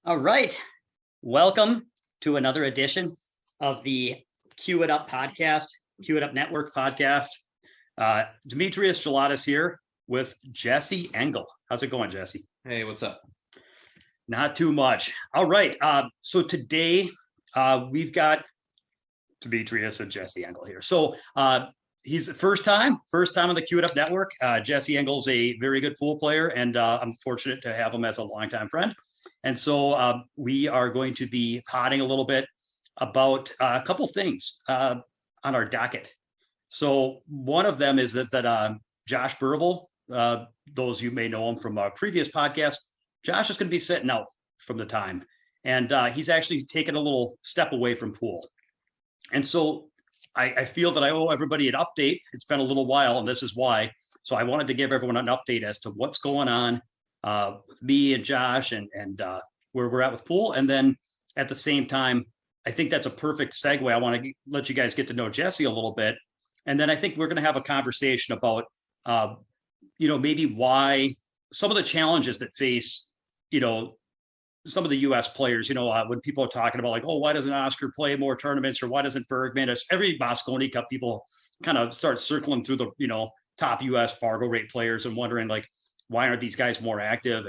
All right. Welcome to another edition of the Cue It Up podcast, Cue It Up Network podcast. Demetrius Gelatis here with Jesse Engel. How's it going, Jesse? Hey, what's up? Not too much. All right. So today we've got Demetrius and Jesse Engel here. So he's the first time on the Cue It Up Network. Jesse Engel's a very good pool player, and I'm fortunate to have him as a longtime friend. And so we are going to be potting a little bit about a couple things on our docket. So one of them is that Josh Burble, those you may know him from a previous podcast, Josh is going to be sitting out from the time. And he's actually taken a little step away from pool. And so I feel that I owe everybody an update. It's been a little while, and this is why. So I wanted to give everyone an update as to what's going on with me and Josh and where we're at with pool. And then at the same time, I think that's a perfect segue. I want to let you guys get to know Jesse a little bit. And then I think we're going to have a conversation about, maybe why some of the challenges that face, some of the U.S. players, when people are talking about like, oh, why doesn't Oscar play more tournaments, or why doesn't Bergman? Every Mosconi Cup, people kind of start circling through the, top U.S. Fargo rate players and wondering like, why aren't these guys more active?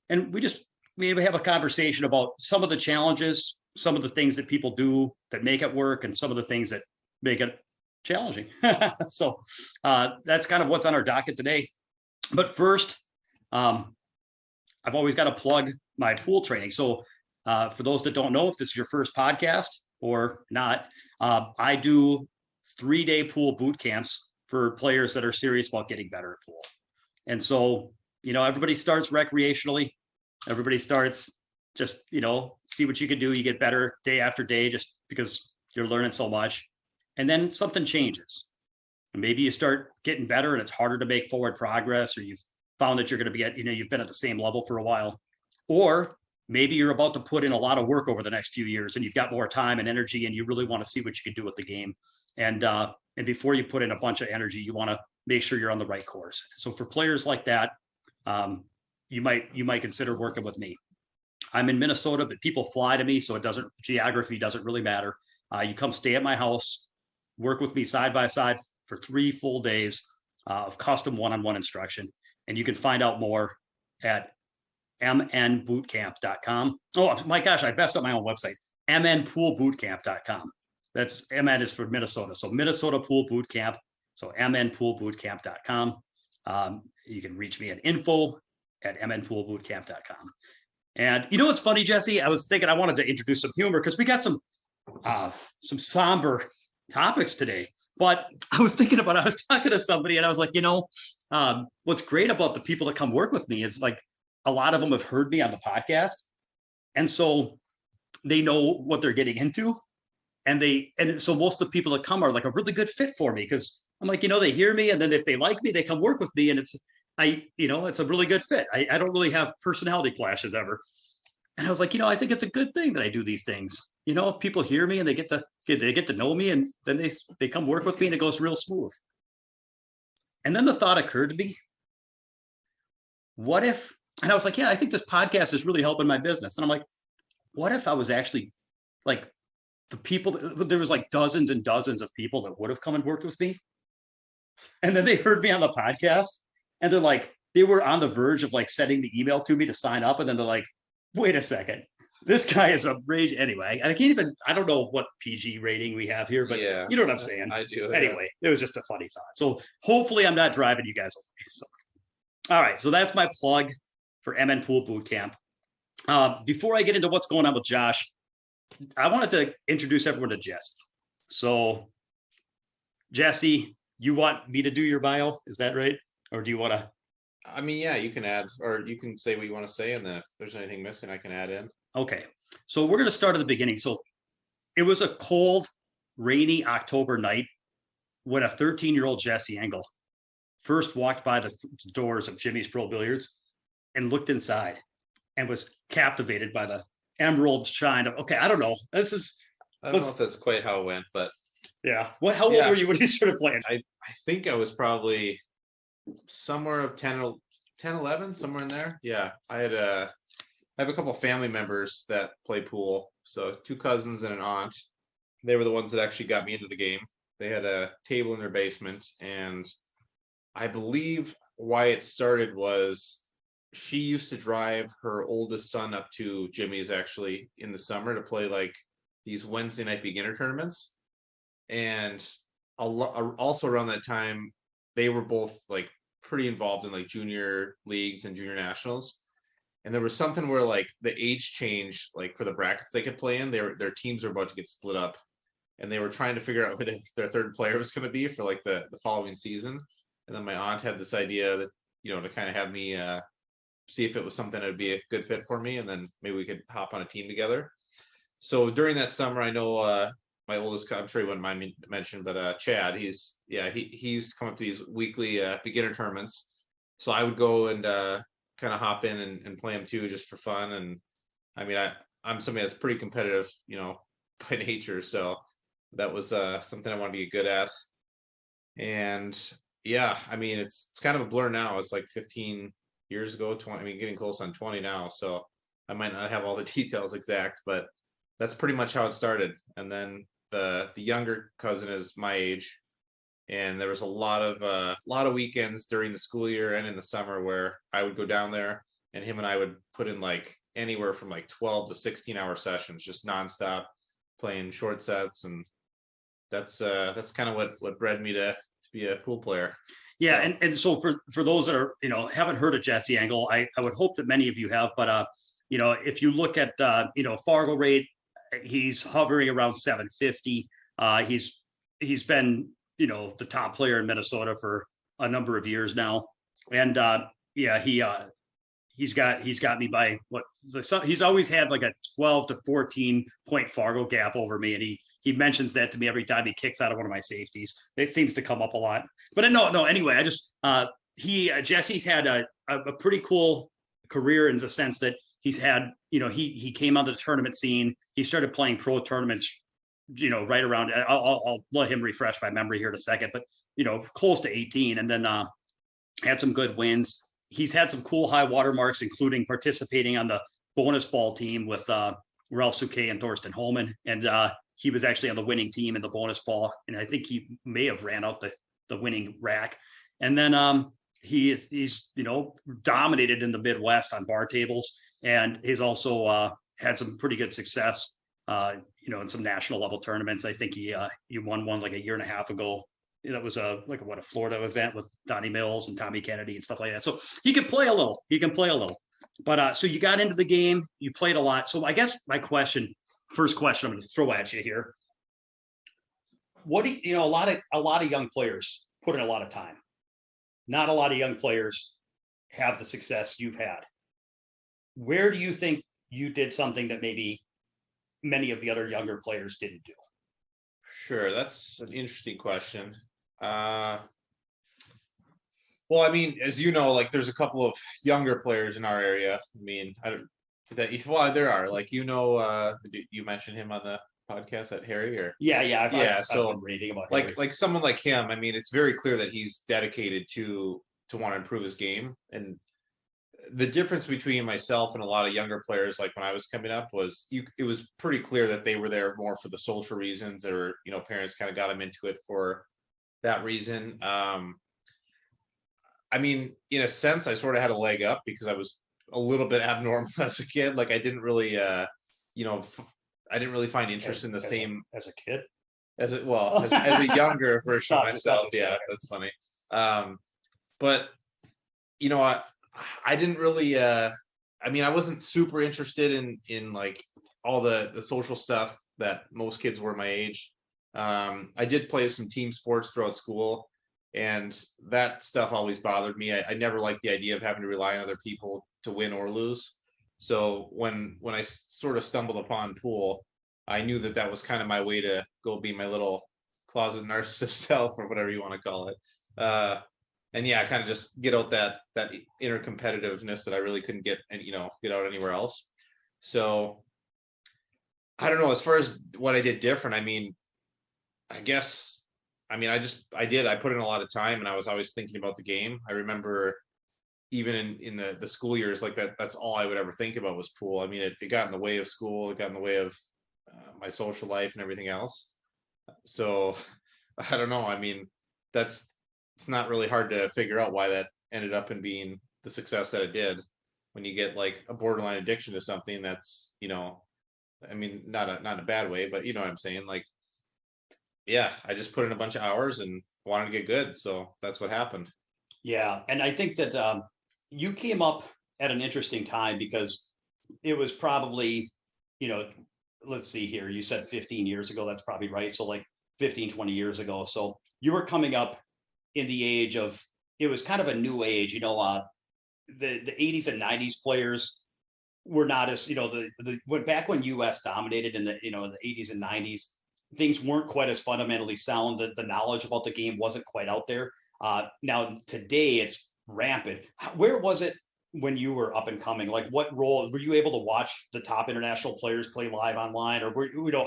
And we just maybe have a conversation about some of the challenges, some of the things that people do that make it work, and some of the things that make it challenging. So that's kind of what's on our docket today. But first, I've always got to plug my pool training. So for those that don't know, if this is your first podcast or not, I do 3-day pool boot camps for players that are serious about getting better at pool. And so, everybody starts recreationally. Everybody starts just, see what you can do. You get better day after day just because you're learning so much. And then something changes. And maybe you start getting better and it's harder to make forward progress, or you've found that you're going to be at, you've been at the same level for a while. Or maybe you're about to put in a lot of work over the next few years and you've got more time and energy and you really want to see what you can do with the game. And before you put in a bunch of energy, you want to make sure you're on the right course. So for players like that, you might consider working with me. I'm in Minnesota, but people fly to me, so geography doesn't really matter. You come stay at my house, work with me side by side for 3 full days of custom one-on-one instruction. And you can find out more at mnbootcamp.com. Oh my gosh, I messed up my own website. mnpoolbootcamp.com. That's MN is for Minnesota. So Minnesota Pool Boot Camp. So mnpoolbootcamp.com. You can reach me at info@mnpoolbootcamp.com. And what's funny, Jesse? I was thinking I wanted to introduce some humor because we got some somber topics today. But I was talking to somebody and I was like, what's great about the people that come work with me is like a lot of them have heard me on the podcast. And so they know what they're getting into. And so most of the people that come are like a really good fit for me because I'm like, they hear me, and then if they like me, they come work with me, and it's a really good fit. I don't really have personality clashes ever. And I was like, I think it's a good thing that I do these things. People hear me and they get to know me, and then they come work with me and it goes real smooth. And then the thought occurred to me, what if, and I was like, yeah, I think this podcast is really helping my business. And I'm like, what if I was actually like the people, there was like dozens and dozens of people that would have come and worked with me. And then they heard me on the podcast and they're like, they were on the verge of like sending the email to me to sign up. And then they're like, wait a second, this guy is a rage. Anyway, I don't know what PG rating we have here, but yeah, you know what I'm saying? I do. Anyway, It was just a funny thought. So hopefully I'm not driving you guys away. So, all right. So that's my plug for MN Pool Boot Camp. Before I get into what's going on with Josh, I wanted to introduce everyone to Jesse. So Jesse, you want me to do your bio? Is that right? Or do you want to? I mean, yeah, you can add, or you can say what you want to say, and then if there's anything missing, I can add in. Okay. So we're going to start at the beginning. So it was a cold, rainy October night when a 13-year-old Jesse Engel first walked by the doors of Jimmy's Pro Billiards and looked inside and was captivated by the emerald shine of, okay, I don't know. I don't know if that's quite how it went, but yeah. How old were you when you started playing? I think I was probably somewhere of 10, 11, somewhere in there. Yeah. I I have a couple family members that play pool. So 2 cousins and an aunt. They were the ones that actually got me into the game. They had a table in their basement, and I believe why it started was she used to drive her oldest son up to Jimmy's actually in the summer to play like these Wednesday night beginner tournaments. And also around that time, they were both like pretty involved in like junior leagues and junior nationals. And there was something where like the age change, like for the brackets they could play in, their teams were about to get split up, and they were trying to figure out who their third player was going to be for like the following season. And then my aunt had this idea that, to kind of have me see if it was something that would be a good fit for me, and then maybe we could hop on a team together. So during that summer, I know my oldest, I'm sure he wouldn't mind me to mention, but Chad, he's come up to these weekly beginner tournaments. So I would go and kind of hop in and play him too, just for fun. And I mean, I'm somebody that's pretty competitive, by nature. So that was something I wanted to get good at. And yeah, I mean, it's kind of a blur now. It's like 15 years ago, 20, I mean, getting close on 20 now. So I might not have all the details exact, but that's pretty much how it started. And then the younger cousin is my age, and there was a lot of weekends during the school year and in the summer where I would go down there, and him and I would put in like anywhere from like 12 to 16-hour sessions, just nonstop playing short sets. And that's kind of what bred me to be a pool player. Yeah, and so for those that are haven't heard of Jesse Engel, I would hope that many of you have, but if you look at Fargo rate, he's hovering around 750. He's been the top player in Minnesota for a number of years now, and he's got me by he's always had like a 12 to 14 point Fargo gap over me, and he mentions that to me every time he kicks out of one of my safeties. It seems to come up a lot. But no. Anyway, I just Jesse's had a pretty cool career in the sense that he's had he came onto the tournament scene. He started playing pro tournaments, right around. I'll let him refresh my memory here in a second, but close to 18, and then had some good wins. He's had some cool high water marks, including participating on the bonus ball team with Ralph Souquet and Thorsten Holman, and he was actually on the winning team in the bonus ball, and I think he may have ran out the winning rack. And then he's dominated in the Midwest on bar tables, and he's also had some pretty good success in some national level tournaments. I think he won one like a year and a half ago. That was a Florida event with Donnie Mills and Tommy Kennedy and stuff like that. So he can play a little. But so you got into the game, you played a lot. So I guess my first question I'm going to throw at you here. What do a lot of young players put in a lot of time. Not a lot of young players have the success you've had. Where do you think you did something that maybe many of the other younger players didn't do? Sure, that's an interesting question. Well, I mean, as you know, like there's a couple of younger players in our area. I mean, there are, like, you mentioned him on the podcast, that Harry, or I've so been reading about like Harry. like someone like him. I mean, it's very clear that he's dedicated to want to improve his game. And the difference between myself and a lot of younger players, like when I was coming up, was it was pretty clear that they were there more for the social reasons, or parents kind of got them into it for that reason. I mean, in a sense, I sort of had a leg up because I was a little bit abnormal as a kid. Like I didn't really, I didn't really find interest in the same as a kid. As a younger version of myself. Yeah, that's funny. But I didn't really. I mean, I wasn't super interested in like all the social stuff that most kids were my age. I did play some team sports throughout school, and that stuff always bothered me. I never liked the idea of having to rely on other people to win or lose. So when I sort of stumbled upon pool, I knew that was kind of my way to go be my little closet narcissist self, or whatever you want to call it. And yeah, kind of just get out that inner competitiveness that I really couldn't get out anywhere else. So I don't know, as far as what I did different, I mean, I put in a lot of time, and I was always thinking about the game. I remember even in the school years, like that's all I would ever think about was pool. I mean, it got in the way of school, it got in the way of my social life and everything else. So I don't know. I mean, it's not really hard to figure out why that ended up in being the success that it did. When you get like a borderline addiction to something that's, I mean, not in a bad way, but you know what I'm saying? Like, yeah, I just put in a bunch of hours and wanted to get good. So that's what happened. Yeah, and I think that you came up at an interesting time because it was probably, you know, let's see here, you said 15 years ago, that's probably right. So like 15, 20 years ago. So you were coming up in the age of, it was kind of a new age, the 80s and 90s players were not as, when back when US dominated in the 80s and 90s, things weren't quite as fundamentally sound. The knowledge about the game wasn't quite out there. Now today it's rampant. Where was it when you were up and coming? Like, what role were you able to watch the top international players play live online, or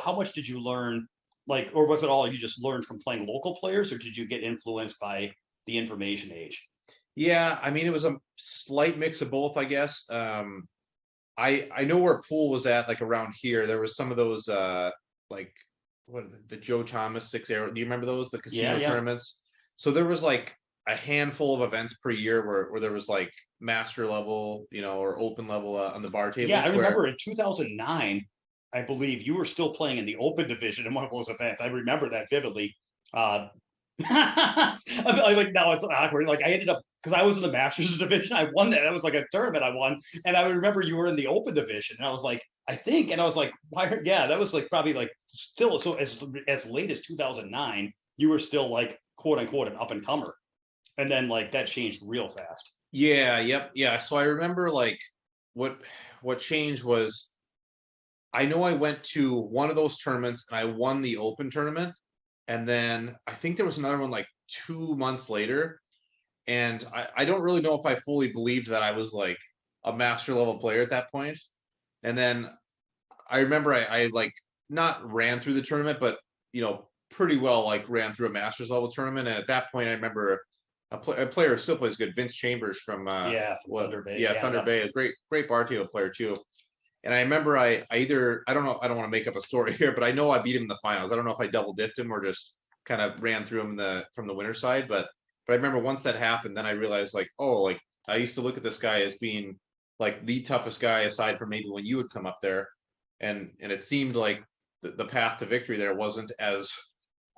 how much did you learn? Like, or was it all you just learned from playing local players, or did you get influenced by the information age? Yeah, I mean, it was a slight mix of both, I guess. I know where pool was at, like around here. There was some of those like what the Joe Thomas 6 Arrow. Do you remember those? The casino tournaments. So there was like a handful of events per year where there was like master level, or open level on the bar tables. Yeah, I remember in 2009, I believe you were still playing in the open division in one of those events. I remember that vividly. Like now it's awkward. Like I ended up, because I was in the Masters division, I won that. That was like a tournament I won, and I remember you were in the open division, and I was like, I think, and I was like, why? Yeah, that was like probably like still so as late as 2009, you were still like quote unquote an up and comer, and then like that changed real fast. Yeah, yep, yeah. So I remember like what changed was I know I went to one of those tournaments and I won the open tournament. And then I think there was another one like 2 months later. And I don't really know if I fully believed that I was like a master level player at that point. And then I remember I like not ran through the tournament, but pretty well like ran through a master's level tournament. And at that point, I remember a player who still plays good, Vince Chambers from Thunder Bay. Yeah, Thunder Bay, a great bar table player too. And I remember I don't know, I don't want to make up a story here, but I know I beat him in the finals. I don't know if I double dipped him or just kind of ran through him from the winner's side, but I remember once that happened, then I realized like, oh, like I used to look at this guy as being like the toughest guy aside from maybe when you would come up there, and it seemed like the path to victory there wasn't as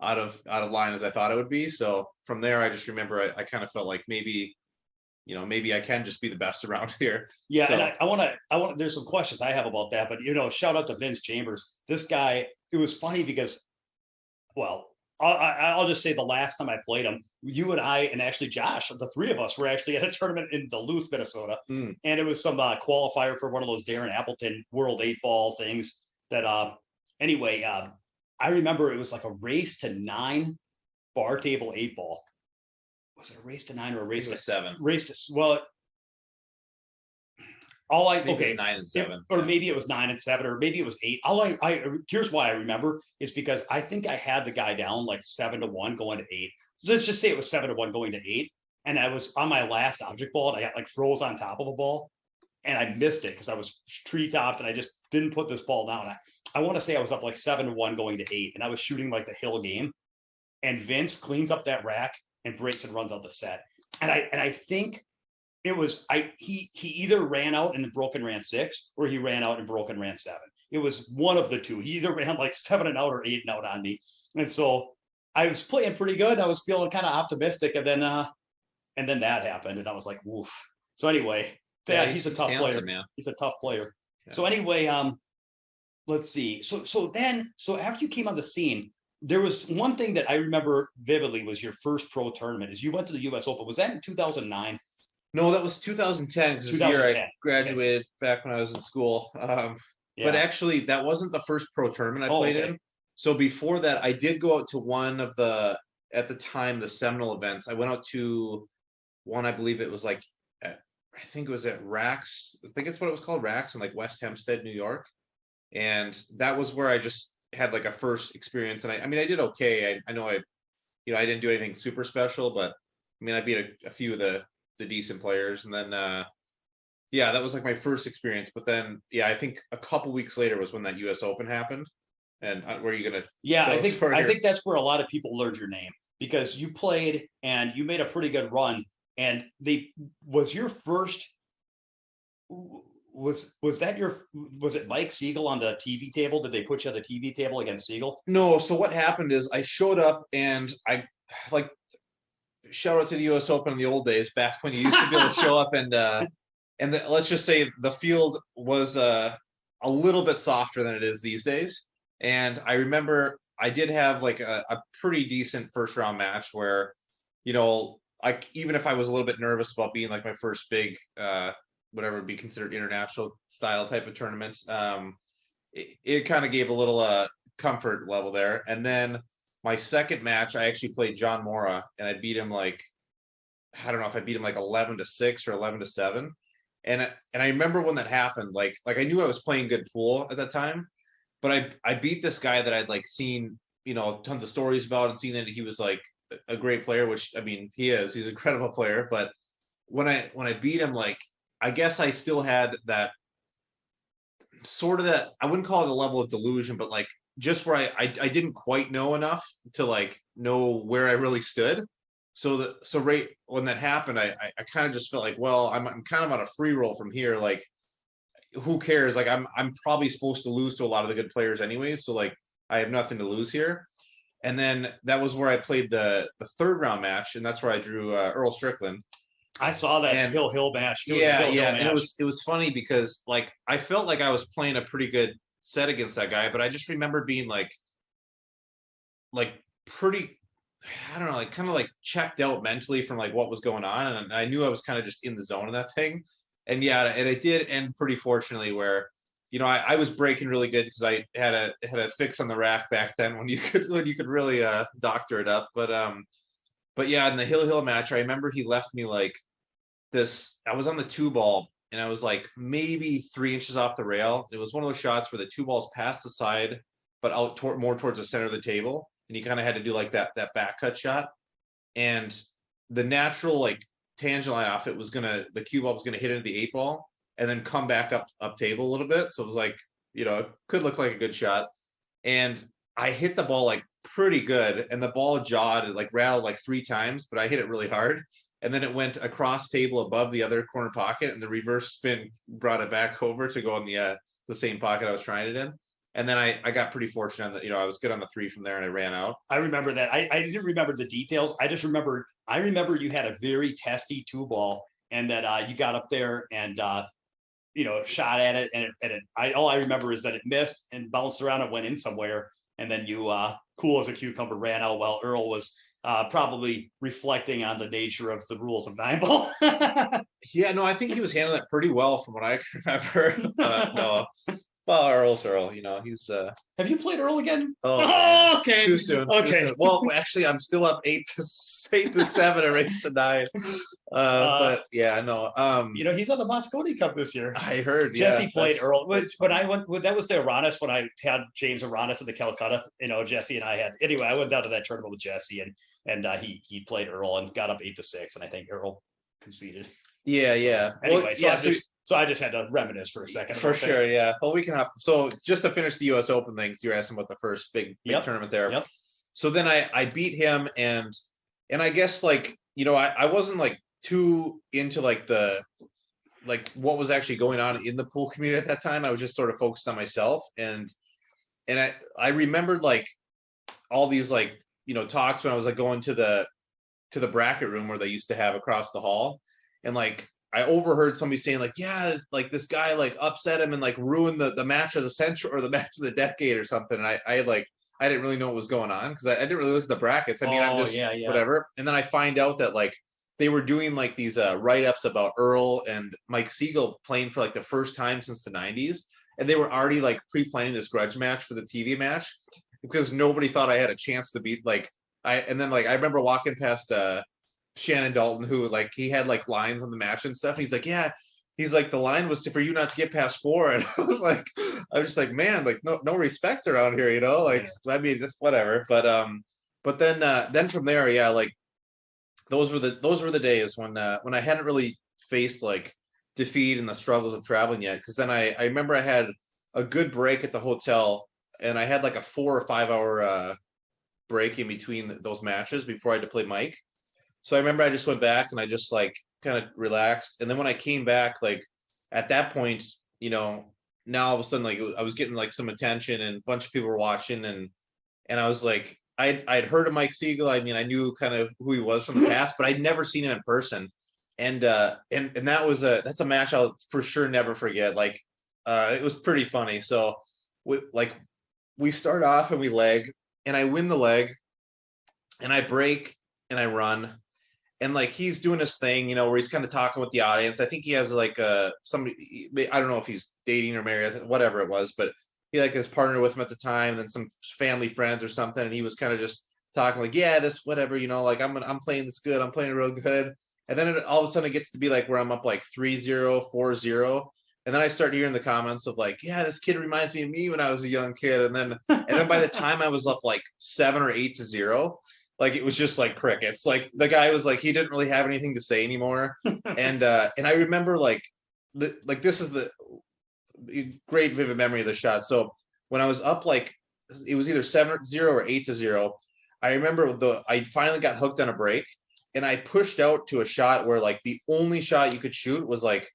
out of line as I thought it would be. So from there, I just remember I kind of felt like maybe I can just be the best around here. Yeah, so. And I want to. There's some questions I have about that, but shout out to Vince Chambers. This guy. It was funny because, well, I'll just say the last time I played him, you and I and actually Josh, the three of us were actually at a tournament in Duluth, Minnesota, and it was some qualifier for one of those Darren Appleton World 8-ball things. That anyway, I remember it was like a race to 9 bar table 8-ball. Was it a race to 9 or a race to 7? Race to, well, all I maybe it was 9 and 7, or maybe it was 9 and 7, or maybe it was 8. Here's why I remember is because I think I had the guy down like 7-1 going to 8. So let's just say it was 7-1 going to 8, and I was on my last object ball, and I got like froze on top of a ball, and I missed it because I was tree topped, and I just didn't put this ball down. I want to say I was up like 7-1 going to 8, and I was shooting like the hill game, and Vince cleans up that rack and breaks and runs out the set. And I think it was he either ran out and broke and ran 6, or he ran out and broke and ran 7. It was one of the two. He either ran like 7 and out or 8 and out on me. And so I was playing pretty good. I was feeling kind of optimistic, and then that happened, and I was like, woof. So anyway, he's a tough player, man. He's a tough player. Yeah. So anyway, let's see. So after you came on the scene, there was one thing that I remember vividly was your first pro tournament is you went to the US Open. Was that in 2009? No, that was 2010 because this year I graduated back when I was in school. But actually that wasn't the first pro tournament I played in. So before that, I did go out to one of the, at the time, the seminal events. I went out to one, I believe it was like, I think it was at Rax. I think it's what it was called, Rax in like West Hempstead, New York. And that was where I just had like a first experience. And I mean, I did okay. I know I didn't do anything super special, but I mean, I beat a few of the decent players. And then yeah, that was like my first experience. But then I think a couple weeks later was when that US Open happened. And where are you gonna Yeah, tell us further? I think that's where a lot of people learned your name, because you played and you made a pretty good run. And was your first, was that your, was it Mike Sigel on the TV table? Did they put you on the TV table against Sigel? No, so what happened is I showed up and I like, shout out to the US Open in the old days, back when you used to be able to show up and let's just say the field was a little bit softer than it is these days. And I remember I did have like a pretty decent first round match where, you know, like even if I was a little bit nervous about being like my first big whatever would be considered international style type of tournament, it kind of gave a little comfort level there. And then my second match, I actually played John Mora and I beat him like, I don't know if I beat him like 11-6 or 11-7. And I remember when that happened, like I knew I was playing good pool at that time, but I beat this guy that I'd like seen, you know, tons of stories about and seen that he was like a great player, which I mean, he's an incredible player. But when I beat him, like, I guess I still had that sort of, that, I wouldn't call it a level of delusion, but like just where I didn't quite know enough to like know where I really stood. So right when that happened, I kind of just felt like, well, I'm kind of on a free roll from here. Like, who cares? Like, I'm probably supposed to lose to a lot of the good players anyways. So like, I have nothing to lose here. And then that was where I played the third round match, and that's where I drew Earl Strickland. I saw that hill match. Yeah. And it was funny because like I felt like I was playing a pretty good set against that guy, but I just remember being like pretty, I don't know, like kind of like checked out mentally from like what was going on, and I knew I was kind of just in the zone of that thing. And it did end pretty fortunately, where, you know, I was breaking really good because I had a fix on the rack back then when you could really doctor it up. But yeah, in the hill match, I remember he left me like this. I was on the 2-ball and I was like maybe 3 inches off the rail. It was one of those shots where the 2-ball's past the side, but out more towards the center of the table, and you kind of had to do like that back cut shot. And the natural like tangent line off it was the cue ball was gonna hit into the 8-ball and then come back up table a little bit. So it was like, you know, it could look like a good shot. And I hit the ball like pretty good, and the ball jawed, it like rattled like 3 times, but I hit it really hard. And then it went across table above the other corner pocket, and the reverse spin brought it back over to go in the same pocket I was trying it in. And then I got pretty fortunate that, you know, I was good on the 3 from there and I ran out. I remember that. I didn't remember the details. I remember you had a very testy 2-ball, and that you got up there and you know, shot at it, and all I remember is that it missed and bounced around and went in somewhere, and then you cool as a cucumber ran out while Earl was probably reflecting on the nature of the rules of 9-ball. Yeah, no, I think he was handling it pretty well from what I can remember. No. Well, Earl's Earl, you know, he's Have you played Earl again? Oh, okay. Too soon. Okay. Too soon. Well, actually, I'm still up 8-7, a race to 9. But yeah, no. You know, he's on the Mosconi Cup this year. I heard. Jesse played Earl, but I went. That was the Aranis when I had James Aranis at the Calcutta. You know, Jesse and I had. Anyway, I went down to that tournament with Jesse, and he played Earl and got up 8-6, and I think Earl conceded. Yeah. Anyway, well, so I just had to reminisce for a second. For sure, yeah. Well, we can hop. So just to finish the US Open things, you're asking about the first big tournament there. Yep. So then I beat him, and I guess like, you know, I wasn't like too into like what was actually going on in the pool community at that time. I was just sort of focused on myself, and I remembered like all these like, you know, talks when I was like going to the bracket room where they used to have across the hall, and like I overheard somebody saying like, yeah, like this guy like upset him and like ruined the match of the century or the match of the decade or something. And I didn't really know what was going on because I didn't really look at the brackets. I mean, I'm just whatever. And then I find out that like they were doing like these write-ups about Earl and Mike Sigel playing for like the first time since the 90s. And they were already like pre-planning this grudge match for the TV match because nobody thought I had a chance to beat I remember walking past Shannon Dalton, who like he had like lines on the match and stuff. He's like, yeah, he's like, the line was for you not to get past 4. And I was just like, man, like no respect around here, you know, like I mean, whatever. But then from there, yeah, like those were the days when I hadn't really faced like defeat and the struggles of traveling yet. Because then I remember I had a good break at the hotel, and I had like a 4 or 5 hour break in between those matches before I had to play Mike. So I remember I just went back and I just like kind of relaxed. And then when I came back, like at that point, now all of a sudden like I was getting like some attention and a bunch of people were watching, and I was like, I'd heard of Mike Sigel. I mean, I knew kind of who he was from the past, but I'd never seen him in person. And that's a match I'll for sure never forget. Like it was pretty funny. So we start off and we leg, and I win the leg, and I break and I run. And like he's doing his thing, where he's kind of talking with the audience. I think he has like somebody, I don't know if he's dating or married, whatever it was, but he like his partner with him at the time, and then some family friends or something. And he was kind of just talking like, yeah, this whatever, like I'm playing this good, I'm playing real good. And then all of a sudden it gets to be like where I'm up like 3-0, 4-0. And then I start hearing the comments of like, yeah, this kid reminds me of me when I was a young kid. And then by the time I was up like 7 or 8-0, like it was just like crickets. Like the guy was like, he didn't really have anything to say anymore. And I remember like this is the great vivid memory of the shot. So when I was up, like it was either 7-0 or 8-0. I remember I finally got hooked on a break, and I pushed out to a shot where like the only shot you could shoot was like,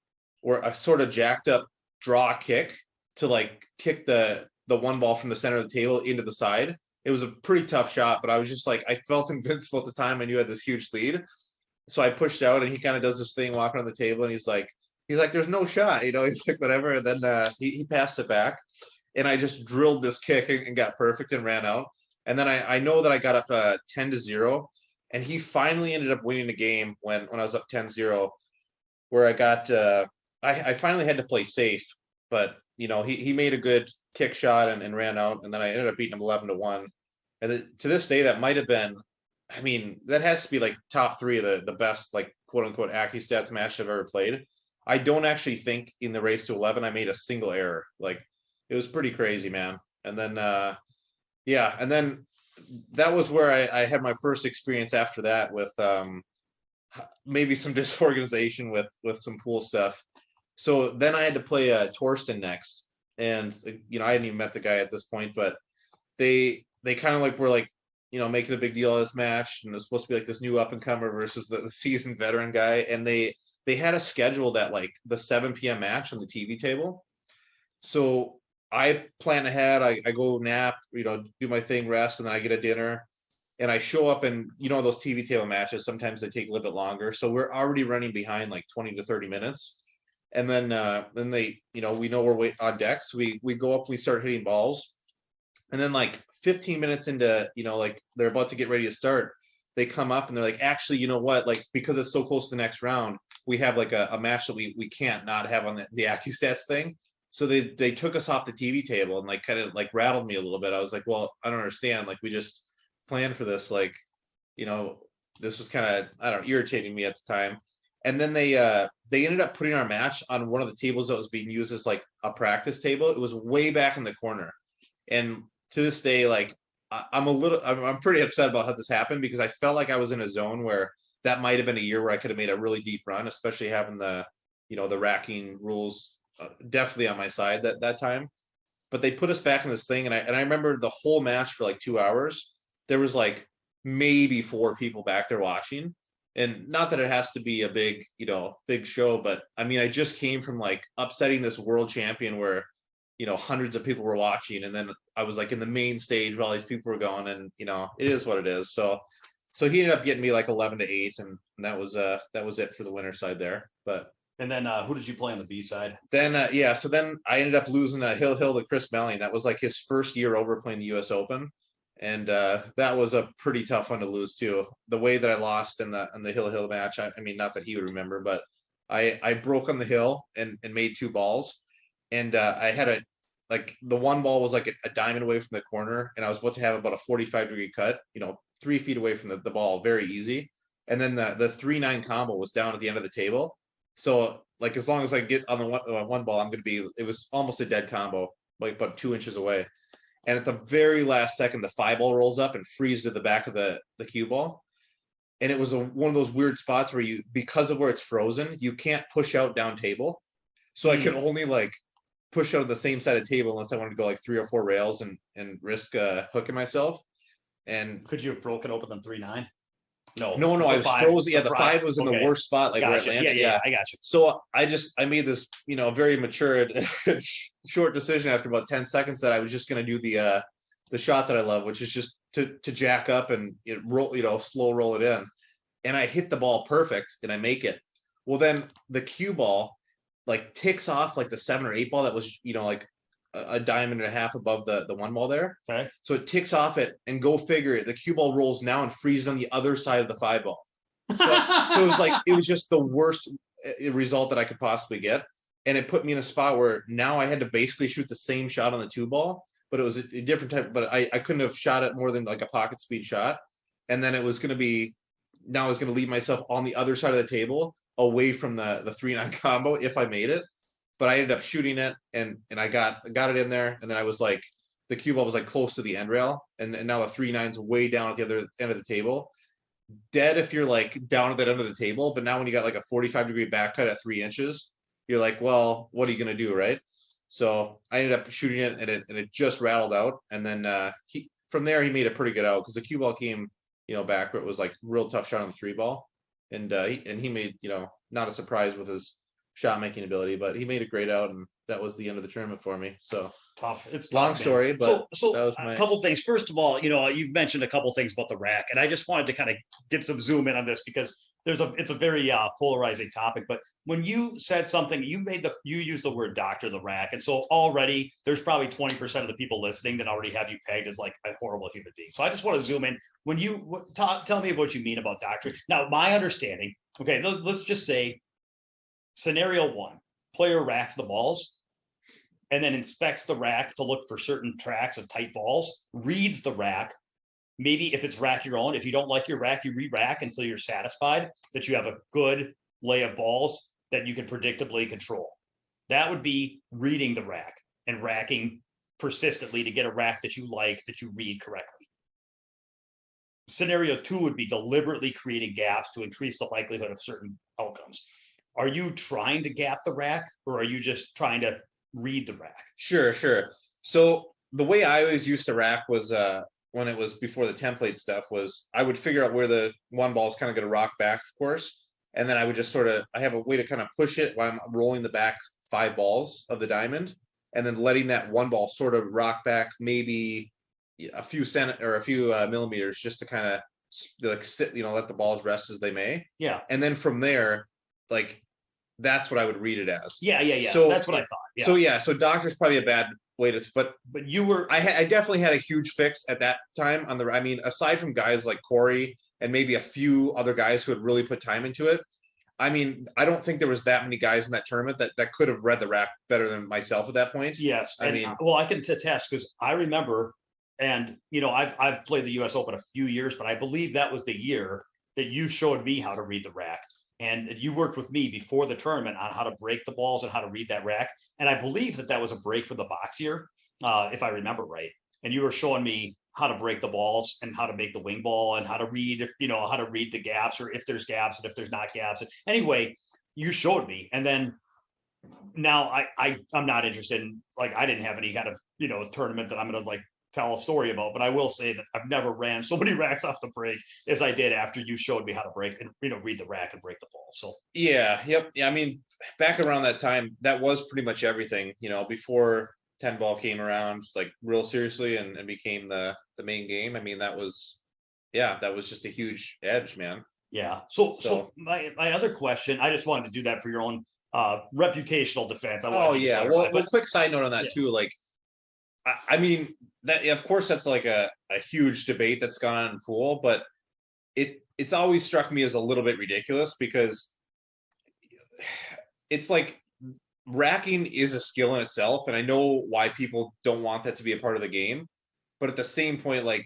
or a sort of jacked up draw kick to like kick the one ball from the center of the table into the side. It was a pretty tough shot, but I was just like, I felt invincible at the time. I knew I had this huge lead. So I pushed out, and he kind of does this thing walking on the table, and he's like, there's no shot, he's like, whatever. And then he passed it back, and I just drilled this kick and got perfect and ran out. And then I know that I got up 10-0, and he finally ended up winning the game when I was up 10-0, where I got, I finally had to play safe, but he made a good kick shot and ran out, and then I ended up beating him 11-1. And to this day, that might have been, I mean, that has to be like top 3 of the best, like quote unquote AccuStats match I've ever played. I don't actually think in the race to 11 I made a single error. Like it was pretty crazy, man. And then and then that was where I had my first experience after that with maybe some disorganization with some pool stuff. So then I had to play Torsten next, and I hadn't even met the guy at this point, but they kind of like were like making a big deal of this match, and it was supposed to be like this new up and comer versus the seasoned veteran guy, and they had a schedule that like the 7 p.m. match on the TV table. So I plan ahead. I go nap, do my thing, rest, and then I get a dinner. And I show up, and those TV table matches, sometimes they take a little bit longer. So we're already running behind like 20 to 30 minutes. And then they, we know we're on deck. So we go up, we start hitting balls. And then like 15 minutes into, like they're about to get ready to start, they come up and they're like, actually, you know what? Like, because it's so close to the next round, we have like a match that we can't not have on the AccuStats thing. So they took us off the TV table and like kind of like rattled me a little bit. I was like, well, I don't understand. Like we just planned for this. Like, this was kind of, I don't know, irritating me at the time. And then they ended up putting our match on one of the tables that was being used as like a practice table. It was way back in the corner. And to this day, like I'm pretty upset about how this happened, because I felt like I was in a zone where that might have been a year where I could have made a really deep run, especially having the racking rules definitely on my side that time. But they put us back in this thing, and I remember the whole match for like 2 hours. There was like maybe 4 people back there watching, and not that it has to be a big show, but I mean, I just came from like upsetting this world champion where hundreds of people were watching, and then I was like in the main stage while all these people were going, and it is what it is. So he ended up getting me like 11-8, and that was it for the winner side there. But and then who did you play on the B side? Then so then I ended up losing a Hill to Chris Melling. That was like his first year over playing the US Open, and that was a pretty tough one to lose too. The way that I lost in the Hill match, I mean, not that he would remember, but I broke on the hill and made 2 balls, and I had the one ball was like a diamond away from the corner, and I was about to have about a 45-degree cut, 3 feet away from the ball, very easy. And then the 3-9 combo was down at the end of the table. So like, as long as I get on the one ball, it was almost a dead combo, like about 2 inches away. And at the very last second, the 5 ball rolls up and freezes to the back of the cue ball. and it was one of those weird spots where because of where it's frozen, you can't push out down table. So I could only like push out on the same side of the table unless I wanted to go like 3 or 4 rails and risk hooking myself. And could you have broken open them 3-9? No, I was frozen. Yeah, the 5 was in the worst spot, like where it landed. Yeah, I got you. So I made this, very mature short decision after about 10 seconds that I was just going to do the shot that I love, which is just to jack up and roll, slow roll it in. And I hit the ball perfect and I make it. Well, then the cue ball like ticks off like the 7 or 8 ball that was, like a diamond and a half above the 1 ball there. Okay. So it ticks off it, and go figure it. The cue ball rolls now and freezes on the other side of the 5 ball. So it was just the worst result that I could possibly get. And it put me in a spot where now I had to basically shoot the same shot on the 2 ball, but it was a different type, but I couldn't have shot it more than like a pocket speed shot. And then it was going to be, now I was going to leave myself on the other side of the table away from the 3-9 combo if I made it. But I ended up shooting it and I got it in there. And then I was like, the cue ball was like close to the end rail. And now the 3-9's way down at the other end of the table. Dead if you're like down at that end of the table. But now when you got like a 45-degree back cut at 3 inches, you're like, well, what are you going to do, right? So I ended up shooting it and it just rattled out. And then from there, he made a pretty good out because the cue ball came, back where it was like real tough shot on the 3 ball. And he made, not a surprise with his shot making ability, but he made a great out, and that was the end of the tournament for me. So tough. It's long story, but so that was a couple things. First of all, you've mentioned a couple things about the rack, and I just wanted to kind of get some zoom in on this because it's a very polarizing topic. But when you said something, you used the word doctor the rack, and so already there's probably 20% of the people listening that already have you pegged as like a horrible human being. So I just want to zoom in when you tell me what you mean about doctor. Now, my understanding. Okay, let's just say scenario 1: player racks the balls and then inspects the rack to look for certain tracks of tight balls, reads the rack. Maybe if it's rack your own, if you don't like your rack, you re-rack until you're satisfied that you have a good lay of balls that you can predictably control. That would be reading the rack and racking persistently to get a rack that you like, that you read correctly. Scenario 2 would be deliberately creating gaps to increase the likelihood of certain outcomes. Are you trying to gap the rack, or are you just trying to read the rack? Sure. So the way I always used to rack was when it was before the template stuff was I would figure out where the 1 ball is kind of going to rock back, of course. And then I would just I have a way to kind of push it while I'm rolling the back 5 balls of the diamond, and then letting that 1 ball sort of rock back maybe a few millimeters just to kind of like sit, let the balls rest as they may. Yeah. And then from there, like that's what I would read it as. Yeah. So that's what I thought. Yeah. So doctor's probably a bad way to, but you were, I definitely had a huge fix at that time on aside from guys like Corey and maybe a few other guys who had really put time into it. I don't think there was that many guys in that tournament that could have read the rack better than myself at that point. Yes. I can attest because I remember, and I've played the US Open a few years, but I believe that was the year that you showed me how to read the rack. And you worked with me before the tournament on how to break the balls and how to read that rack. And I believe that was a break for the box year, if I remember right. And you were showing me how to break the balls and how to make the wing ball and how to read, how to read the gaps, or if there's gaps and if there's not gaps. Anyway, you showed me. And then now I'm not interested in, like, I didn't have any kind of, tournament that I'm going to like tell a story about, but I will say that I've never ran so many racks off the break as I did after you showed me how to break and read the rack and break the ball. So yeah, back around that time, that was pretty much everything, before 10 ball came around like real seriously and became the main game. That was just a huge edge, man. Yeah. So my other question, I just wanted to do that for your own reputational defense. Well, quick side note on that too, like that, of course, that's like a huge debate that's gone on in pool, but it's always struck me as a little bit ridiculous because it's like racking is a skill in itself, and I know why people don't want that to be a part of the game, but at the same point, like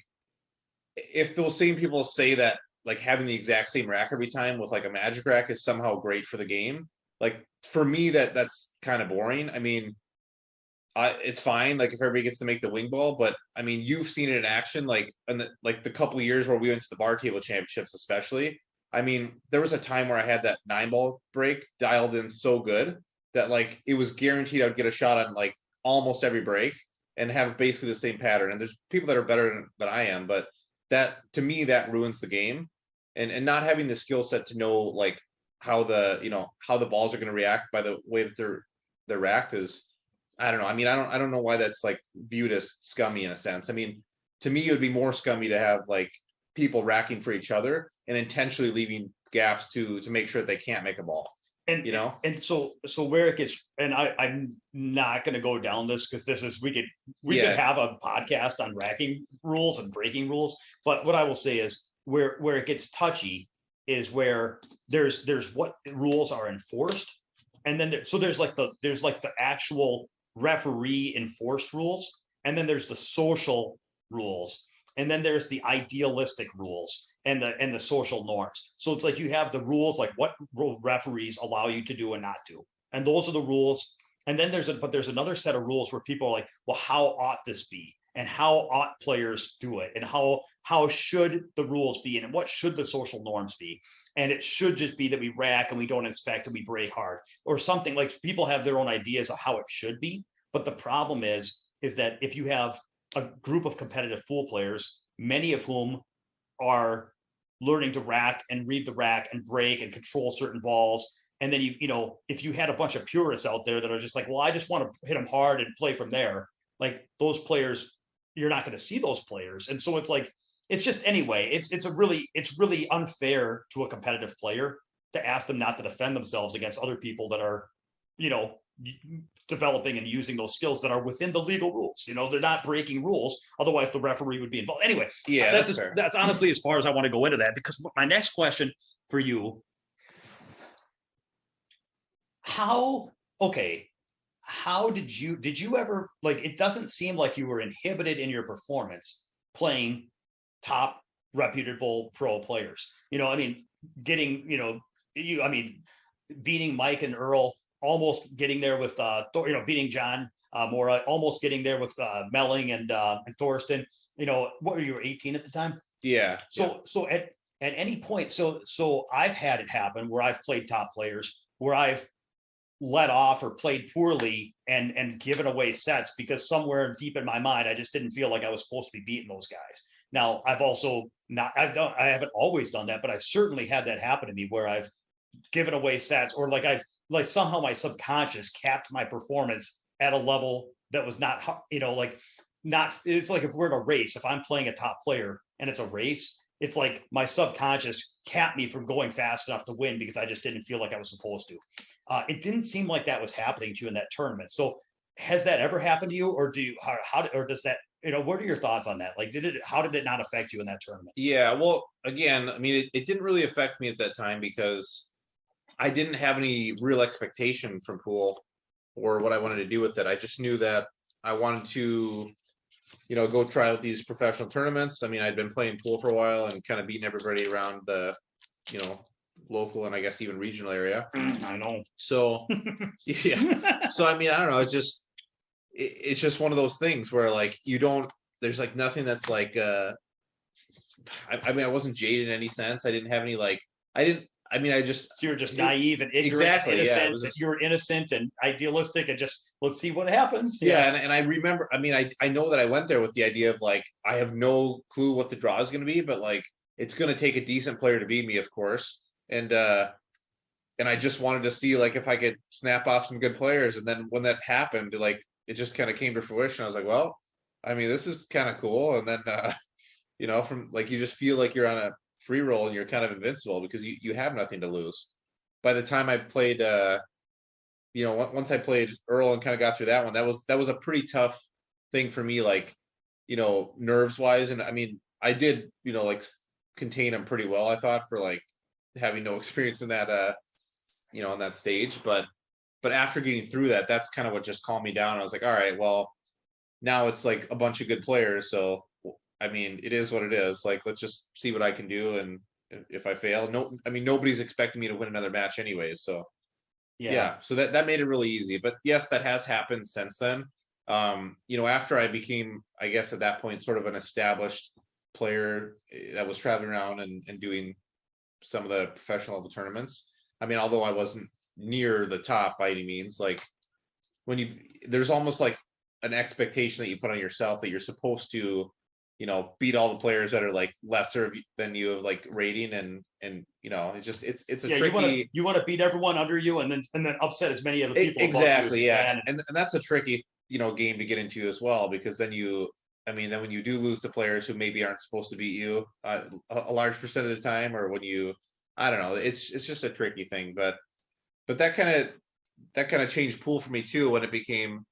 if those same people say that like having the exact same rack every time with like a magic rack is somehow great for the game, like for me that's kind of boring. it's fine. Like if everybody gets to make the wing ball, but I mean, you've seen it in action, like in the couple of years where we went to the bar table championships, especially. I mean, there was a time where I had that 9-ball break dialed in so good that like it was guaranteed I'd get a shot on like almost every break and have basically the same pattern. And there's people that are better than I am, but that to me that ruins the game. And not having the skill set to know like how the balls are going to react by the way that they're racked is, I don't know. I mean, I don't know why that's like viewed as scummy in a sense. I mean, to me, it would be more scummy to have like people racking for each other and intentionally leaving gaps to make sure that they can't make a ball. And and so where it gets, and I'm not going to go down this because this is we could have a podcast on racking rules and breaking rules. But what I will say is where it gets touchy is where there's what rules are enforced, and then there's like the actual referee enforced rules, and then there's the social rules, and then there's the idealistic rules and the social norms. So it's like you have the rules, like what referees allow you to do and not do, and those are the rules. And then there's another set of rules where people are like, well, how ought this be, and how ought players do it, and how should the rules be, and what should the social norms be. And it should just be that we rack and we don't inspect and we break hard or something. Like people have their own ideas of how it should be. But the problem is that if you have a group of competitive pool players, many of whom are learning to rack and read the rack and break and control certain balls, and then if you had a bunch of purists out there that are just like, well, I just want to hit them hard and play from there, like those players, you're not going to see those players. And so it's like, it's just, anyway, it's really unfair to a competitive player to ask them not to defend themselves against other people that are, developing and using those skills that are within the legal rules. They're not breaking rules. Otherwise the referee would be involved. Anyway, yeah, that's honestly as far as I want to go into that, because my next question for you, how did you ever, like, it doesn't seem like you were inhibited in your performance playing top reputable pro players. I mean, getting, beating Mike and Earl, almost getting there with beating John Mora, almost getting there with Melling and Thorsten. What were you, 18 at the time? Yeah. So at any point, so I've had it happen where I've played top players where I've let off or played poorly and given away sets because somewhere deep in my mind I just didn't feel like I was supposed to be beating those guys. Now I haven't always done that, but I've certainly had that happen to me where I've given away sets, or like somehow my subconscious capped my performance at a level that was not, it's like if we're in a race, if I'm playing a top player and it's a race, it's like my subconscious capped me from going fast enough to win because I just didn't feel like I was supposed to. It didn't seem like that was happening to you in that tournament. So has that ever happened to you, or or does that, what are your thoughts on that? Like, how did it not affect you in that tournament? Yeah, well, again, I mean, it didn't really affect me at that time because I didn't have any real expectation from pool or what I wanted to do with it. I just knew that I wanted to, go try out these professional tournaments. I mean, I'd been playing pool for a while and kind of beating everybody around the, local and I guess even regional area. I know. So, yeah. So, I mean, I don't know. It's just one of those things where like, there's like nothing that's like, I mean, I wasn't jaded in any sense. I didn't have any, so you're just naive and ignorant, exactly, innocent. Yeah, you're innocent and idealistic and just, let's see what happens. Yeah. And I remember, I mean, I know that I went there with the idea of like, I have no clue what the draw is going to be, but like, it's going to take a decent player to beat me, of course. And I just wanted to see like, if I could snap off some good players. And then when that happened, like, it just kind of came to fruition. I was like, well, I mean, this is kind of cool. And then, from like, you just feel like you're on a free roll and you're kind of invincible because you have nothing to lose. By the time I played, once I played Earl and kind of got through that one, that was a pretty tough thing for me, like, nerves wise. And I mean, I did, like contain them pretty well, I thought, for like having no experience in that, on that stage. But after getting through that, that's kind of what just calmed me down. I was like, all right, well, now it's like a bunch of good players. So I mean, it is what it is. Like, let's just see what I can do. And if I fail, nobody's expecting me to win another match anyway. So yeah. So that made it really easy. But yes, that has happened since then. After I became, I guess at that point, sort of an established player that was traveling around and doing some of the professional level tournaments. I mean, although I wasn't near the top by any means, like there's almost like an expectation that you put on yourself that you're supposed to, beat all the players that are like lesser than you of like rating and it's a tricky. You want to beat everyone under you and then upset as many other people exactly, yeah, and that's a tricky game to get into as well, because then when you do lose to players who maybe aren't supposed to beat you a large percent of the time, or when I don't know, it's just a tricky thing, but that kind of changed pool for me too when it became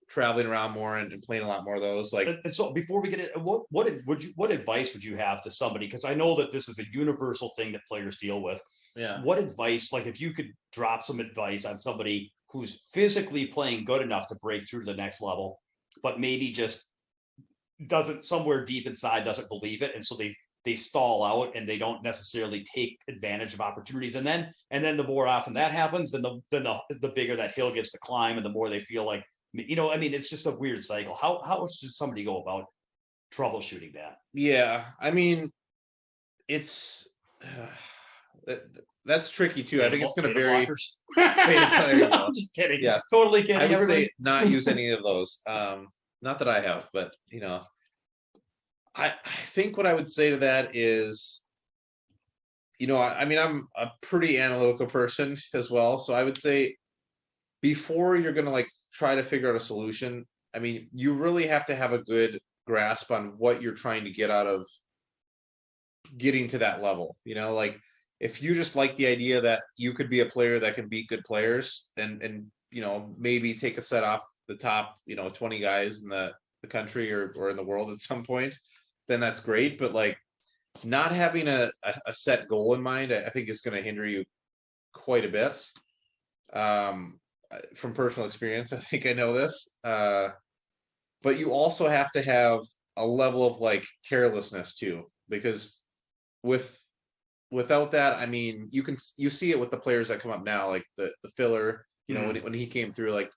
traveling around more and playing a lot more of those. Like, and so before we get it, what advice would you have to somebody? Because I know that this is a universal thing that players deal with. Yeah. What advice, like if you could drop some advice on somebody who's physically playing good enough to break through to the next level, but maybe just doesn't, somewhere deep inside doesn't believe it, and so they stall out and they don't necessarily take advantage of opportunities, and then the more often that happens, then the bigger that hill gets to climb, and the more they feel like, it's just a weird cycle. How should somebody go about troubleshooting that? Yeah, I mean, it's that's tricky too. I think it's going to vary. I'm just kidding. Yeah, totally kidding. I would say not use any of those. Not that I have, but I think what I would say to that is, I'm a pretty analytical person as well. So I would say before you're going to like try to figure out a solution, you really have to have a good grasp on what you're trying to get out of getting to that level. Like if you just like the idea that you could be a player that can beat good players and maybe take a set off the top 20 guys in the country or in the world at some point, then that's great. But like not having a set goal in mind, I think is going to hinder you quite a bit. From personal experience, I think I know this. But you also have to have a level of like carelessness too, because without that, you see it with the players that come up now, like the filler, when he came through, like,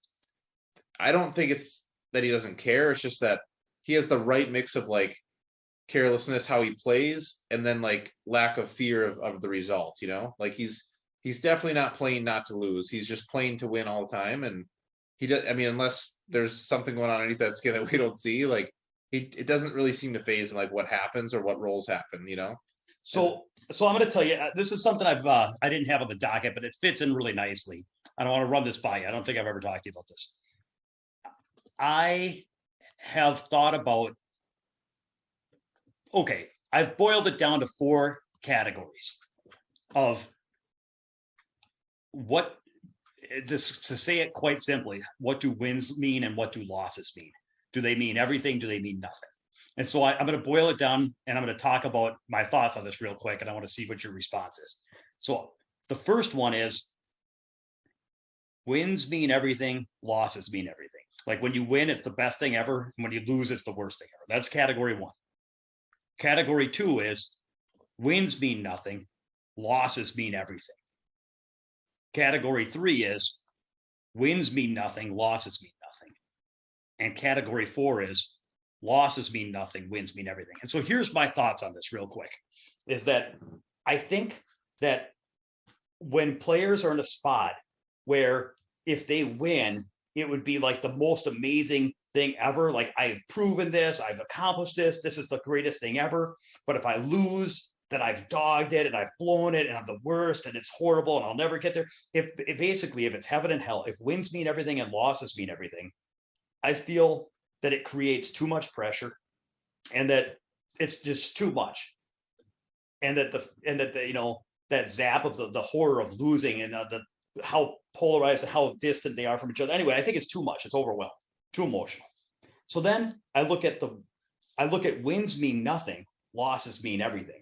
I don't think it's that he doesn't care. It's just that he has the right mix of like carelessness, how he plays, and then like lack of fear of the result, like he's definitely not playing not to lose. He's just playing to win all the time. And he does, unless there's something going on underneath that skin that we don't see, like it doesn't really seem to phase in like what happens or what roles happen, So I'm going to tell you, this is something I didn't have on the docket, but it fits in really nicely. I don't want to run this by you. I don't think I've ever talked to you about this. I have thought about, okay, I've boiled it down to 4 categories of what, to say it quite simply, what do wins mean and what do losses mean? Do they mean everything? Do they mean nothing? And so I'm going to boil it down, and I'm going to talk about my thoughts on this real quick, and I want to see what your response is. So the first one is, wins mean everything, losses mean everything. Like when you win, it's the best thing ever. And when you lose, it's the worst thing ever. That's category 1. Category 2 is, wins mean nothing, losses mean everything. Category 3 is, wins mean nothing, losses mean nothing. And category 4 is, losses mean nothing, wins mean everything. And so here's my thoughts on this real quick, is that I think that when players are in a spot where if they win, it would be like the most amazing thing ever. Like, I've proven this, I've accomplished this is the greatest thing ever. But if I lose, then I've dogged it and I've blown it and I'm the worst and it's horrible and I'll never get there. If it's heaven and hell, if wins mean everything and losses mean everything, I feel that it creates too much pressure and that it's just too much. And that that zap of the horror of losing and how polarized and how distant they are from each other. Anyway, I think it's too much. It's overwhelming, too emotional. So then I look at wins mean nothing, losses mean everything.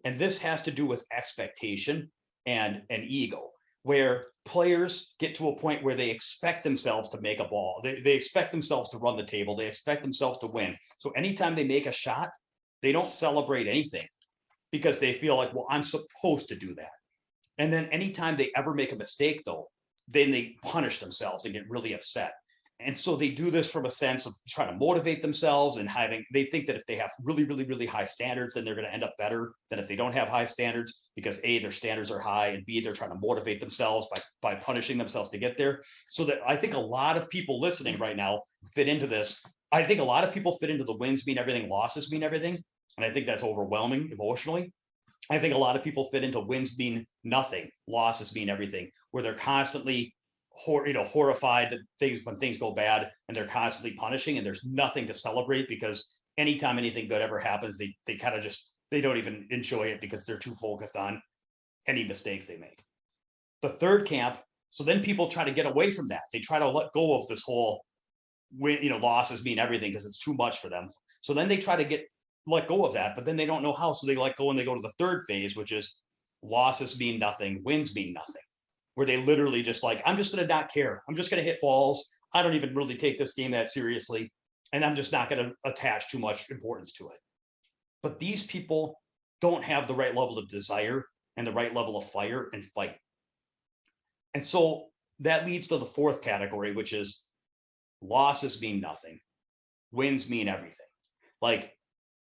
And this has to do with expectation and ego, where players get to a point where they expect themselves to make a ball. They expect themselves to run the table. They expect themselves to win. So anytime they make a shot, they don't celebrate anything because they feel like, well, I'm supposed to do that. And then anytime they ever make a mistake, though, then they punish themselves and get really upset. And so they do this from a sense of trying to motivate themselves and they think that if they have really, really, really high standards, then they're going to end up better than if they don't have high standards, because A, their standards are high, and B, they're trying to motivate themselves by punishing themselves to get there. So that I think a lot of people listening right now fit into this. I think a lot of people fit into the wins mean everything, losses mean everything. And I think that's overwhelming emotionally. I think a lot of people fit into wins mean nothing, losses mean everything, where they're constantly horrified that when things go bad, and they're constantly punishing, and there's nothing to celebrate, because anytime anything good ever happens, they kind of just, they don't even enjoy it because they're too focused on any mistakes they make. The third camp, so then people try to get away from that. They try to let go of this whole losses mean everything, because it's too much for them. So then they try to let go of that, but then they don't know how. So they let go and they go to the third phase, which is losses mean nothing, wins mean nothing, where they literally just like, I'm just going to not care. I'm just going to hit balls. I don't even really take this game that seriously. And I'm just not going to attach too much importance to it. But these people don't have the right level of desire and the right level of fire and fight. And so that leads to the fourth category, which is losses mean nothing, wins mean everything. Like,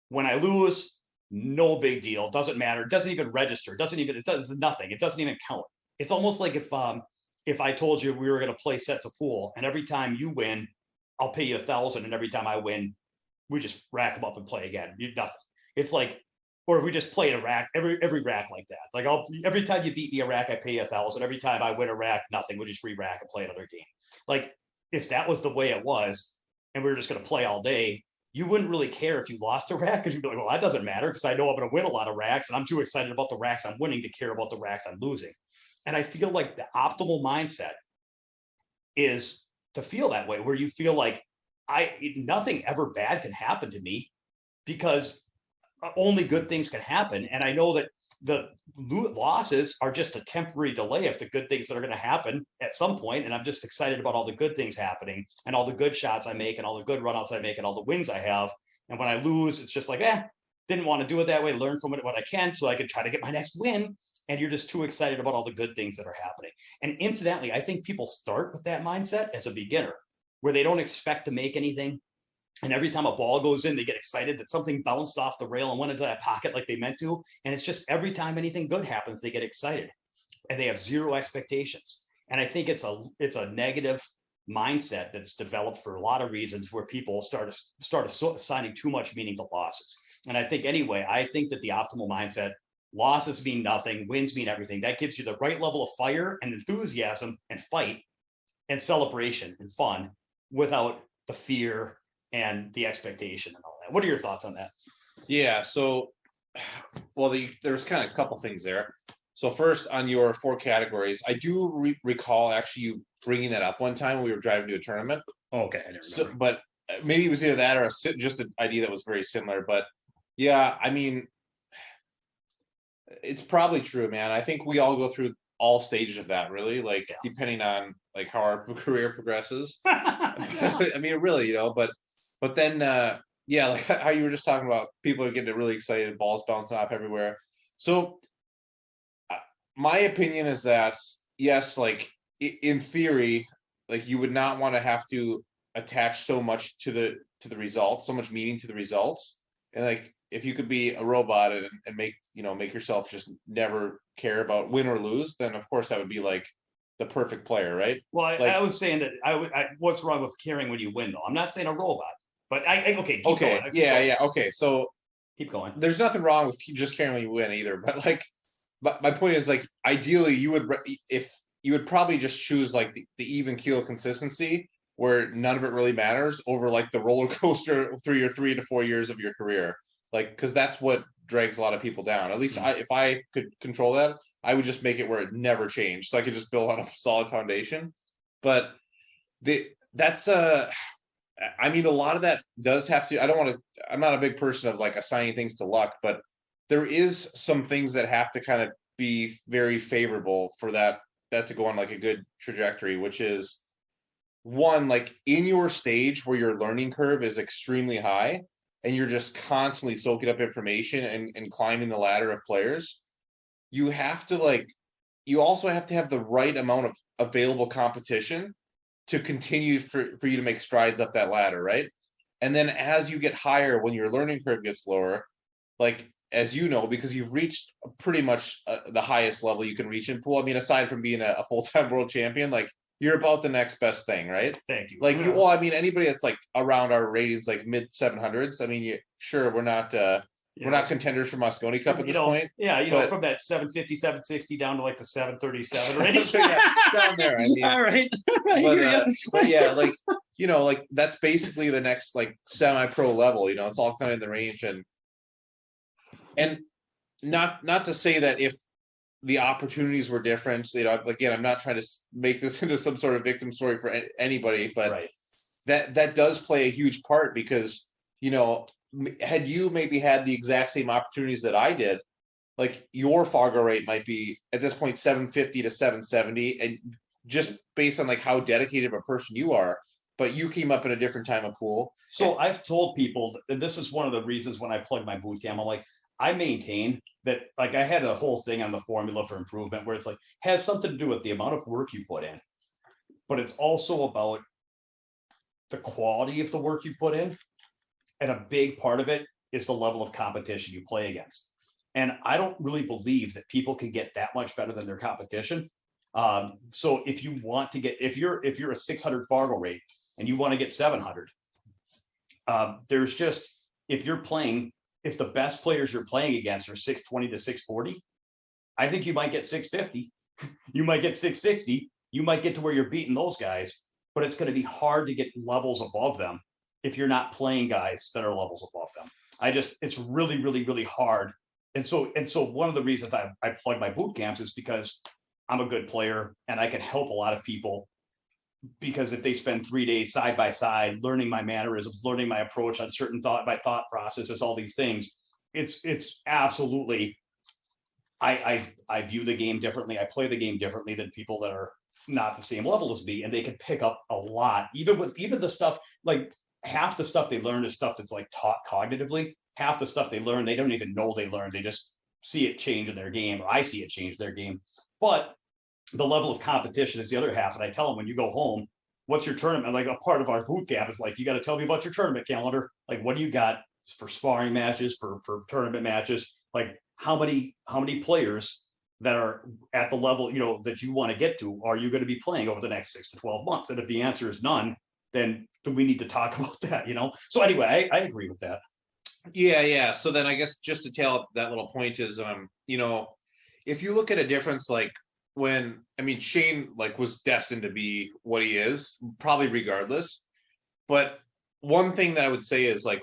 when I lose, no big deal. Doesn't matter. Doesn't even register. It does nothing. It doesn't even count. It's almost like if I told you we were going to play sets of pool, and every time you win, I'll pay you 1,000, and every time I win, we just rack them up and play again. Nothing. It's like, or we just play a rack, every rack like that. Like, every time you beat me a rack, I pay you 1,000. Every time I win a rack, nothing. We just re-rack and play another game. Like, if that was the way it was, and we were just going to play all day, you wouldn't really care if you lost a rack, because you'd be like, well, that doesn't matter, because I know I'm going to win a lot of racks, and I'm too excited about the racks I'm winning to care about the racks I'm losing. And I feel like the optimal mindset is to feel that way, where you feel like nothing ever bad can happen to me, because only good things can happen. And I know that the losses are just a temporary delay of the good things that are going to happen at some point. And I'm just excited about all the good things happening, and all the good shots I make, and all the good runouts I make, and all the wins I have. And when I lose, it's just like, didn't want to do it that way, learn from it what I can, so I could try to get my next win. And you're just too excited about all the good things that are happening. And incidentally, I think people start with that mindset as a beginner, where they don't expect to make anything. And every time a ball goes in, they get excited that something bounced off the rail and went into that pocket like they meant to. And it's just every time anything good happens, they get excited, and they have zero expectations. And I think it's a negative mindset that's developed for a lot of reasons, where people start assigning too much meaning to losses. And I think that the optimal mindset, losses mean nothing, wins mean everything. That gives you the right level of fire and enthusiasm and fight and celebration and fun, without the fear and the expectation and all that. What are your thoughts on that? Yeah. So, well, there's kind of a couple things there. So first, on your 4 categories, I do recall actually you bringing that up one time when we were driving to a tournament. Oh, okay, I didn't remember. So, but maybe it was either that or just an idea that was very similar. But yeah, I mean, it's probably true, man. I think we all go through all stages of that, really, like depending on like how our career progresses. I mean, really, but then yeah, like how you were just talking about, people are getting really excited, balls bouncing off everywhere. So my opinion is that yes, like in theory, like you would not want to have to attach so much to the results, so much meaning to the results. And like, if you could be a robot and make yourself just never care about win or lose, then of course that would be like the perfect player, right? Well, I was saying that what's wrong with caring when you win, though? I'm not saying a robot, but okay, keep going. Yeah, okay. So keep going. There's nothing wrong with just caring when you win either, but like, but my point is, like, ideally you would probably just choose like the even keel consistency, where none of it really matters, over like the roller coaster through your 3 to 4 years of your career. Like, because that's what drags a lot of people down. At least if I could control that, I would just make it where it never changed, so I could just build on a solid foundation. But that's I mean, a lot of that does have to. I'm not a big person of like assigning things to luck, but there is some things that have to kind of be very favorable for that to go on like a good trajectory, which is one, like in your stage where your learning curve is extremely high, and you're just constantly soaking up information and climbing the ladder of players, you also have to have the right amount of available competition to continue for you to make strides up that ladder, right? And then as you get higher, when your learning curve gets lower, like as you know, because you've reached pretty much the highest level you can reach in pool. I mean, aside from being a full-time world champion, like you're about the next best thing, right? Thank you. Like well, I mean, anybody that's like around our ratings, like mid 700s. I mean, we're not contenders for Mosconi Cup at this point. Yeah, but from that 750, 760 down to like the 737 range. Down there. I mean, all right. But yeah, like like that's basically the next like semi-pro level. It's all kind of in the range, and not to say that if the opportunities were different, again, I'm not trying to make this into some sort of victim story for anybody, but that does play a huge part because had you maybe had the exact same opportunities that I did, like your Fargo rate might be at this point 750 to 770, and just based on like how dedicated of a person you are, but you came up in a different time of pool. So I've told people, and this is one of the reasons when I plug my boot camp, I'm like, I maintain that, like I had a whole thing on the formula for improvement where it's like, has something to do with the amount of work you put in, but it's also about the quality of the work you put in. And a big part of it is the level of competition you play against. And I don't really believe that people can get that much better than their competition. So if you want to get, if you're a 600 Fargo rate and you want to get 700, there's just, if the best players you're playing against are 620 to 640, I think you might get 650. You might get 660. You might get to where you're beating those guys, but it's going to be hard to get levels above them if you're not playing guys that are levels above them. It's really, really, really hard. And so one of the reasons I plug my boot camps is because I'm a good player and I can help a lot of people, because if they spend 3 days side by side, learning my mannerisms, learning my approach on certain thought processes, all these things, it's absolutely, I view the game differently. I play the game differently than people that are not the same level as me, and they can pick up a lot, even the stuff, like half the stuff they learn is stuff that's like taught cognitively. Half the stuff they learn, they don't even know they learned. They just see it change in their game, or I see it change in their game. But the level of competition is the other half. And I tell them, when you go home, what's your tournament? Like a part of our boot camp is like, you got to tell me about your tournament calendar. Like, what do you got for sparring matches, for tournament matches? Like how many players that are at the level, that you want to get to, are you going to be playing over the next 6 to 12 months? And if the answer is none, then we need to talk about that, So anyway, I agree with that. Yeah. So then I guess just to tell that little point is, if you look at a difference, like Shane like was destined to be what he is, probably regardless. But one thing that I would say is like,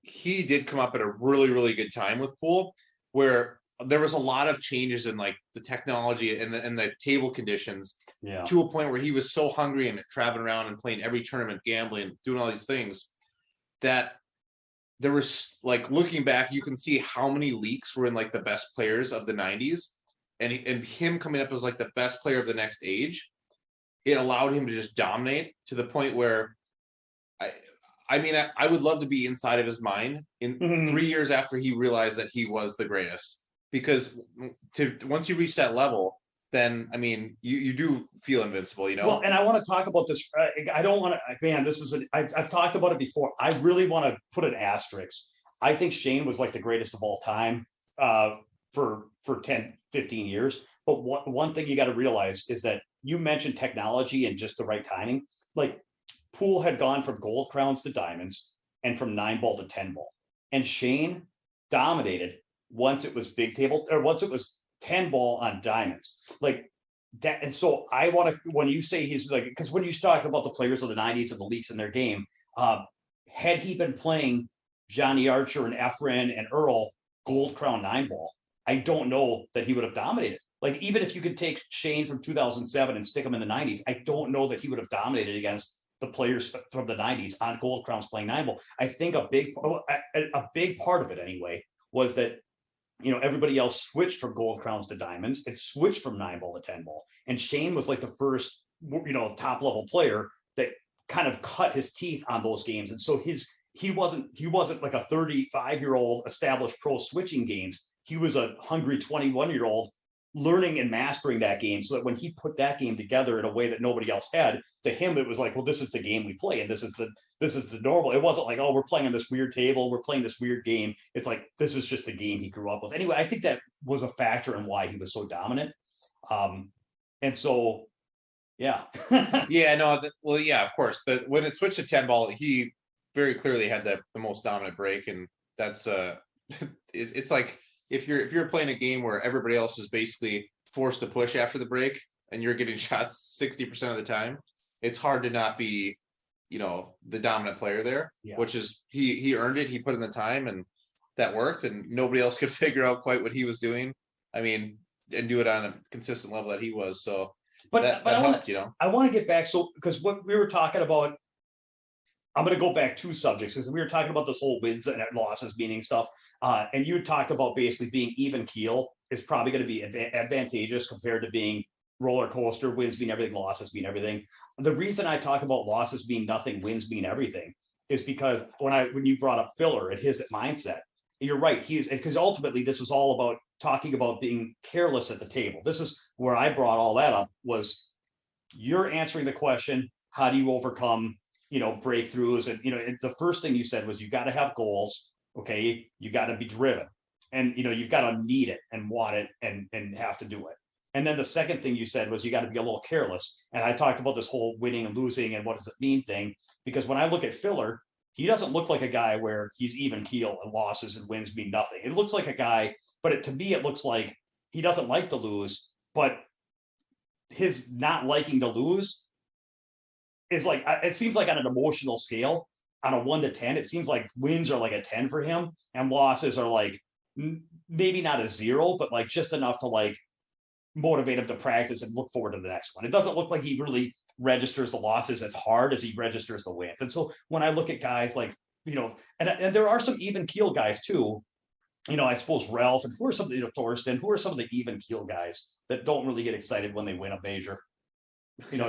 he did come up at a really, really good time with pool, where there was a lot of changes in like the technology and the table conditions, to a point where he was so hungry and traveling around and playing every tournament, gambling, doing all these things, that there was, like, looking back, you can see how many leaks were in like the best players of the 90s, and him coming up as like the best player of the next age. It allowed him to just dominate to the point where I would love to be inside of his mind in 3 years after he realized that he was the greatest, because once you reach that level, then you do feel invincible, Well, and I want to talk about this. I don't want to, man, I've talked about it before. I really want to put an asterisk. I think Shane was like the greatest of all time for 10, 15 years. But one thing you got to realize is that you mentioned technology and just the right timing. Like, pool had gone from gold crowns to diamonds and from 9-ball to 10-ball. And Shane dominated once it was big table, or once it was 10-ball on diamonds, like that. And so I want to, when you say he's like, because when you talk about the players of the 90s and the leaks in their game, had he been playing Johnny Archer and Efren and Earl gold crown 9-ball, I don't know that he would have dominated. Like, even if you could take Shane from 2007 and stick him in the 90s, I don't know that he would have dominated against the players from the 90s on gold crowns playing 9-ball. I think a big part of it anyway was that everybody else switched from gold crowns to diamonds. It switched from 9-ball to 10-ball. And Shane was like the first, top level player that kind of cut his teeth on those games. And so he wasn't like a 35-year-old established pro switching games. He was a hungry 21-year-old learning and mastering that game so that when he put that game together in a way that nobody else had, to him it was like, well, this is the game we play, and this is the normal. It wasn't like, oh, we're playing on this weird table, we're playing this weird game. It's like, this is just the game he grew up with. Anyway, I think that was a factor in why he was so dominant. And so yeah. Yeah, no, well, yeah, of course. But when it switched to 10 ball, he very clearly had the most dominant break, and that's it's like if you're playing a game where everybody else is basically forced to push after the break and you're getting shots 60% of the time, it's hard to not be, the dominant player there. Yeah. Which is he earned it. He put in the time, and that worked, and nobody else could figure out quite what he was doing. I mean, and do it on a consistent level that he was. So that helped, I want to get back. So, because what we were talking about, I'm going to go back 2 subjects, because we were talking about this whole wins and losses meaning stuff. And you talked about basically being even keel is probably going to be advantageous compared to being roller coaster, wins mean everything, losses mean everything. The reason I talk about losses mean nothing, wins mean everything, is because when you brought up Filler and his mindset, you're right. Because ultimately this was all about talking about being careless at the table. This is where I brought all that up, was you're answering the question, how do you overcome, breakthroughs? And, the first thing you said was you got to have goals. Okay. You got to be driven, and, you've got to need it and want it and have to do it. And then the second thing you said was you got to be a little careless. And I talked about this whole winning and losing and what does it mean thing, because when I look at Filler, he doesn't look like a guy where he's even keel and losses and wins mean nothing. It looks like a guy, but to me, it looks like he doesn't like to lose, but his not liking to lose is like, it seems like on an emotional scale, on a 1 to 10, it seems like wins are like a 10 for him, and losses are like maybe not a 0, but like just enough to like motivate him to practice and look forward to the next one. It doesn't look like he really registers the losses as hard as he registers the wins. And so when I look at guys like, and there are some even keel guys too, I suppose Ralph, and who are some of the, Thorsten, who are some of the even keel guys that don't really get excited when they win a major?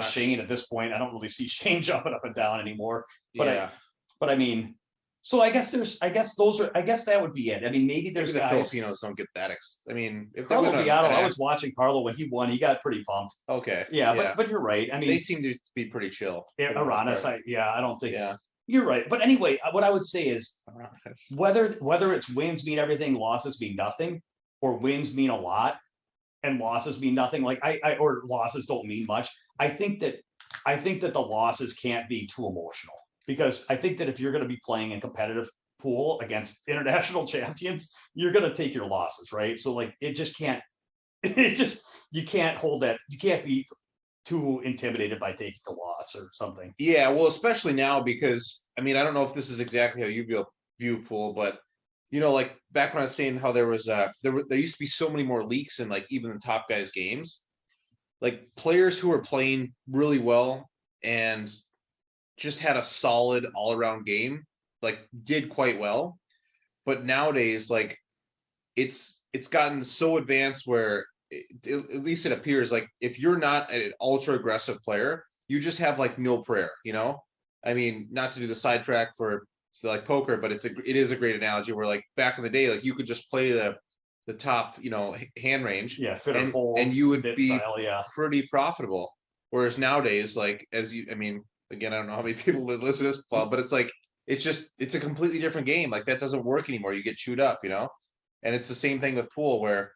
Shane, at this point, I don't really see Shane jumping up and down anymore. But yeah. I mean, so I guess that would be it. I mean, maybe there's the guys, Filipinos don't get that. I mean, if Carlo Biato, I was watching Carlo when he won. He got pretty pumped. Okay. Yeah. But you're right. I mean, they seem to be pretty chill. Aranis, I don't think. Yeah. You're right. But anyway, what I would say is whether it's wins mean everything, losses mean nothing, or wins mean a lot and losses mean nothing. Like or losses don't mean much. I think that the losses can't be too emotional, because I think that if you're going to be playing in competitive pool against international champions, you're going to take your losses, right? So like, you can't hold that. You can't be too intimidated by taking a loss or something. Yeah, well, especially now, because I mean, I don't know if this is exactly how you view pool, but like back when I was saying how there was there used to be so many more leaks in like even the top guys' games, like players who were playing really well and just had a solid all-around game, like did quite well. But nowadays, like it's gotten so advanced where at least it appears like if you're not an ultra aggressive player, you just have like no prayer, I mean, not to do the sidetrack for like poker, but it is a great analogy where like back in the day, like you could just play the top, hand range, and you would be pretty profitable. Whereas nowadays, like I mean, again, I don't know how many people listen to this, but it's like it's a completely different game. Like that doesn't work anymore. You get chewed up, and it's the same thing with pool, where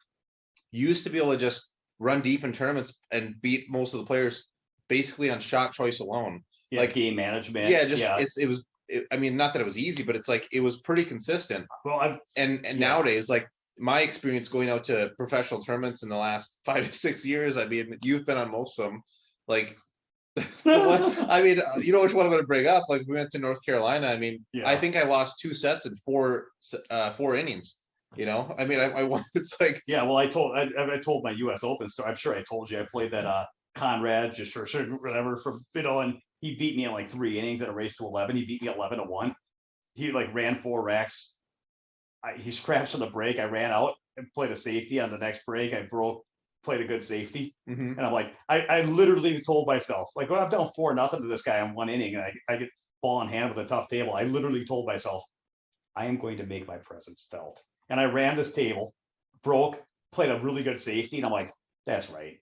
you used to be able to just run deep in tournaments and beat most of the players basically on shot choice alone. Yeah, like game management. Yeah, I mean, not that it was easy, but it's like it was pretty consistent. Well, nowadays, like my experience going out to professional tournaments in the last 5 to 6 years, I mean, you've been on most of them. Like, I mean, which one I'm going to bring up? Like, we went to North Carolina. I mean, I think I lost 2 sets in 4 innings. I mean, I won. It's like, yeah. Well, I told my U.S. Open story. I'm sure I told you I played that Conrad just for whatever from and he beat me in like 3 innings at a race to 11. He beat me 11-1. He like ran 4 racks. He scratched on the break. I ran out and played a safety on the next break. I played a good safety. Mm-hmm. And I'm like, I literally told myself, like, when I'm down 4-0 to this guy on 1 inning and I get ball in hand with a tough table, I literally told myself, I am going to make my presence felt. And I ran this table, broke, played a really good safety, and I'm like, that's right.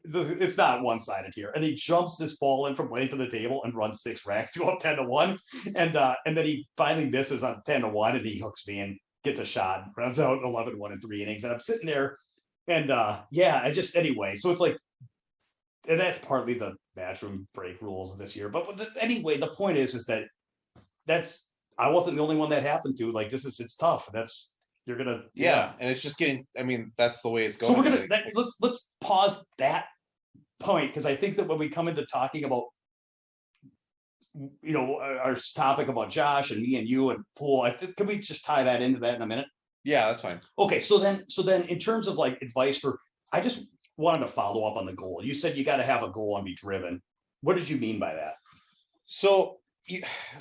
It's not one-sided here. And he jumps this ball in from length of the table and runs 6 racks to up 10-1. And then he finally misses on 10-1 and he hooks me and gets a shot, runs out 11-1 in 3 innings. And I'm sitting there and I just anyway. So it's like, and that's partly the matchroom break rules of this year. But anyway, the point is that I wasn't the only one that happened to. Like it's tough. You're gonna and it's just getting. I mean, that's the way it's going. So we're gonna let's pause that point, because I think that when we come into talking about our topic about Josh and me and you and Paul, can we just tie that into that in a minute? Yeah, that's fine. Okay, so then in terms of like advice I just wanted to follow up on the goal. You said you got to have a goal and be driven. What did you mean by that? So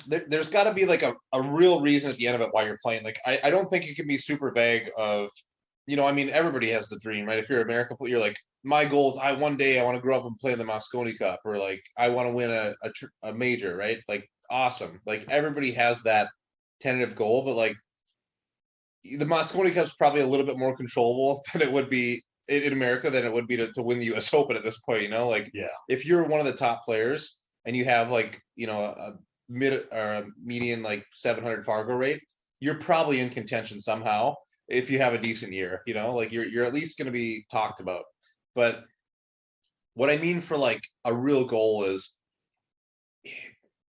there's got to be like a real reason at the end of it why you're playing. Like I don't think it can be super vague of, I mean, everybody has the dream, right? If you're American, you're like, my goal is one day I want to grow up and play in the Mosconi Cup, or like I want to win a major, right? Like awesome. Like everybody has that tentative goal, but like the Mosconi Cup's probably a little bit more controllable than it would be in America than it would be to win the US Open at this point, like if you're one of the top players and you have like, a mid or a median like 700 Fargo rate, you're probably in contention somehow if you have a decent year, like you're at least going to be talked about. But what I mean for like a real goal is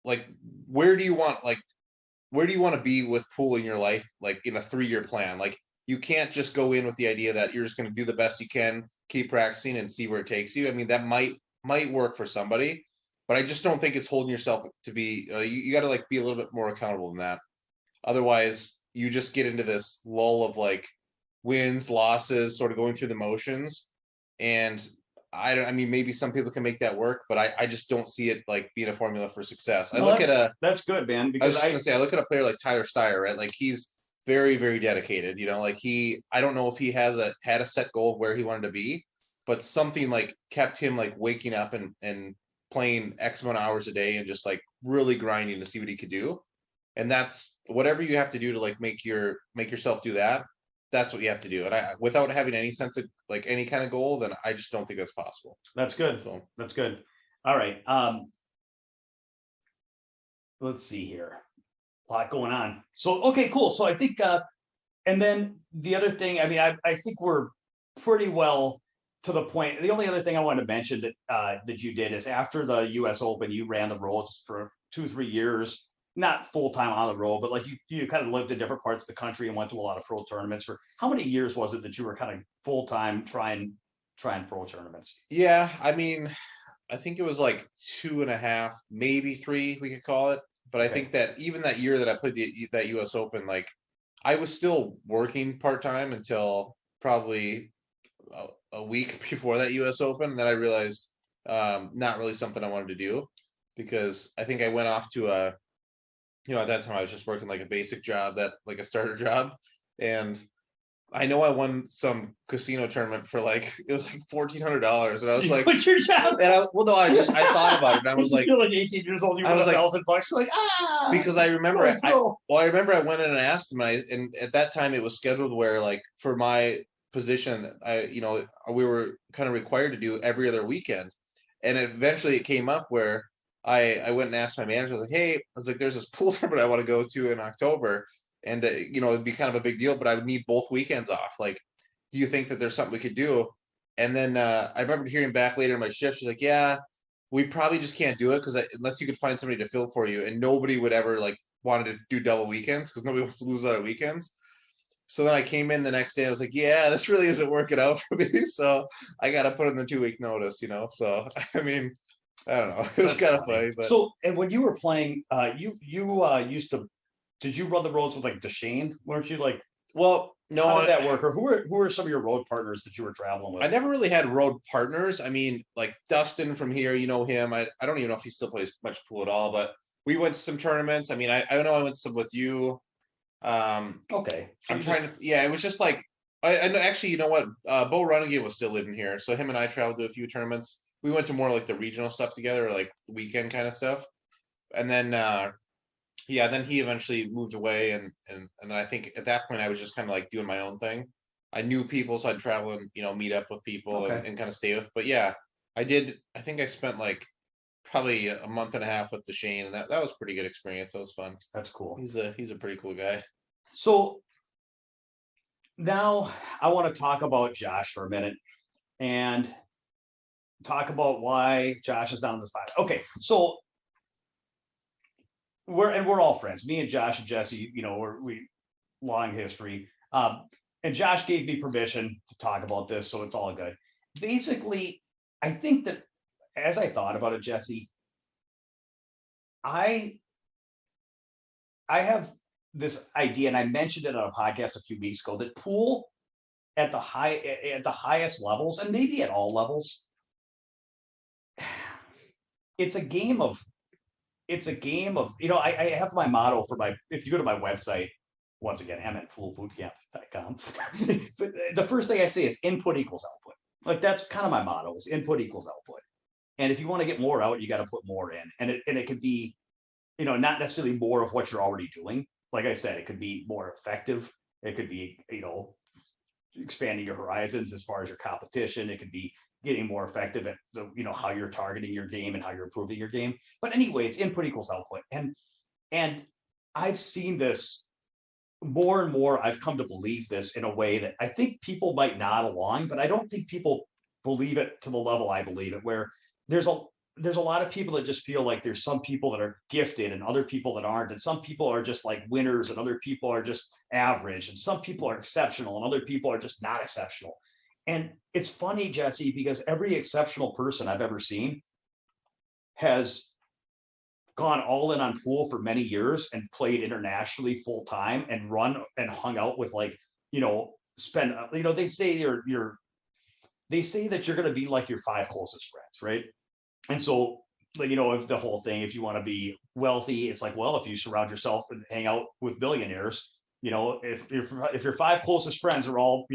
like where do you want to be with pool in your life, like in a 3-year plan? Like you can't just go in with the idea that you're just going to do the best you can, keep practicing and see where it takes you. I mean, that might work for somebody, but I just don't think it's holding yourself to be, you got to like be a little bit more accountable than that. Otherwise you just get into this lull of like wins, losses, sort of going through the motions. And I mean, maybe some people can make that work, but I just don't see it like being a formula for success. That's good, man. Because I look at a player like Tyler Steyer, right? Like he's very, very dedicated, like I don't know if he had a set goal of where he wanted to be, but something like kept him like waking up and playing X amount of hours a day and just like really grinding to see what he could do. And that's whatever you have to do to like make yourself do that. That's what you have to do. And without having any sense of like any kind of goal, then I just don't think that's possible. That's good. So that's good. All right. Let's see here. A lot going on. So, okay, cool. So I think, and then the other thing, I mean, I think we're pretty well to the point. The only other thing I wanted to mention that you did is after the US Open, you ran the roads for 2-3 years, not full-time on the road, but like you kind of lived in different parts of the country and went to a lot of pro tournaments. For how many years was it that you were kind of full-time trying pro tournaments? Yeah, I mean, I think it was like 2.5, maybe 3, we could call it. But I think that even that year that I played that US Open, like I was still working part-time until probably a week before that US Open. And then I realized not really something I wanted to do, because I think I went off to at that time I was just working like a basic job, like a starter job. And I know I won some casino tournament for like, it was like $1,400, and I was like, quit your job. And I thought about it, and I was like, you're like 18 years old, you won $1,000. You're like, because I remember, I remember I went in and asked him, and at that time it was scheduled where like for my position, we were kind of required to do every other weekend, and eventually it came up where I went and asked my manager, like, hey, I was like, there's this pool tournament I want to go to in October. And, it'd be kind of a big deal, but I would need both weekends off. Like, do you think that there's something we could do? And then I remember hearing back later in my shift, she's like, yeah, we probably just can't do it because unless you could find somebody to fill for you. And nobody would ever like wanted to do double weekends because nobody wants to lose other weekends. So then I came in the next day. I was like, yeah, this really isn't working out for me. So I got to put in the 2-week notice, So, I mean, I don't know. It was kind of funny. But so, and when you were playing, you used to, did you run the roads with like Deshane? Weren't you like, well, no, how did that work? Or who are some of your road partners that you were traveling with? I never really had road partners. I mean, like Dustin from here, him. I don't even know if he still plays much pool at all, but we went to some tournaments. I mean, I know I went to some with you. Okay. I'm trying to, it was just like, I know, actually, you know what? Bo Runagate was still living here. So him and I traveled to a few tournaments. We went to more like the regional stuff together, or like the weekend kind of stuff. And then, then he eventually moved away. And then I think at that point I was just kind of like doing my own thing. I knew people, so I'd travel and meet up with people Okay. and kind of stay with. But yeah, I did. I think I spent like probably a month and a half with Shane, and that was a pretty good experience. That was fun. That's cool. He's a pretty cool guy. So now I want to talk about Josh for a minute and talk about why Josh is down in the spot. Okay, so we're all friends. Me and Josh and Jesse, we long history. And Josh gave me permission to talk about this, so it's all good. Basically, I think that as I thought about it, Jesse, I have this idea, and I mentioned it on a podcast a few weeks ago, that pool at the highest levels, and maybe at all levels, it's a game of I have my motto for if you go to my website, once again, mnpoolbootcamp.com. But the first thing I say is input equals output. Like that's kind of my motto, is input equals output. And if you want to get more out, you got to put more in. And it could be, not necessarily more of what you're already doing. Like I said, it could be more effective. It could be, expanding your horizons as far as your competition. It could be getting more effective at how you're targeting your game and how you're improving your game. But anyway, it's input equals output. And I've seen this more and more. I've come to believe this in a way that I think people might nod along, but I don't think people believe it to the level I believe it, where there's a lot of people that just feel like there's some people that are gifted and other people that aren't, and some people are just like winners and other people are just average, and some people are exceptional and other people are just not exceptional. And it's funny, Jesse, because every exceptional person I've ever seen has gone all in on pool for many years and played internationally full time and run and hung out with spend they say they say that you're going to be like your 5 closest friends, right? And so if the whole thing, if you want to be wealthy, it's like, well, if you surround yourself and hang out with billionaires, if your 5 closest friends are all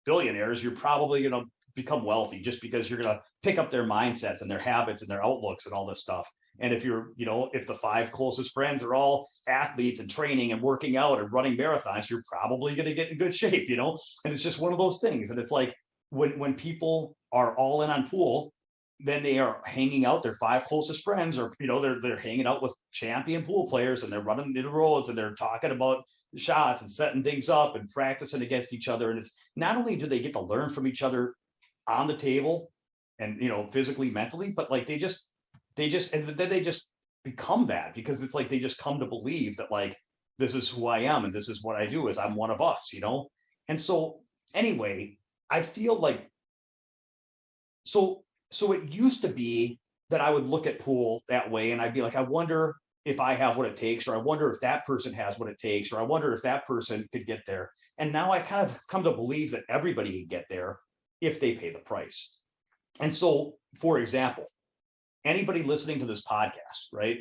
billionaires, you're probably going to become wealthy, just because you're going to pick up their mindsets and their habits and their outlooks and all this stuff. And if if the 5 closest friends are all athletes and training and working out and running marathons, you're probably going to get in good shape, and it's just one of those things. And it's like when people are all in on pool, then they are hanging out their 5 closest friends, or they're hanging out with champion pool players, and they're running into roads and they're talking about shots and setting things up and practicing against each other. And it's not only do they get to learn from each other on the table and physically, mentally, but like they just and then they just become that, because it's like they just come to believe that like this is who I am and this is what I do, is I'm one of us. And so anyway, I feel like so it used to be that I would look at pool that way and I'd be like, I wonder if I have what it takes, or I wonder if that person has what it takes, or I wonder if that person could get there. And now I kind of come to believe that everybody can get there if they pay the price. And so, for example, anybody listening to this podcast, right?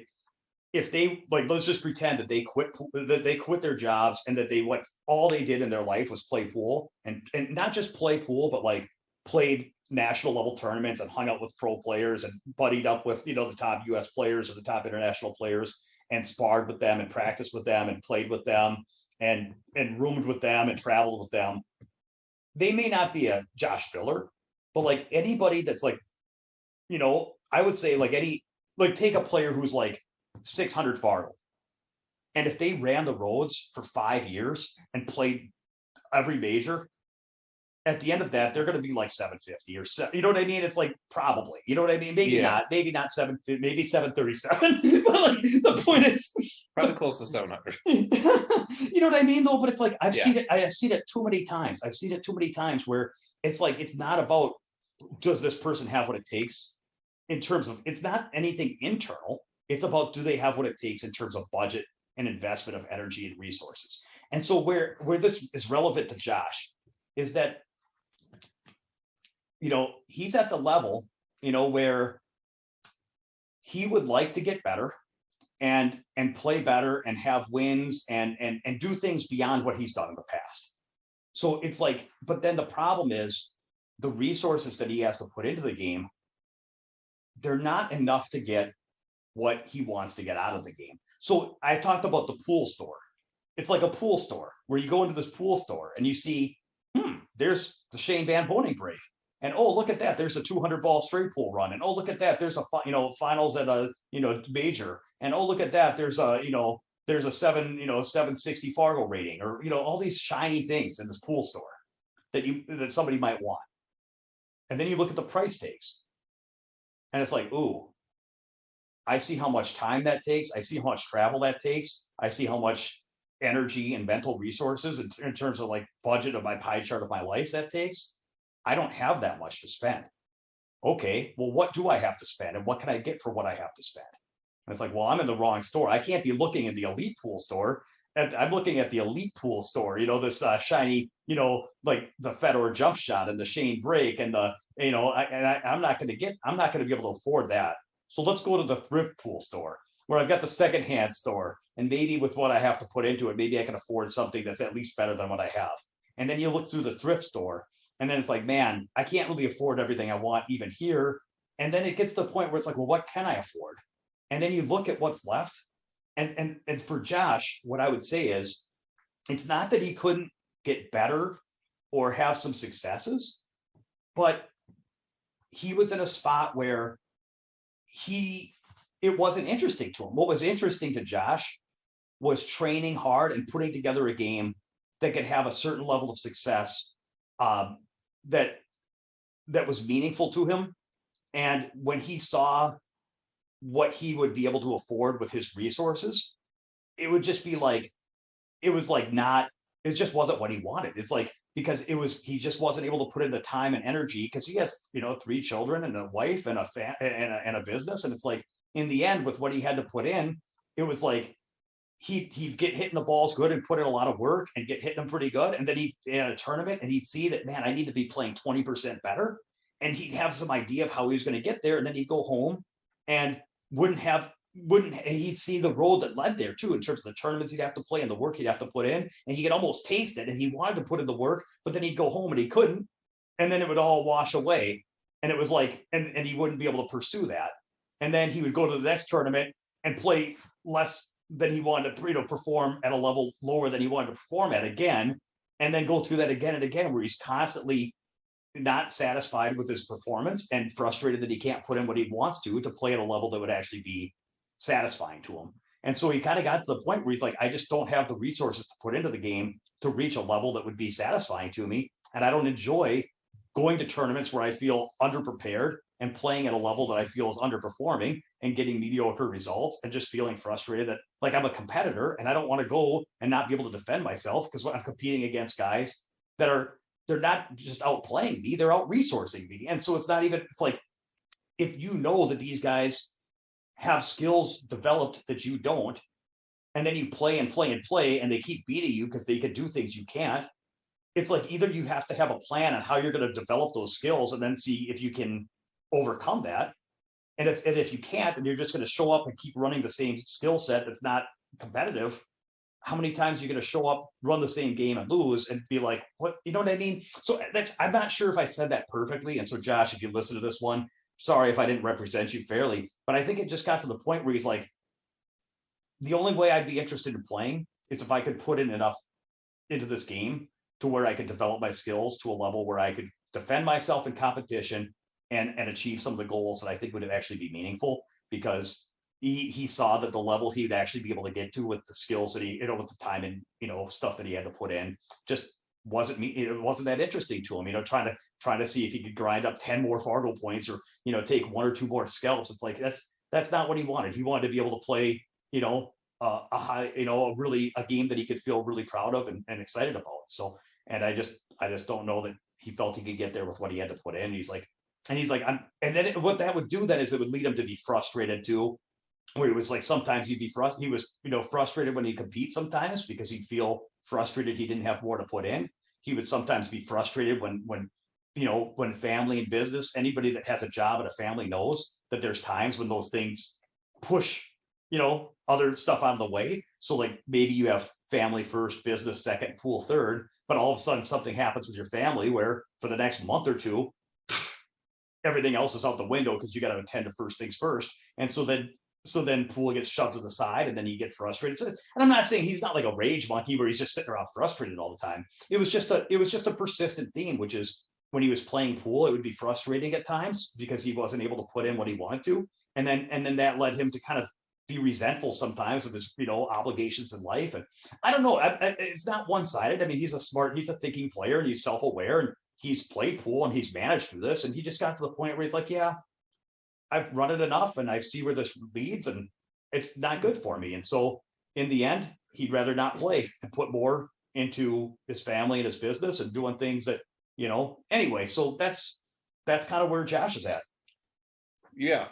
If they let's just pretend that they quit their jobs and that all they did in their life was play pool, and not just play pool, but like played national level tournaments and hung out with pro players and buddied up with the top US players or the top international players, and sparred with them and practiced with them and played with them and roomed with them and traveled with them. They may not be a Josh Filler, but like anybody that's like, I would say take a player who's like 600 Fargo, and if they ran the roads for 5 years and played every major, at the end of that, they're going to be like 750 or so. You know what I mean? It's like probably, you know what I mean? Maybe not 750, maybe 737. But like the point is probably close to 700. You know what I mean? Though, but it's like I've seen it too many times. I've seen it too many times where it's like it's not about does this person have what it takes in terms of, it's not anything internal. It's about do they have what it takes in terms of budget and investment of energy and resources. And so where this is relevant to Josh is that he's at the level, where he would like to get better and play better and have wins and do things beyond what he's done in the past. So it's like, but then the problem is the resources that he has to put into the game, they're not enough to get what he wants to get out of the game. So I talked about the pool store. It's like a pool store where you go into this pool store and you see, there's the Shane Van Boening break. And oh, look at that, there's a 200 ball straight pool run. And oh, look at that, there's a finals at a major. And oh, look at that, there's a there's a 760 Fargo rating, or all these shiny things in this pool store that somebody might want. And then you look at the price tags, and it's like, ooh, I see how much time that takes. I see how much travel that takes. I see how much energy and mental resources in terms of like budget of my pie chart of my life that takes. I don't have that much to spend. Okay, well, what do I have to spend, and what can I get for what I have to spend? And it's like, well, I'm in the wrong store. I can't be looking in the elite pool store. I'm looking at the elite pool store, this shiny, like the Fedor jump shot and the Shane break and the, I'm not going to be able to afford that. So let's go to the thrift pool store where I've got the secondhand store, and maybe with what I have to put into it, maybe I can afford something that's at least better than what I have. And then you look through the thrift store, and then it's like, man, I can't really afford everything I want even here. And then it gets to the point where it's like, well, what can I afford? And then you look at what's left. And for Josh, what I would say is, it's not that he couldn't get better or have some successes, but he was in a spot where it wasn't interesting to him. What was interesting to Josh was training hard and putting together a game that could have a certain level of success that was meaningful to him. And when he saw what he would be able to afford with his resources, it would just be like, it just wasn't what he wanted. It's like, because he just wasn't able to put in the time and energy, because he has 3 children and a wife and a business. And it's like, in the end, with what he had to put in, it was like he'd get hitting the balls good and put in a lot of work and get hitting them pretty good, and then he in a tournament and he'd see that, man, I need to be playing 20% better, and he'd have some idea of how he was going to get there, and then he'd go home and he'd see the road that led there too, in terms of the tournaments he'd have to play and the work he'd have to put in, and he could almost taste it, and he wanted to put in the work, but then he'd go home and he couldn't, and then it would all wash away, and it was like, and he wouldn't be able to pursue that, and then he would go to the next tournament and play less than he wanted to, perform at a level lower than he wanted to perform at again, and then go through that again and again, where he's constantly not satisfied with his performance and frustrated that he can't put in what he wants to play at a level that would actually be satisfying to him. And so he kind of got to the point where he's like, I just don't have the resources to put into the game to reach a level that would be satisfying to me. And I don't enjoy going to tournaments where I feel underprepared and playing at a level that I feel is underperforming and getting mediocre results, and just feeling frustrated that, like, I'm a competitor and I don't want to go and not be able to defend myself, because I'm competing against guys that they're not just outplaying me, they're out resourcing me. And so it's like, if you know that these guys have skills developed that you don't, and then you play and play and play, and they keep beating you because they can do things you can't, it's like, either you have to have a plan on how you're going to develop those skills and then see if you can overcome that. And if you can't, and you're just going to show up and keep running the same skill set that's not competitive, how many times are you going to show up, run the same game and lose, and be like, what, you know what I mean? So I'm not sure if I said that perfectly. And so Josh, if you listen to this one, sorry if I didn't represent you fairly, but I think it just got to the point where he's like, the only way I'd be interested in playing is if I could put in enough into this game to where I could develop my skills to a level where I could defend myself in competition and achieve some of the goals that I think would actually be meaningful, because he saw that the level he would actually be able to get to with the skills that he, with the time and, stuff that he had to put in, just it wasn't that interesting to him, trying to see if he could grind up 10 more Fargo points, or, take 1 or 2 more scalps. It's like, that's not what he wanted. He wanted to be able to play, a high, a game that he could feel really proud of and excited about. So, and I just don't know that he felt he could get there with what he had to put in. He's like, and then what that would do then is it would lead him to be frustrated too, where he was like, sometimes he was, frustrated when he compete sometimes, because he'd feel frustrated he didn't have more to put in. He would sometimes be frustrated when family and business, anybody that has a job and a family knows that there's times when those things push, other stuff out of the way. So like, maybe you have family first, business second, pool third, but all of a sudden something happens with your family where for the next month or two, everything else is out the window because you got to attend to first things first. And so then so then Poole gets shoved to the side and then you get frustrated. So, and I'm not saying he's not like a rage monkey where he's just sitting around frustrated all the time. It was just a persistent theme, which is when he was playing Poole, it would be frustrating at times because he wasn't able to put in what he wanted to. And then that led him to kind of be resentful sometimes of his, obligations in life. And I don't know, it's not one-sided. I mean, he's a thinking player and he's self-aware and he's played Poole and he's managed through this. And he just got to the point where he's like, yeah, I've run it enough and I see where this leads and it's not good for me. And so in the end, he'd rather not play and put more into his family and his business and doing things that, anyway, so that's kind of where Josh is at. Yeah.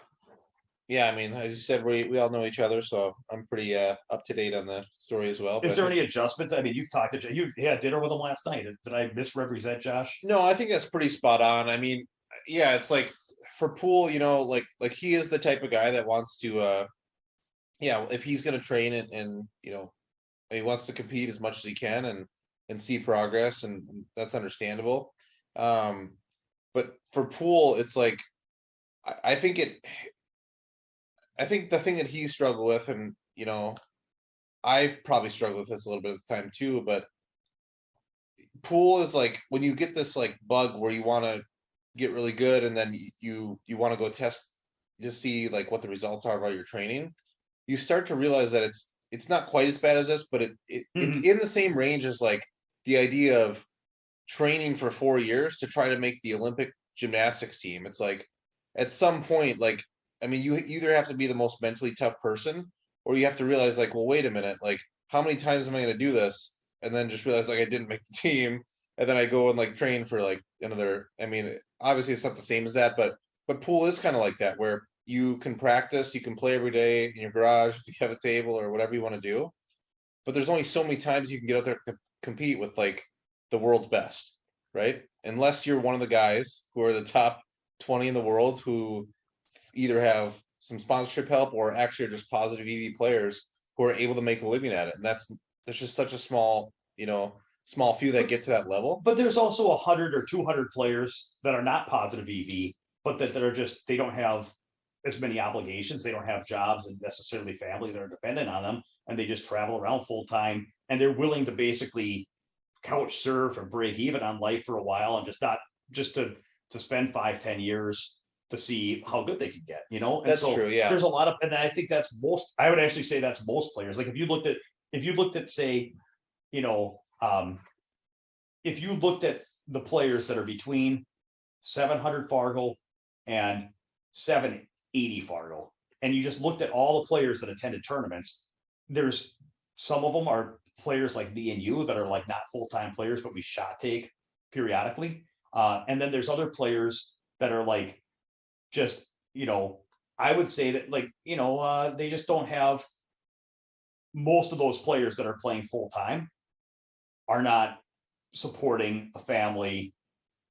Yeah, I mean, as you said, we all know each other, so I'm pretty up to date on the story as well. Is there any adjustments? I mean, you've talked to you had dinner with him last night. Did I misrepresent Josh? No, I think that's pretty spot on. I mean, yeah, it's like for Poole, like he is the type of guy that wants to if he's gonna train and he wants to compete as much as he can and see progress, and that's understandable. But for Poole, it's like I think the thing that he struggled with, and I've probably struggled with this a little bit at the time too, but Poole is like when you get this like bug where you want to get really good and then you want to go test to see like what the results are about your training, you start to realize that it's not quite as bad as this, but it's in the same range as like the idea of training for 4 years to try to make the Olympic gymnastics team. It's like at some point, like, I mean, you either have to be the most mentally tough person or you have to realize like, well, wait a minute, like how many times am I going to do this? And then just realize like I didn't make the team. And then I go and like train for like another, I mean, obviously it's not the same as that, but Poole is kind of like that where you can practice, you can play every day in your garage if you have a table or whatever you want to do. But there's only so many times you can get out there and compete with like the world's best, right? Unless you're one of the guys who are the top 20 in the world who either have some sponsorship help or actually are just positive EV players who are able to make a living at it. And that's just such a small few that get to that level. But there's also 100 or 200 players that are not positive EV, but that are just, they don't have as many obligations. They don't have jobs and necessarily family that are dependent on them. And they just travel around full time and they're willing to basically couch surf or break even on life for a while and just to spend 5-10 years to see how good they can get, And that's true. Yeah. There's a lot of, and I think I would actually say that's most players. Like if you looked at say, if you looked at the players that are between 700 Fargo and 780 Fargo, and you just looked at all the players that attended tournaments, there's some of them are players like me and you that are like not full-time players, but we shot take periodically. And then there's other players that are like, just, I would say that like, they just don't have, most of those players that are playing full-time are not supporting a family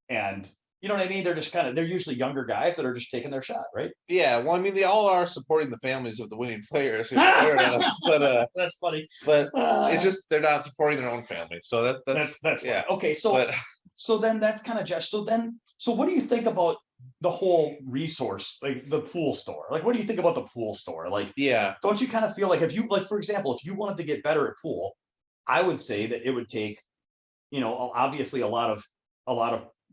and you know what I mean? They're just they're usually younger guys that are just taking their shot, right? Yeah, well, I mean, they all are supporting the families of the winning players, but that's funny. But it's just they're not supporting their own family, so that's yeah. Okay, so then that's kind of just so what do you think about the whole resource, like the Poole store? Like, what do you think about the Poole store? Like, yeah, don't you kind of feel like if you like, for example, if you wanted to get better at Poole, I would say that it would take, obviously a lot of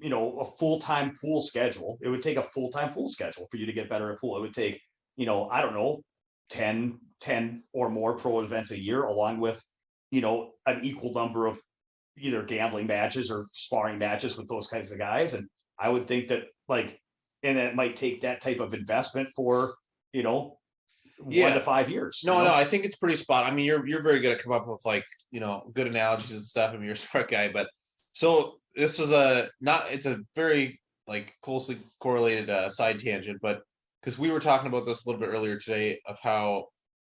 a full-time Poole schedule. It would take a full-time Poole schedule for you to get better at Poole. It would take, I don't know, 10 or more pro events a year, along with, an equal number of either gambling matches or sparring matches with those kinds of guys. And I would think that and it might take that type of investment for, 1 to 5 years. No, I think it's pretty spot. I mean, you're very good at coming up with good analogies and stuff. I mean, you're a smart guy, but so this is it's a very closely correlated side tangent, but because we were talking about this a little bit earlier today of how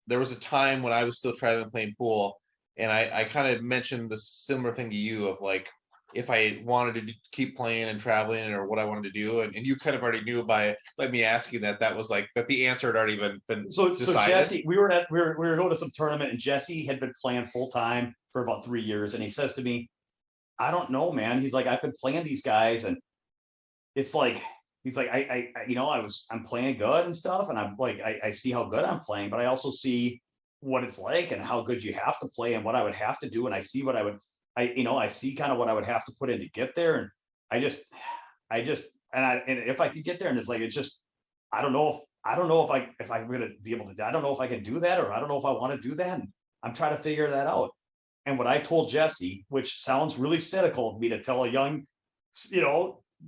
there was a time when I was still traveling playing Poole, and I kind of mentioned the similar thing to you of if I wanted to keep playing and traveling or what I wanted to do, and you kind of already knew by me asking that was that the answer had already been so decided. So Jesse, we were going to some tournament, and Jesse had been playing full time for about 3 years, and he says to me, I don't know, man. He's like, I've been playing these guys, and it's like he's like, I'm playing good and stuff. And I'm like, I see how good I'm playing, but I also see what it's like and how good you have to play and what I would have to do. And I see what I see kind of what I would have to put in to get there. And I just, and if I could get there and it's like, it's just, I don't know if I'm going to be able to, I don't know if I can do that, or I don't know if I want to do that. And I'm trying to figure that out. And what I told Jesse, which sounds really cynical of me to tell a young,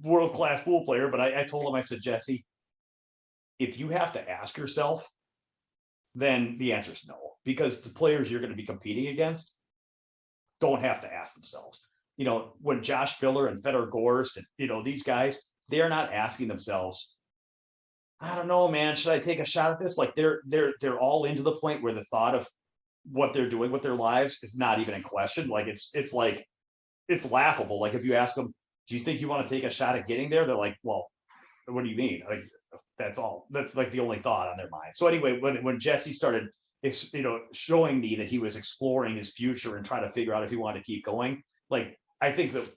world-class pool player, but I told him, I said, Jesse, if you have to ask yourself, then the answer is no, because the players you're going to be competing against don't have to ask themselves. When Josh Filler and Fedor Gorst and, these guys, they're not asking themselves, I don't know, man, should I take a shot at this? Like they're all into the point where the thought of what they're doing with their lives is not even in question. Like it's like, it's laughable. Like if you ask them, do you think you want to take a shot at getting there? They're like, well, what do you mean? Like, that's all. That's like the only thought on their mind. So anyway, when Jesse started, showing me that he was exploring his future and trying to figure out if he wanted to keep going, like, I think that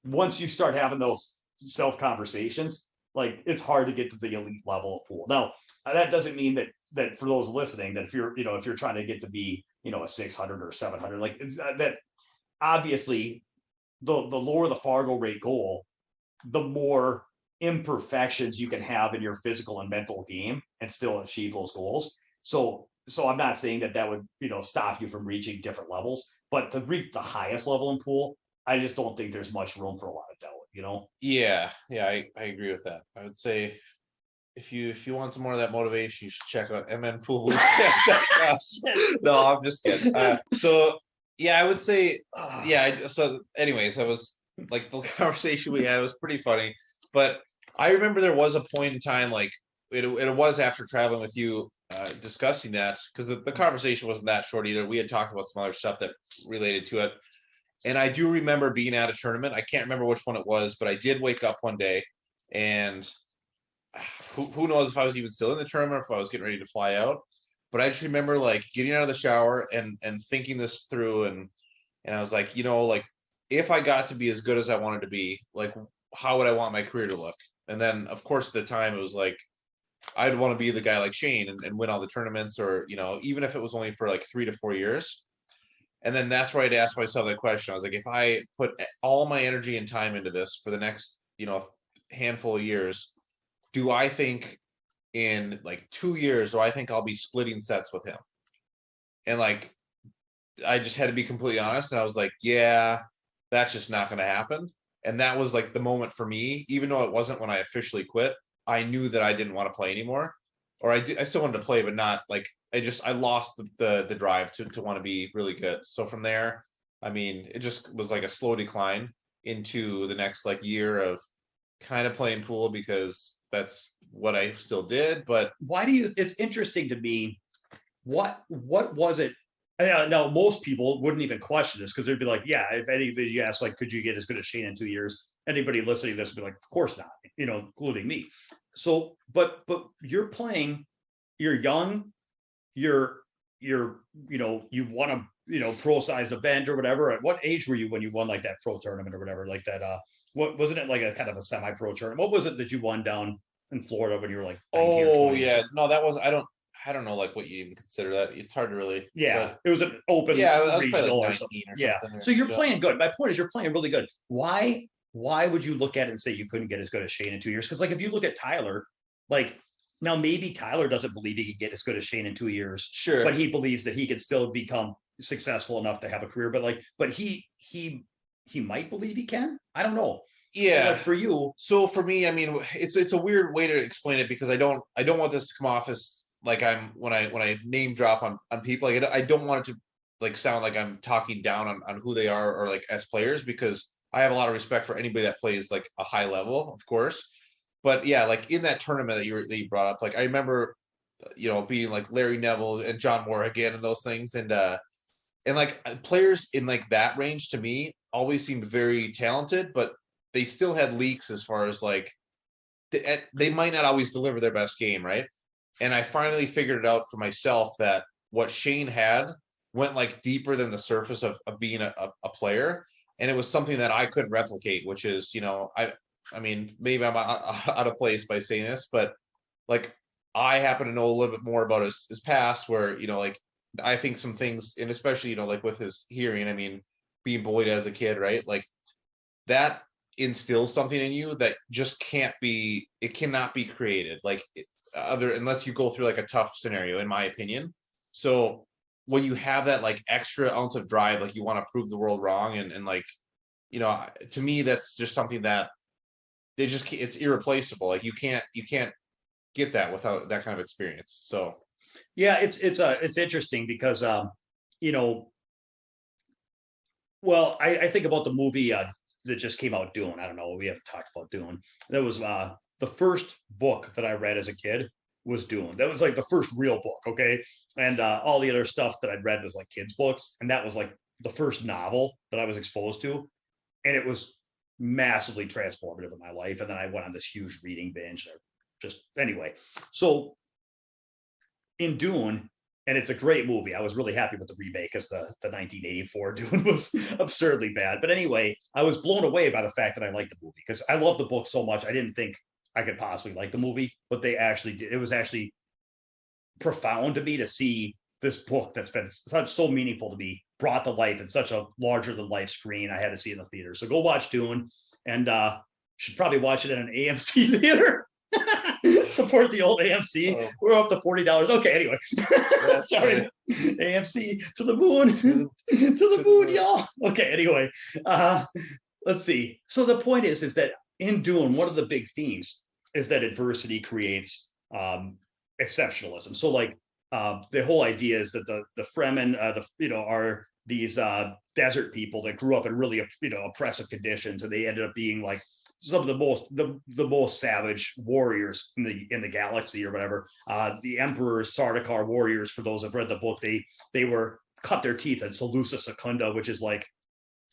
once you start having those self conversations, like it's hard to get to the elite level of pool. Now, that doesn't mean that for those listening, that if you're trying to get to be, a 600 or 700, like that, obviously the lower the Fargo rate goal, the more imperfections you can have in your physical and mental game and still achieve those goals. So I'm not saying that would, stop you from reaching different levels, but to reach the highest level in pool, I just don't think there's much room for a lot of doubt, Yeah, I agree with that. I would say if you want some more of that motivation, you should check out MN Pool. No, I'm just kidding. So yeah, I would say so anyways, I was like, the conversation we had was pretty funny, but I remember there was a point in time, like it was after traveling with you, discussing that, because the conversation wasn't that short either. We had talked about some other stuff that related to it. And I do remember being at a tournament. I can't remember which one it was, but I did wake up one day, and who knows if I was even still in the tournament, or if I was getting ready to fly out. But I just remember like getting out of the shower and thinking this through, and I was like, like if I got to be as good as I wanted to be, like how would I want my career to look? And then of course at the time it was like I'd want to be the guy like Shane and win all the tournaments, or even if it was only for like 3 to 4 years. And then that's where I'd ask myself that question. I was like, if I put all my energy and time into this for the next, handful of years, do I think in like 2 years, do I think I'll be splitting sets with him? And like, I just had to be completely honest. And I was like, yeah, that's just not going to happen. And that was like the moment for me, even though it wasn't when I officially quit, I knew that I didn't want to play anymore, or I still wanted to play, but not like, I lost the drive to want to be really good. So from there, I mean, it just was like a slow decline into the next like year of kind of playing pool, because that's what I still did. But it's interesting to me, what was it? Now, most people wouldn't even question this, because they'd be like, yeah, if anybody asks, like, could you get as good as Shane in 2 years? Anybody listening to this would be like, of course not, including me. So, but you're playing, you're young, you want to, pro-sized event or whatever. At what age were you when you won like that pro tournament or whatever, like that? What wasn't it, like a kind of a semi-pro tournament? What was it that you won down in Florida when you were like 19 or 20? Yeah, no, that was, I don't know like what you even consider that. It's hard to really. But it was an open I was regional like 19 or something. or something. So you're playing good. My point is you're playing really good. Why would you look at it and say you couldn't get as good as Shane in 2 years? Because like if you look at Tyler, like now maybe Tyler doesn't believe he could get as good as Shane in 2 years. Sure. But he believes that he could still become successful enough to have a career. But he might believe he can. I don't know. Yeah. Like for you. So for me, I mean, it's a weird way to explain it, because I don't want this to come off as like when I name drop on people. Like I don't want it to like sound like I'm talking down on who they are or like as players, because I have a lot of respect for anybody that plays like a high level, of course. But yeah, like in that tournament that you brought up, like I remember, beating like Larry Neville and John Moore again and those things, and like players in like that range to me always seemed very talented, but they still had leaks as far as like they might not always deliver their best game, right? And I finally figured it out for myself that what Shane had went like deeper than the surface of being a player. And it was something that I couldn't replicate, which is, I mean, maybe I'm out of place by saying this, but like I happen to know a little bit more about his past, where like I think some things, and especially like with his hearing, I mean, being bullied as a kid, right? Like that instills something in you that just it cannot be created, like other unless you go through like a tough scenario, in my opinion. So when you have that like extra ounce of drive, like you want to prove the world wrong, and like to me that's just something that it's irreplaceable. Like you can't get that without that kind of experience. So Yeah, it's interesting because you know, well, I think about the movie that just came out, Dune. I don't know, we haven't talked about Dune. That was the first book that I read as a kid was Dune. That was like the first real book, okay? And all the other stuff that I'd read was like kids' books, and that was like the first novel that I was exposed to, and it was massively transformative in my life. And then I went on this huge reading binge. Just anyway, so in Dune, and it's a great movie. I was really happy with the remake because the 1984 Dune was absurdly bad. But anyway, I was blown away by the fact that I liked the movie because I loved the book so much. I didn't think I could possibly like the movie, but they actually did. It was actually profound to me to see this book that's been so meaningful to me brought to life in such a larger than life screen. I had to see it in the theater. So go watch Dune, and should probably watch it in an AMC theater. Support the old AMC. Oh. We're up to $40. Okay, anyway. Sorry. AMC to the moon. to the moon, y'all. Okay, anyway. Let's see. So the point is that in Dune, one of the big themes is that adversity creates exceptionalism. So like the whole idea is that the Fremen are these desert people that grew up in really oppressive conditions, and they ended up being like some of the most savage warriors in the galaxy or whatever. The Emperor Sardaukar warriors, for those who've read the book, they were cut their teeth at Salusa Secunda, which is like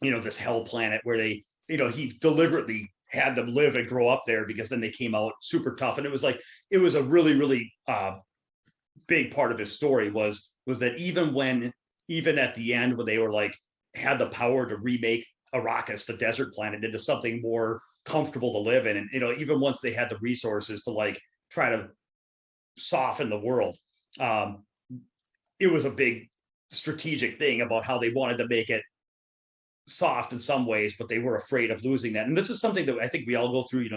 this hell planet where they he deliberately had them live and grow up there because then they came out super tough. And it was a really big part of his story was that even at the end when they were like had the power to remake Arrakis, the desert planet, into something more comfortable to live in, and even once they had the resources to like try to soften the world, it was a big strategic thing about how they wanted to make it soft in some ways, but they were afraid of losing that. And this is something that I think we all go through,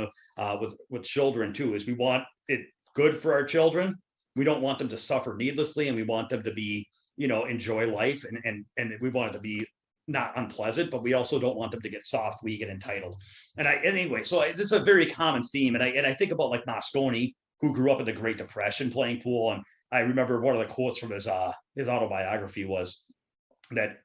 with children too, is we want it good for our children. We don't want them to suffer needlessly, and we want them to be, enjoy life, and we want it to be not unpleasant, but we also don't want them to get soft, weak, and entitled. And anyway, so this is a very common theme. And I think about like Moscone, who grew up in the Great Depression playing pool. And I remember one of the quotes from his autobiography was that,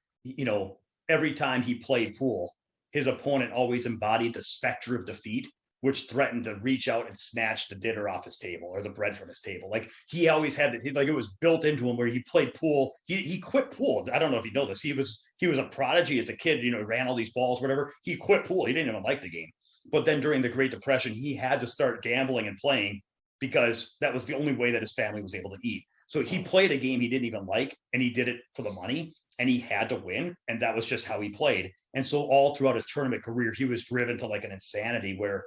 every time he played pool, his opponent always embodied the specter of defeat, which threatened to reach out and snatch the dinner off his table or the bread from his table. Like he always had like it was built into him where he played pool. He quit pool. I don't know if you know this. He was a prodigy as a kid, ran all these balls, whatever. He quit pool. He didn't even like the game. But then during the Great Depression, he had to start gambling and playing because that was the only way that his family was able to eat. So he played a game he didn't even like, and he did it for the money, and he had to win. And that was just how he played. And so all throughout his tournament career, he was driven to like an insanity where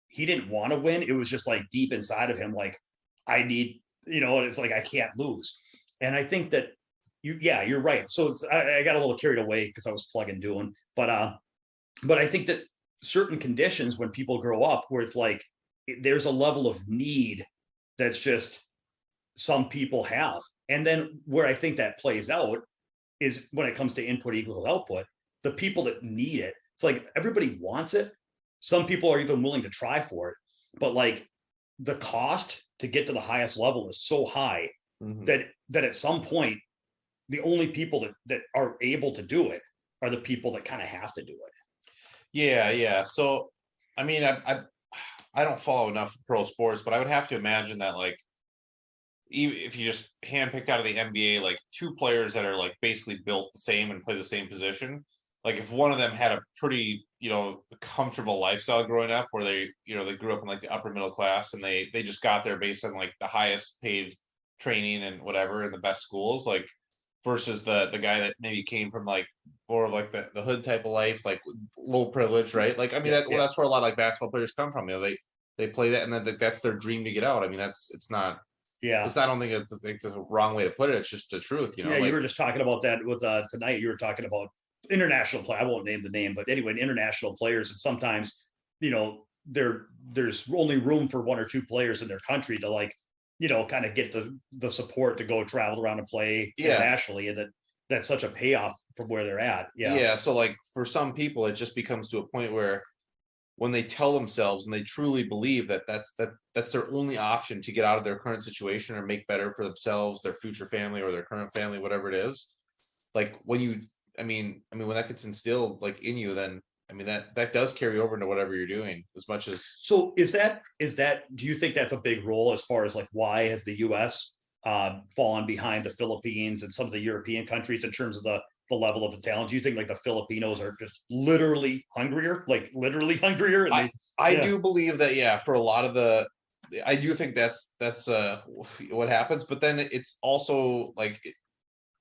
he didn't want to win. It was just like deep inside of him, like, I need, and it's like, I can't lose. And I think that you're right. So I got a little carried away because I was plugging Dune, but I think that certain conditions when people grow up where it's like, there's a level of need that's just some people have. And then where I think that plays out is when it comes to input equals output, the people that need it, it's like everybody wants it. Some people are even willing to try for it, but like the cost to get to the highest level is so high that at some point, the only people that are able to do it are the people that kind of have to do it. Yeah. So, I mean, I don't follow enough pro sports, but I would have to imagine that like, even if you just handpicked out of the NBA, like two players that are like basically built the same and play the same position, like if one of them had a pretty, comfortable lifestyle growing up where they grew up in like the upper middle class and they just got there based on like the highest paid training and whatever in the best schools, like versus the guy that maybe came from like more of like the hood type of life, like low privilege, right? Like I mean, well, that's where a lot of like basketball players come from. You know, they play that, and then that's their dream to get out. I mean, it's not. Yeah. I don't think it's a wrong way to put it. It's just the truth, you know. Yeah, like, you were just talking about that with tonight. You were talking about international play. I won't name the name, but anyway, international players, and sometimes there's only room for one or two players in their country to like kind of get the support to go travel around and play internationally, and that's such a payoff from where they're at. Yeah. So like for some people, it just becomes to a point where when they tell themselves and they truly believe that that's their only option to get out of their current situation or make better for themselves, their future family, or their current family, whatever it is. Like when you, I mean, when that gets instilled like in you, then I mean that does carry over into whatever you're doing as much as. So is that do you think that's a big role as far as like why has the U.S. Fallen behind the Philippines and some of the European countries in terms of the level of talent? Do you think like the Filipinos are just literally hungrier, I do believe that, yeah, for a lot of I do think that's what happens, but then it's also like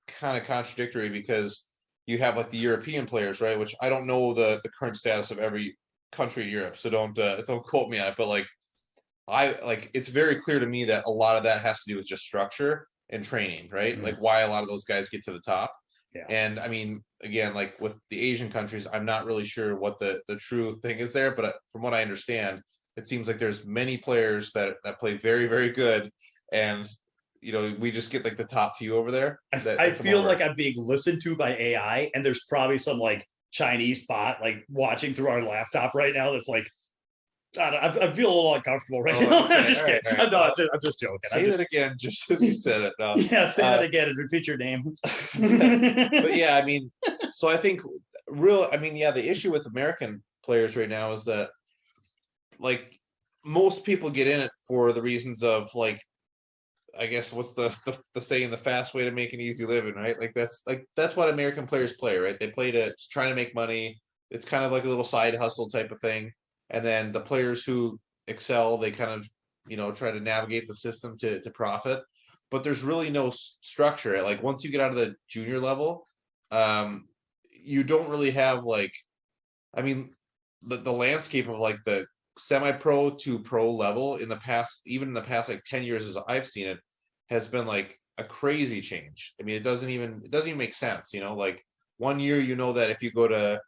kind of contradictory because you have like the European players, right? Which I don't know the current status of every country in Europe, so don't quote me on it, but like it's very clear to me that a lot of that has to do with just structure and training, right? Like why a lot of those guys get to the top. Yeah. And I mean, again, like with the Asian countries, I'm not really sure what the true thing is there, but from what I understand, it seems like there's many players that play very, very good, and we just get like the top few over there. I feel like I'm being listened to by AI, and there's probably some like Chinese bot like watching through our laptop right now that's like, I feel a little uncomfortable right now. I'm just kidding. Right. No, I'm just joking. Say that again, just as you said it. No. Yeah, say that again and repeat your name. But yeah, I mean, so I think the issue with American players right now is that like most people get in it for the reasons of like, I guess what's the saying, the fast way to make an easy living, right? Like that's what American players play, right? They play to try to make money. It's kind of like a little side hustle type of thing. And then the players who excel, they kind of, try to navigate the system to profit. But there's really no structure. Like once you get out of the junior level, you don't really have like, I mean, the landscape of like the semi-pro to pro level in the past like 10 years as I've seen it, has been like a crazy change. I mean, it doesn't even make sense. Like 1 year, that if you go to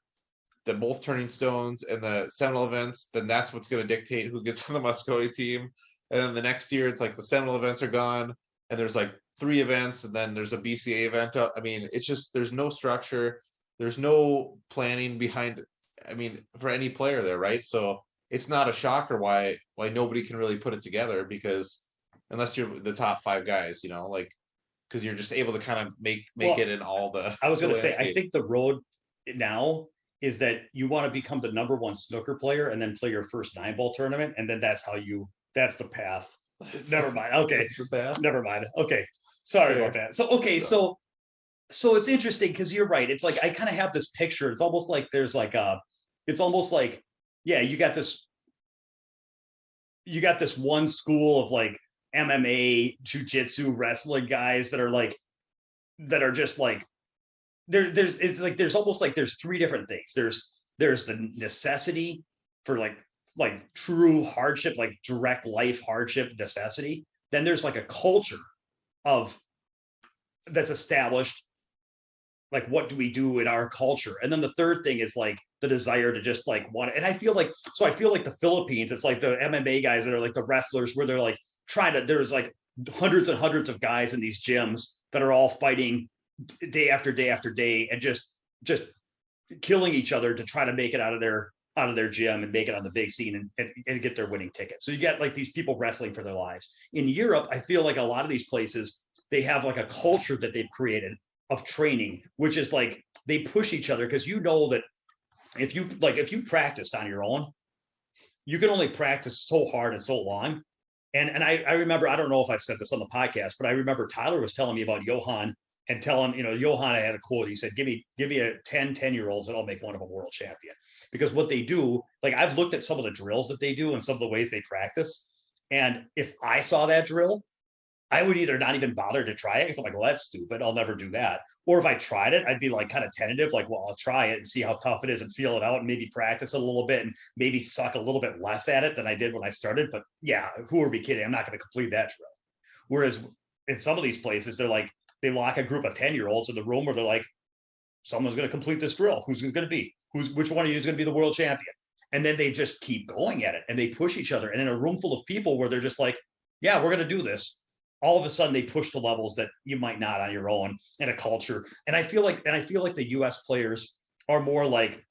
the both turning stones and the Seminole events, then that's what's going to dictate who gets on the Moscone team. And then the next year, it's like the Seminole events are gone, and there's like 3 events, and then there's a BCA event. I mean, it's just there's no structure, there's no planning behind. I mean, for any player there, right? So it's not a shocker why nobody can really put it together, because unless you're the top 5 guys, like because you're just able to kind of make it in all the. I was going to say, I think the road now is that you want to become the number 1 snooker player and then play your first 9-ball tournament. And then that's the path. Never mind. Okay. That's the path. Never mind. Okay. Sorry about that. So, okay. So it's interesting because you're right. It's like, I kind of have this picture. It's almost like there's like yeah, you got this one school of like MMA, jiu-jitsu, wrestling guys that are just like, there's almost like there's 3 different things. There's the necessity for like true hardship, like direct life hardship necessity. Then there's like a culture that's established. Like, what do we do in our culture? And then the third thing is like the desire to just like want it. And I feel like the Philippines, it's like the MMA guys that are like the wrestlers, where they're like there's like hundreds and hundreds of guys in these gyms that are all fighting day after day after day and just killing each other to try to make it out of their gym and make it on the big scene and get their winning ticket. So you get like these people wrestling for their lives. In Europe, I feel like a lot of these places, they have like a culture that they've created of training, which is like they push each other, because that if you practiced on your own, you can only practice so hard and so long. And I remember, I don't know if I've said this on the podcast, but I remember Tyler was telling me about Johan and telling, Johan had a quote. He said, give me a 10-year-olds and I'll make one of a world champion. Because what they do, like I've looked at some of the drills that they do and some of the ways they practice. And if I saw that drill, I would either not even bother to try it because I'm like, well, that's stupid. I'll never do that. Or if I tried it, I'd be like kind of tentative, like, well, I'll try it and see how tough it is and feel it out and maybe practice it a little bit and maybe suck a little bit less at it than I did when I started. But yeah, who are we kidding? I'm not going to complete that drill. Whereas in some of these places, they're like, they lock a group of 10-year-olds in the room where they're like, someone's going to complete this drill. Who's going to be? Which one of you is going to be the world champion? And then they just keep going at it and they push each other. And in a room full of people where they're just like, yeah, we're going to do this, all of a sudden they push to levels that you might not on your own in a culture. And I feel like the US players are more like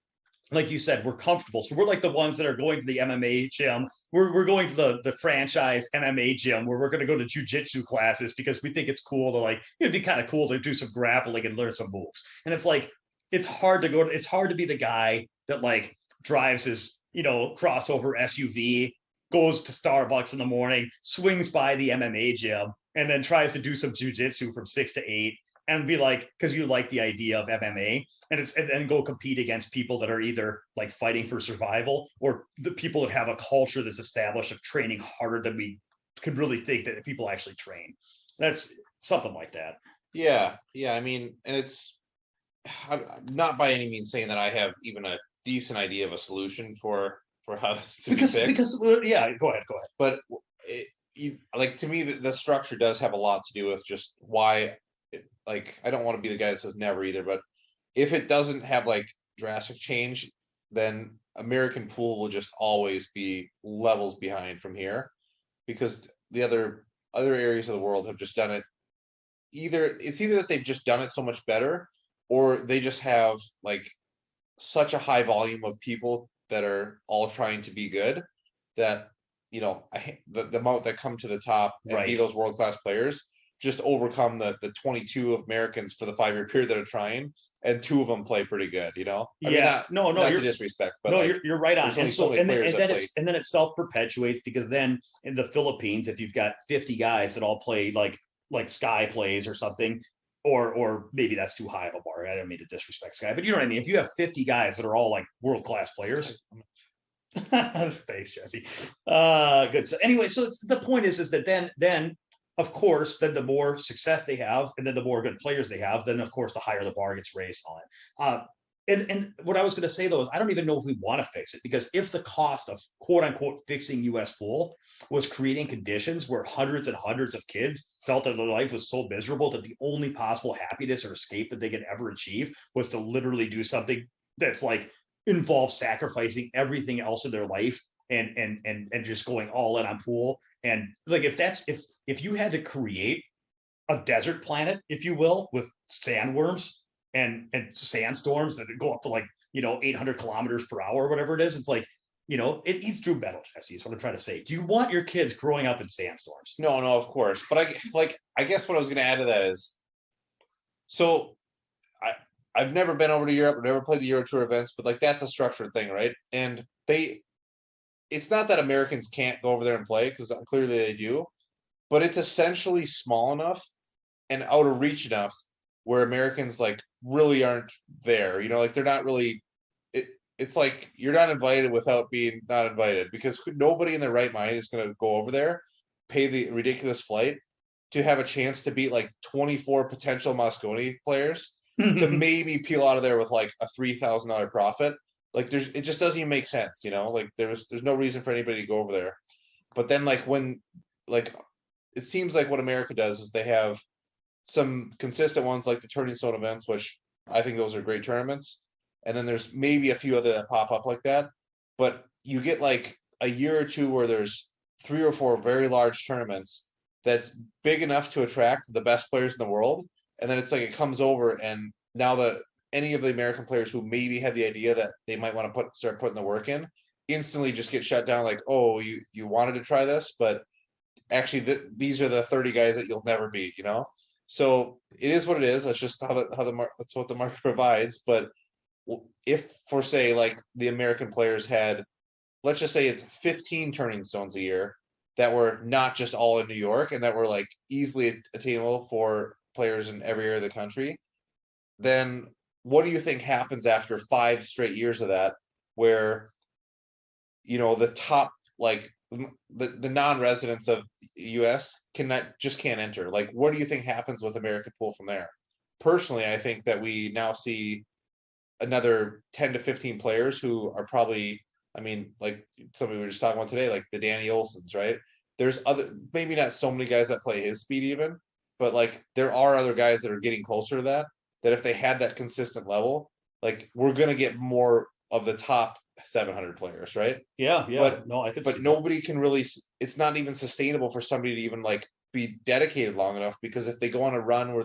you said, we're comfortable. So we're like the ones that are going to the MMA gym. We're going to the franchise MMA gym where we're going to go to jujitsu classes because we think it's cool to like, it'd be kind of cool to do some grappling and learn some moves. And it's like, it's hard to be the guy that like drives his, crossover SUV, goes to Starbucks in the morning, swings by the MMA gym, and then tries to do some jujitsu from 6 to 8 and be like, because you like the idea of MMA and then go compete against people that are either like fighting for survival or the people that have a culture that's established of training harder than we could really think that people actually train. That's something like that. Yeah. I mean, and I'm not by any means saying that I have even a decent idea of a solution for how this to be fixed. Because yeah, go ahead. But like to me, the structure does have a lot to do with just why. Like, I don't want to be the guy that says never either, but if it doesn't have like drastic change, then American pool will just always be levels behind from here, because the other areas of the world have just done it. It's either that they've just done it so much better, or they just have like such a high volume of people that are all trying to be good that the amount that come to the top and be those world class players just overcome the 22 Americans for the 5-year period that are trying, and 2 of them play pretty good. Yeah, not to disrespect, but no, like, you're right on. And so and then it self perpetuates, because then in the Philippines, if you've got 50 guys that all play like Sky plays or something, or maybe that's too high of a bar. I don't mean to disrespect Sky, but you know what I mean. If you have 50 guys that are all like world class players. Thanks, Jesse. Good. So anyway, so the point is that then of course, then the more success they have, and then the more good players they have, then of course the higher the bar gets raised on it. And what I was going to say though is I don't even know if we want to fix it, because if the cost of quote unquote fixing US pool was creating conditions where hundreds and hundreds of kids felt that their life was so miserable that the only possible happiness or escape that they could ever achieve was to literally do something that's like involves sacrificing everything else in their life and just going all in on pool. And like if you had to create a desert planet, if you will, with sandworms and sandstorms that go up to 800 kilometers per hour or whatever it is, it's like, it eats through metal, Jesse, is what I'm trying to say. Do you want your kids growing up in sandstorms? No, of course. But I guess what I was going to add to that is, so I've never been over to Europe, I've never played the Euro Tour events, but like that's a structured thing, right? And it's not that Americans can't go over there and play, because clearly they do, but it's essentially small enough and out of reach enough where Americans like really aren't there. Like they're not really. It's like you're not invited without being not invited, because nobody in their right mind is going to go over there, pay the ridiculous flight to have a chance to beat like 24 potential Mosconi players to maybe peel out of there with like a $3,000 profit. Like it just doesn't even make sense, like there's no reason for anybody to go over there. But then like when like it seems like what America does is they have some consistent ones like the Turning Stone events, which I think those are great tournaments. And then there's maybe a few other that pop up like that. But you get like a year or two where there's 3 or 4 very large tournaments that's big enough to attract the best players in the world. And then it's like it comes over, and now any of the American players who maybe had the idea that they might want to start putting the work in instantly just get shut down. Like, oh, you wanted to try this, but actually these are the 30 guys that you'll never beat, So it is what it is. That's just that's what the market provides. But if for say like the American players had, let's just say it's 15 turning stones a year that were not just all in New York and that were like easily attainable for players in every area of the country, then what do you think happens after 5 straight years of that, where the top like the non-residents of US can't enter. Like, what do you think happens with American pool from there? Personally, I think that we now see another 10 to 15 players who are probably, I mean, like somebody we were just talking about today, like the Danny Olsons, right? There's other, maybe not so many guys that play his speed even, but like there are other guys that are getting closer to that, that if they had that consistent level, like we're going to get more of the top 700 players, right? Yeah, But no, I could but see that. nobody can really, it's not even sustainable for somebody to even like be dedicated long enough, because if they go on a run where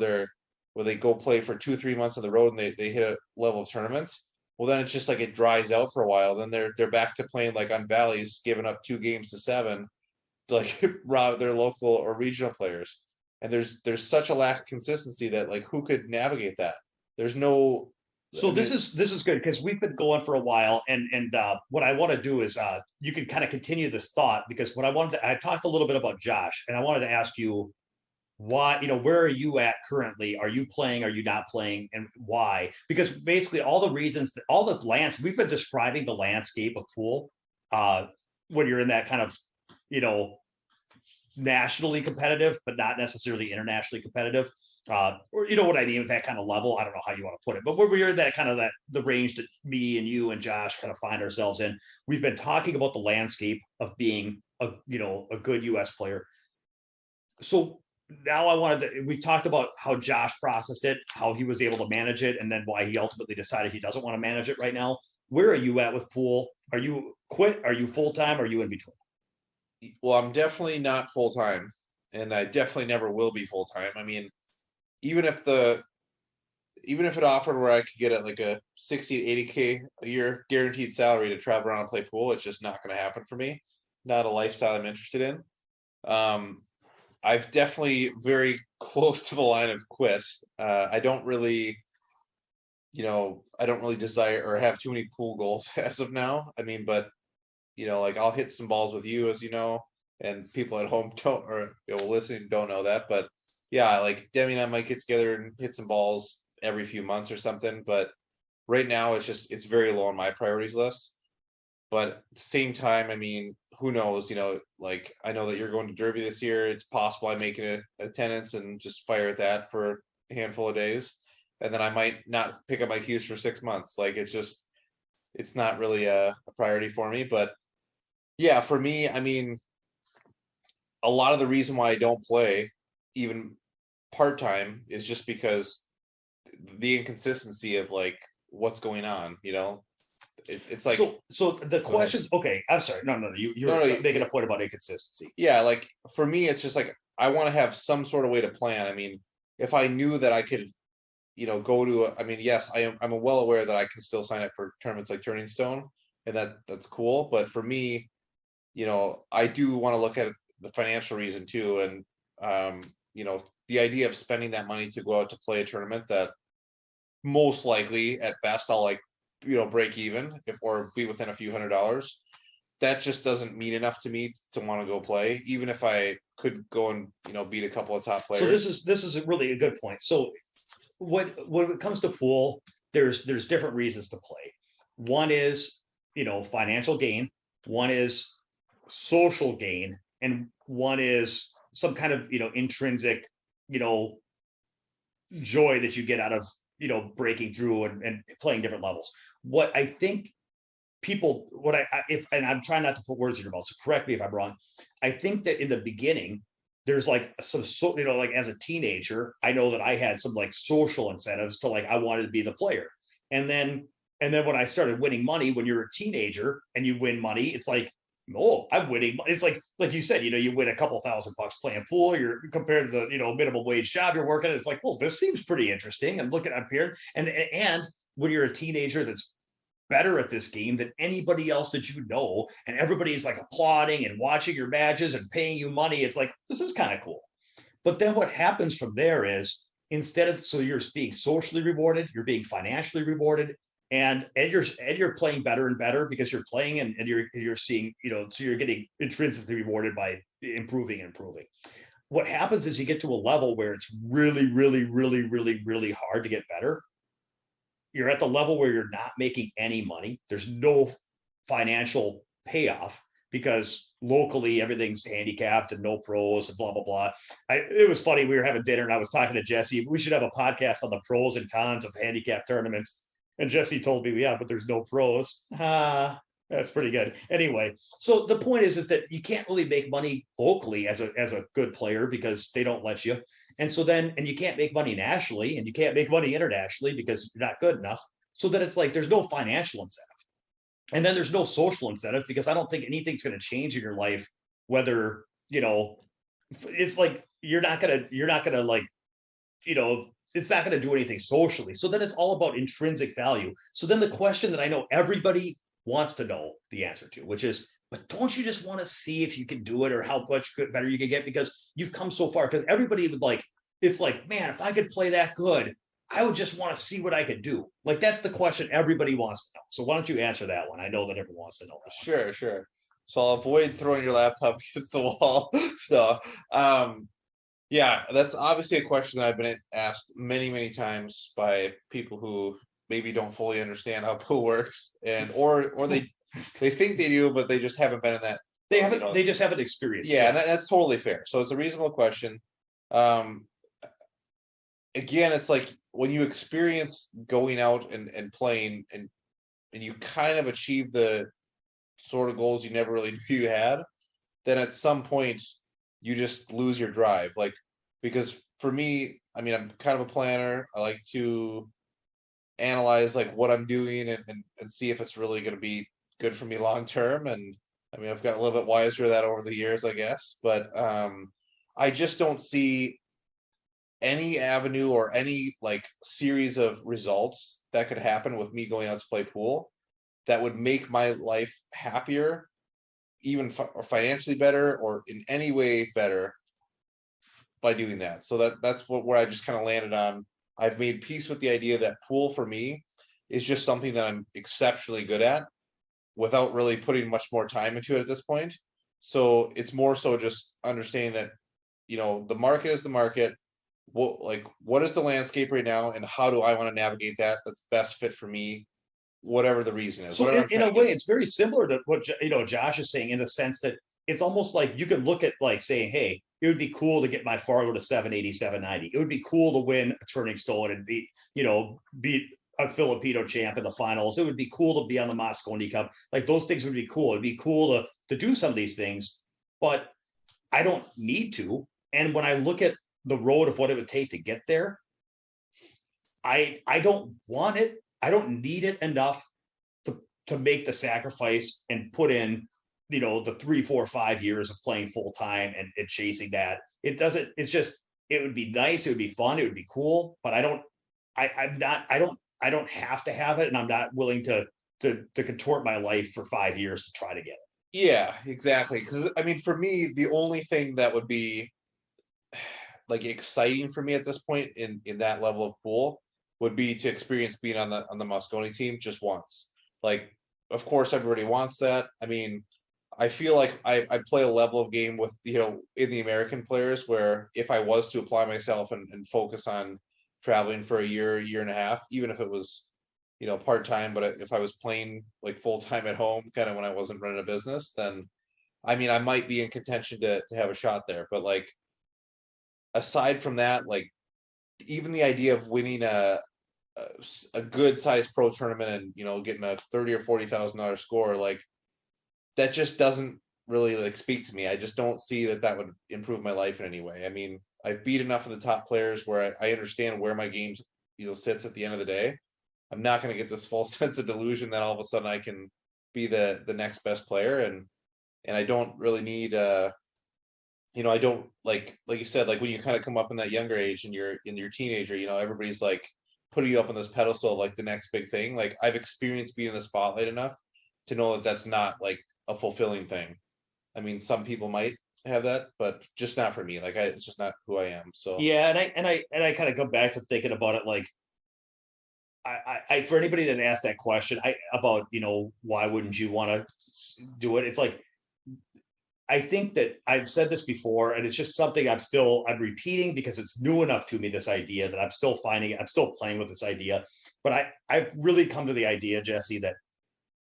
they go play for 2-3 months on the road and they hit a level of tournaments, well then it's just like it dries out for a while. Then they're back to playing like on valleys, giving up 2 games to 7, like rob their local or regional players. And there's such a lack of consistency that like who could navigate that? There's no. So I this mean, is good because we've been going for a while, and what I want to do is you can kind of continue this thought, because what I talked a little bit about Josh, and I wanted to ask you why, where are you at currently? Are you playing? Are you not playing? And why? Because basically all the reasons, all the we've been describing the landscape of pool when you're in that kind of, you know, nationally competitive, but not necessarily internationally competitive. Or you know what I mean with that kind of level. I don't know how you want to put it, but where we're in that kind of the range that me and you and Josh kind of find ourselves in. We've been talking about the landscape of being a a good US player. So now we've talked about how Josh processed it, how he was able to manage it, and then why he ultimately decided he doesn't want to manage it right now. Where are you at with pool? Are you quit? Are you full time? Are you in between? well, I'm definitely not full time, and I definitely never will be full time. I mean, even if the even if it offered where I could get at like a 60 to 80K a year guaranteed salary to travel around and play pool, it's just not going to happen for me. Not a lifestyle I'm interested in. Um, I've definitely very close to the line of quit. I don't really, I don't really desire or have too many pool goals as of now. I mean, but like I'll hit some balls with you, as you know, and people at home don't, or listening don't know that. But yeah, like Demi and I might get together and hit some balls every few months or something. But right now, it's very low on my priorities list. But at the same time, I mean, who knows? Like I know that you're going to Derby this year. It's possible I make an attendance and just fire at that for a handful of days, and then I might not pick up my cues for 6 months. Like it's not really a priority for me. But yeah, for me, I mean, a lot of the reason why I don't play even part time is just because the inconsistency of like what's going on. It's like, So the go ahead. questions. Okay, I'm sorry. No, No, you're no, making a point about inconsistency. yeah, like for me, it's just like I want to have some sort of way to plan. I mean, if I knew that I could, go to, I mean, yes, I'm well aware that I can still sign up for tournaments like Turning Stone, and that's cool. But for me, I do want to look at the financial reason too, and the idea of spending that money to go out to play a tournament that most likely at best I'll like, break even if or be within a few $100s. That just doesn't mean enough to me to want to go play, even if I could go and beat a couple of top So players. this is a really a good point. So when it comes to pool, there's different reasons to play. One is financial gain. One is social gain, and one is some kind of intrinsic you know joy that you get out of breaking through and playing different levels. What I think people what I if and I'm trying not to put words in your mouth, so correct me if I'm wrong. I think that in the beginning there's like some like as a teenager, I know that I had some like social incentives to like I wanted to be the player. And then when I started winning money when you're a teenager and you win money, it's like, oh, I'm winning. It's like you said, you win a couple $1,000 playing pool. You're compared to the minimum wage job you're working. It's like, well, this seems pretty interesting. And looking up here, and when you're a teenager that's better at this game than anybody else that and everybody's like applauding and watching your matches and paying you money, it's like, this is kind of cool. But then what happens from there is, instead of, so you're being socially rewarded, you're being financially rewarded, and you're playing better and better because you're playing, and you're seeing, so you're getting intrinsically rewarded by improving and improving. What happens is you get to a level where it's really, really, really, really, really hard to get better. You're at the level where you're not making any money. There's no financial payoff. because locally everything's handicapped and no pros and blah blah blah. It was funny. We were having dinner and I was talking to Jesse. We should have a podcast on the pros and cons of handicap tournaments. And Jesse told me, yeah, but there's no pros. That's pretty good. Anyway, so the point is that you can't really make money locally as a good player because they don't let you. And so then, and you can't make money nationally and you can't make money internationally because you're not good enough. So that it's like there's no financial incentive. And then there's no social incentive because I don't think anything's going to change in your life, whether, it's like you're not gonna like, it's not going to do anything socially. So then it's all about intrinsic value. So then the question that I know everybody wants to know the answer to, which is, but don't you just want to see if you can do it or how much better you can get because you've come so far? Because everybody would like, it's like, man, if I could play that good, I would just want to see what I could do. Like, that's the question everybody wants to know. So why don't you answer that one? I know that everyone wants to know that. Sure. So I'll avoid throwing your laptop against the wall. So, yeah, that's obviously a question that I've been asked many, many times by people who maybe don't fully understand how pool works, and or they think they do, but they just haven't been in that. They haven't. They just haven't experienced. Yeah, and that's totally fair. So it's a reasonable question. Again, it's like when you experience going out and playing and you kind of achieve the sort of goals you never really knew you had, then at some point you just lose your drive. Like, because for me, I mean, I'm kind of a planner. I like to analyze like what I'm doing and see if it's really going to be good for me long term. And I mean, I've got a little bit wiser to that over the years, I guess. But I just don't see any avenue or any like series of results that could happen with me going out to play pool that would make my life happier, even or financially better, or in any way better by doing that. So that's where I just kind of landed on. I've made peace with the idea that pool for me is just something that I'm exceptionally good at without really putting much more time into it at this point. So it's more so just understanding that, the market is the market. What is the landscape right now, and how do I want to navigate that? That's best fit for me, whatever the reason is. So in a way, it's very similar to what Josh is saying, in the sense that it's almost like you could look at like saying, hey, it would be cool to get my Fargo to 780, 790. It would be cool to win a Turning Stone and beat a Filipino champ in the finals. It would be cool to be on the Mosconi Cup. Like, those things would be cool. It'd be cool to do some of these things, but I don't need to. And when I look at the road of what it would take to get there, I don't want it. I don't need it enough to make the sacrifice and put in, the 3, 4, 5 years of playing full time and chasing that. It doesn't, it's just, it would be nice. It would be fun. It would be cool, but I don't have to have it. And I'm not willing to contort my life for 5 years to try to get it. Yeah, exactly. Because I mean, for me, the only thing that would be like exciting for me at this point in that level of pool would be to experience being on the Mosconi team just once. Like, of course, everybody wants that. I mean, I feel like I play a level of game with, in the American players where if I was to apply myself and focus on traveling for a year and a half, even if it was, part-time, but if I was playing like full-time at home, kind of when I wasn't running a business, then I mean, I might be in contention to have a shot there. But like, aside from that, like, even the idea of winning a good sized pro tournament and getting a $30,000 or $40,000 score, like, that just doesn't really like speak to me. I just don't see that would improve my life in any way. I mean, I've beat enough of the top players where I understand where my game sits at the end of the day. I'm not going to get this false sense of delusion that all of a sudden I can be the next best player, and I don't really need I don't like you said, like when you kind of come up in that younger age and you're in your teenager, everybody's like putting you up on this pedestal, like the next big thing. Like, I've experienced being in the spotlight enough to know that that's not like a fulfilling thing. I mean, some people might have that, but just not for me. Like, it's just not who I am. So yeah, and I kind of go back to thinking about it like, I for anybody that asked that question, about why wouldn't you want to do it? It's like, I think that I've said this before, and it's just something I'm repeating because it's new enough to me, this idea that I'm still finding it. I'm still playing with this idea, but I've really come to the idea, Jesse, that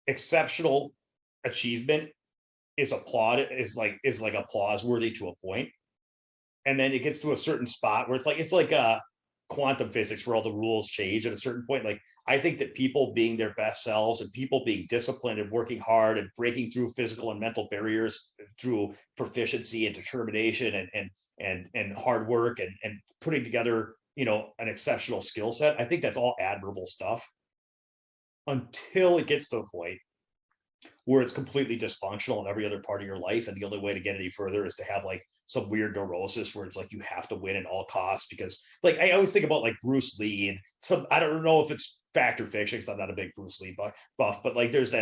exceptional achievement is like applause worthy to a point, and then it gets to a certain spot where it's like quantum physics where all the rules change at a certain point. Like I think that people being their best selves and people being disciplined and working hard and breaking through physical and mental barriers through proficiency and determination and hard work and putting together, you know, an exceptional skill set. I think that's all admirable stuff until it gets to the point where it's completely dysfunctional in every other part of your life. And the only way to get any further is to have like some weird neurosis where it's like you have to win at all costs. Because like I always think about like Bruce Lee and some, I don't know if it's fact or fiction because I'm not a big Bruce Lee buff, but like there was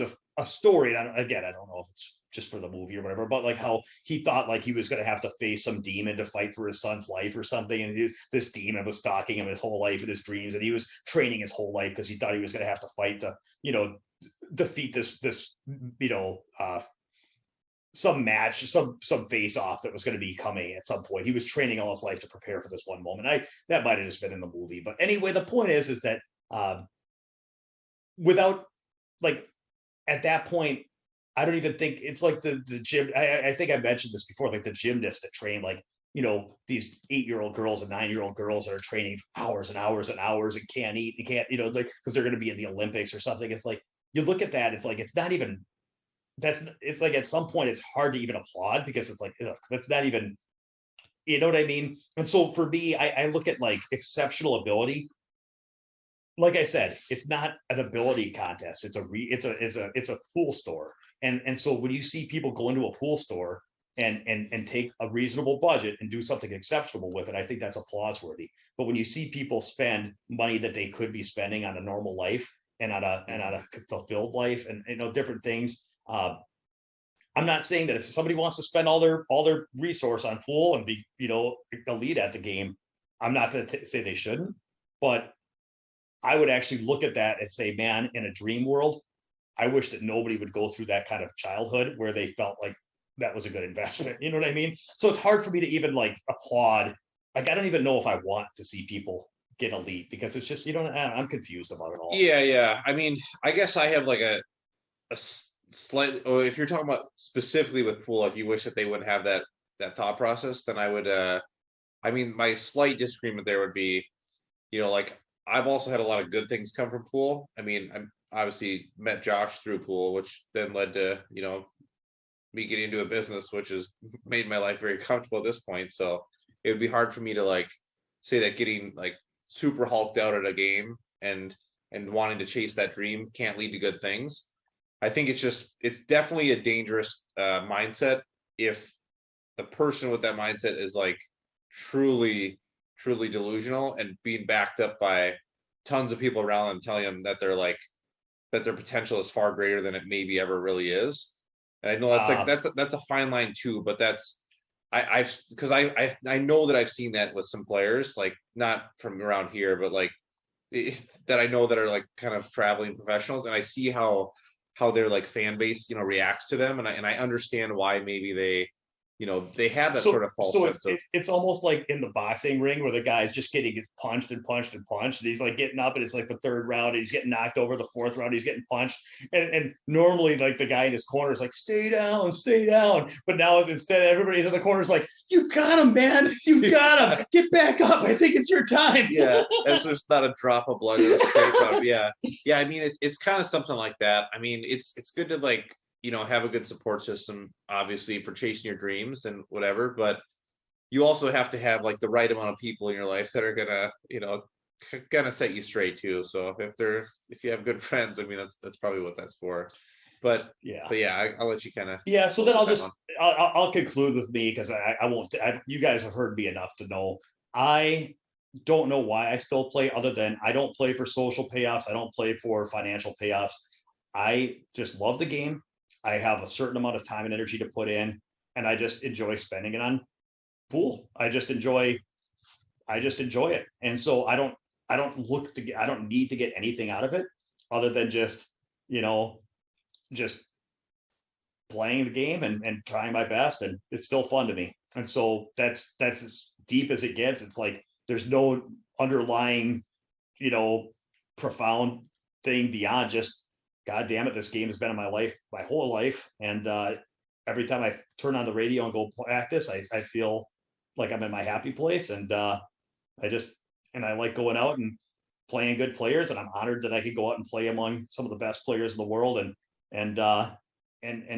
a story, and again, I don't know if it's just for the movie or whatever, but like how he thought like he was going to have to face some demon to fight for his son's life or something, and this demon was stalking him his whole life in his dreams, and he was training his whole life because he thought he was going to have to fight to, you know, defeat this you know, some match, some face off that was going to be coming at some point. He was training all his life to prepare for this one moment. That might have just been in the movie, but anyway, the point is that without like at that point, I don't even think it's like the gym. I think I mentioned this before, like the gymnasts that train like, you know, these 8-year-old girls and 9-year-old girls that are training hours and hours and hours and can't eat and can't, you know, like because they're going to be in the Olympics or something. It's like you look at that, it's like it's not even it's like at some point it's hard to even applaud because it's like ugh, that's not even, you know what I mean. And so for me, I look at like exceptional ability. Like I said, it's not an ability contest. It's a pool store. And so when you see people go into a pool store and take a reasonable budget and do something exceptional with it, I think that's applause worthy. But when you see people spend money that they could be spending on a normal life and on a fulfilled life and, you know, different things, I'm not saying that if somebody wants to spend all their resource on pool and be, you know, elite at the game, I'm not going to say they shouldn't, but I would actually look at that and say, man, in a dream world, I wish that nobody would go through that kind of childhood where they felt like that was a good investment. You know what I mean? So it's hard for me to even like applaud. Like, I don't even know if I want to see people get elite because it's just, you know, I'm confused about it all. Yeah. I mean, I guess I have like a slightly, or if you're talking about specifically with pool, like you wish that they would have that thought process, then I would, I mean, my slight disagreement there would be, you know, like I've also had a lot of good things come from pool. I mean, I'm obviously met Josh through pool, which then led to, you know, me getting into a business, which has made my life very comfortable at this point. So it would be hard for me to like say that getting like super hulked out at a game and wanting to chase that dream can't lead to good things. I think it's definitely a dangerous mindset if the person with that mindset is like truly delusional and being backed up by tons of people around them telling them that they're like that their potential is far greater than it maybe ever really is. And I know that's like that's a fine line too, but that's I've because I know that I've seen that with some players, like not from around here, but like that I know that are like kind of traveling professionals, and I see how their like fan base, you know, reacts to them, and I understand why maybe they, you know, they have that sort of false sense of. It's almost like in the boxing ring where the guy's just getting punched and punched and punched, and he's like getting up, and it's like the third round, and he's getting knocked over. The fourth round, he's getting punched, and normally like the guy in his corner is like, stay down, but now instead everybody's in the corner is like, you got him, man, you got him, get back up, I think it's your time. Yeah, as there's not a drop of blood or a scrape up. Yeah, I mean it's kind of something like that. I mean it's good to like, you know, have a good support system, obviously, for chasing your dreams and whatever, but you also have to have like the right amount of people in your life that are gonna, you know, gonna set you straight too. So if you have good friends, I mean, that's probably what that's for. But yeah, I'll let you kind of. Yeah, so then I'll conclude with me because I won't. You guys have heard me enough to know I don't know why I still play, other than I don't play for social payoffs. I don't play for financial payoffs. I just love the game. I have a certain amount of time and energy to put in, and I just enjoy spending it on pool. I just enjoy it. And so I don't need to get anything out of it other than just, you know, just playing the game and trying my best, and it's still fun to me. And so that's as deep as it gets. It's like there's no underlying, you know, profound thing beyond just God damn it, this game has been in my life, my whole life. And every time I turn on the radio and go practice, I feel like I'm in my happy place. And I like going out and playing good players. And I'm honored that I could go out and play among some of the best players in the world and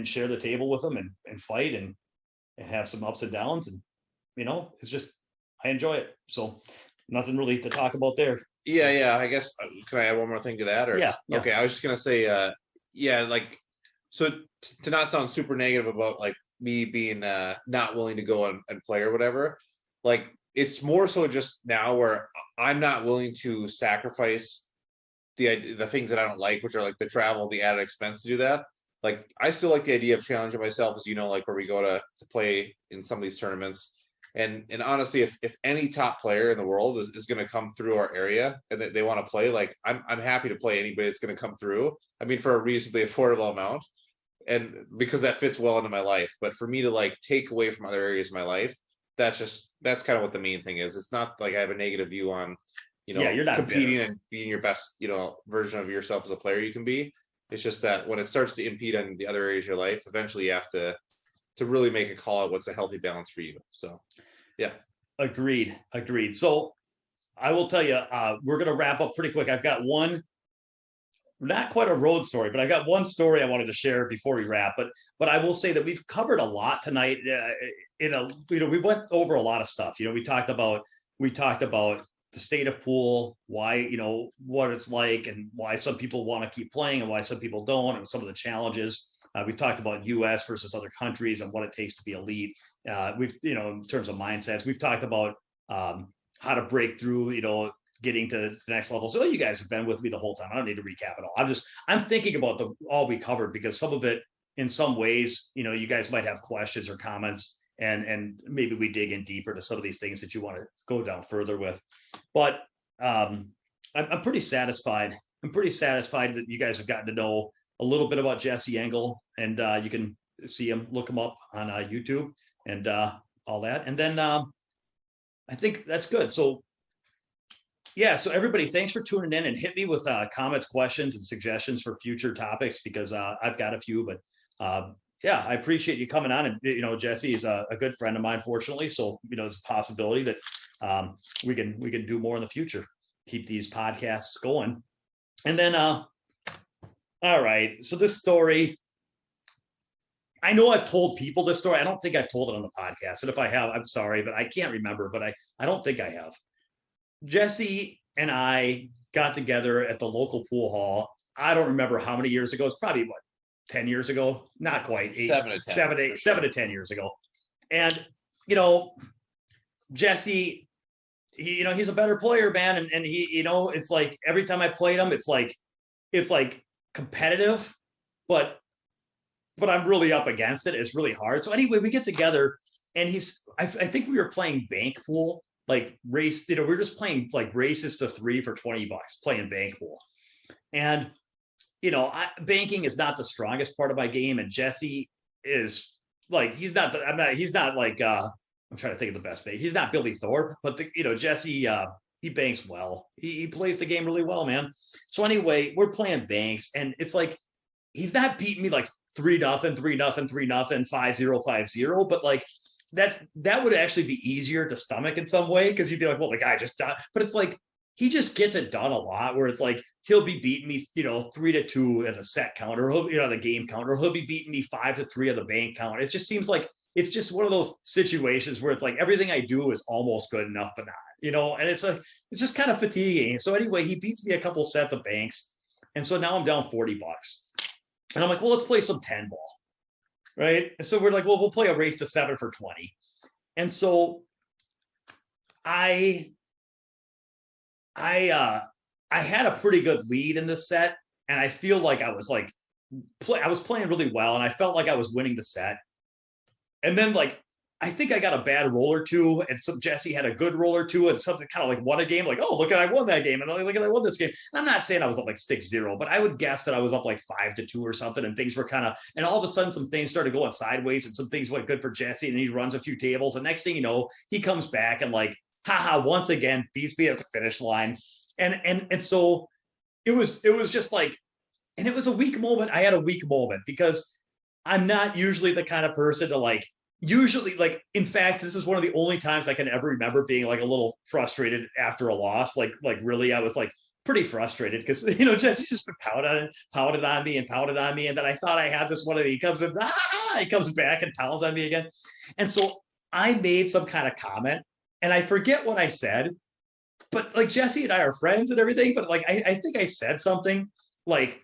share the table with them and fight and have some ups and downs. And, it's just, I enjoy it. So nothing really to talk about there. Yeah, yeah. I guess can I add one more thing to that? Or Yeah. Okay, I was just gonna say, like, so to not sound super negative about like me being not willing to go and play or whatever, like it's more so just now where I'm not willing to sacrifice the things that I don't like, which are like the travel, the added expense to do that. Like I still like the idea of challenging myself, as like where we go to play in some of these tournaments. And honestly, if any top player in the world is going to come through our area and they want to play, like I'm happy to play anybody that's going to come through. I mean, for a reasonably affordable amount, and because that fits well into my life. But for me to like take away from other areas of my life, that's kind of what the main thing is. It's not like I have a negative view on, you're not competing bitter. and being your best, version of yourself as a player you can be. It's just that when it starts to impede on the other areas of your life, eventually you have to really make a call at what's a healthy balance for you. So, yeah. Agreed. So I will tell you, we're going to wrap up pretty quick. I've got one, not quite a road story, but I've got one story I wanted to share before we wrap. But I will say that we've covered a lot tonight. We went over a lot of stuff. We talked about the state of pool, why, what it's like, and why some people want to keep playing and why some people don't, and some of the challenges. We talked about US versus other countries and what it takes to be elite. We've, in terms of mindsets, we've talked about how to break through, getting to the next level. So you guys have been with me the whole time. I don't need to recap it all. I'm thinking about all we covered, because some of it, in some ways, you guys might have questions or comments, and maybe we dig in deeper to some of these things that you want to go down further with. But I'm pretty satisfied. I'm pretty satisfied that you guys have gotten to know a little bit about Jesse Engel, and you can see him, look him up on YouTube and all that. And then I think that's good. So yeah, so everybody, thanks for tuning in, and hit me with comments, questions, and suggestions for future topics, because I've got a few. But yeah, I appreciate you coming on. And Jesse is a good friend of mine, fortunately. So there's a possibility that we can do more in the future, keep these podcasts going. And then all right, so this story, I know I've told people this story. I don't think I've told it on the podcast, and if I have, I'm sorry, but I can't remember. But I don't think I have. Jesse and I got together at the local pool hall. I don't remember how many years ago. It's probably 10 years ago, not quite 7 to 10 years ago. And Jesse, he's a better player, man. And he, it's like every time I played him, it's like competitive, but I'm really up against it. It's really hard. So anyway, we get together, and I think we were playing bank pool, like race, we're just playing like races to 3 for $20, playing bank pool. And banking is not the strongest part of my game, and Jesse is like, he's not like I'm trying to think of the best bank. He's not Billy Thorpe, but Jesse, he banks well. He plays the game really well, man. So anyway, we're playing banks, and it's like he's not beating me like 3-0, 3-0, 3-0, 5-0, 5-0, but like that would actually be easier to stomach in some way, because you'd be like, well, the guy just died. But it's like he just gets it done a lot, where it's like he'll be beating me 3-2 at a set counter, the game counter. He'll be beating me 5-3 at the bank counter. It just seems like it's just one of those situations where it's like everything I do is almost good enough, but not, and it's just kind of fatiguing. So anyway, he beats me a couple sets of banks, and so now I'm down $40, and I'm like, well, let's play some 10 ball. Right. And so we're like, well, we'll play a race to 7 for 20. And so I had a pretty good lead in this set, and I feel like I was playing really well, and I felt like I was winning the set. And then I think I got a bad roll or two, and Jesse had a good roll or two, and something kind of like won a game. Like, oh, look, I won that game, and look, I won this game. And I'm not saying I was up like 6-0, but I would guess that I was up like 5-2 or something, and things were and all of a sudden some things started going sideways, and some things went good for Jesse, and he runs a few tables, and next thing you know, he comes back and once again beats me at the finish line, and so it was just like And it was a weak moment. I had a weak moment because I'm not usually the kind of person to like, usually like, in fact, this is one of the only times I can ever remember being like a little frustrated after a loss. Like really, I was like pretty frustrated because, Jesse's just been pounded on me and pounded on me. And then I thought I had this one and he comes in, he comes back and pounds on me again. And so I made some kind of comment and I forget what I said, but like Jesse and I are friends and everything. But like, I think I said something like,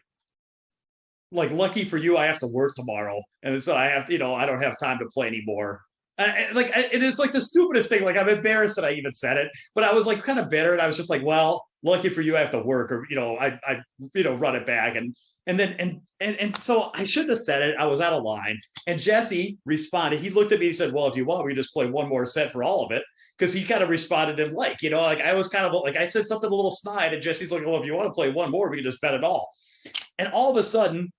lucky for you, I have to work tomorrow, and so I have, I don't have time to play anymore. It is like the stupidest thing. Like I'm embarrassed that I even said it, but I was like kind of bitter, and I was just like, well, lucky for you, I have to work, or I run it back, and then and so I shouldn't have said it. I was out of line, and Jesse responded. He looked at me and said, well, if you want, we just play one more set for all of it. Because he kind of responded in like I was kind of like I said something a little snide, and Jesse's like, well, if you want to play one more, we can just bet it all. And all of a sudden,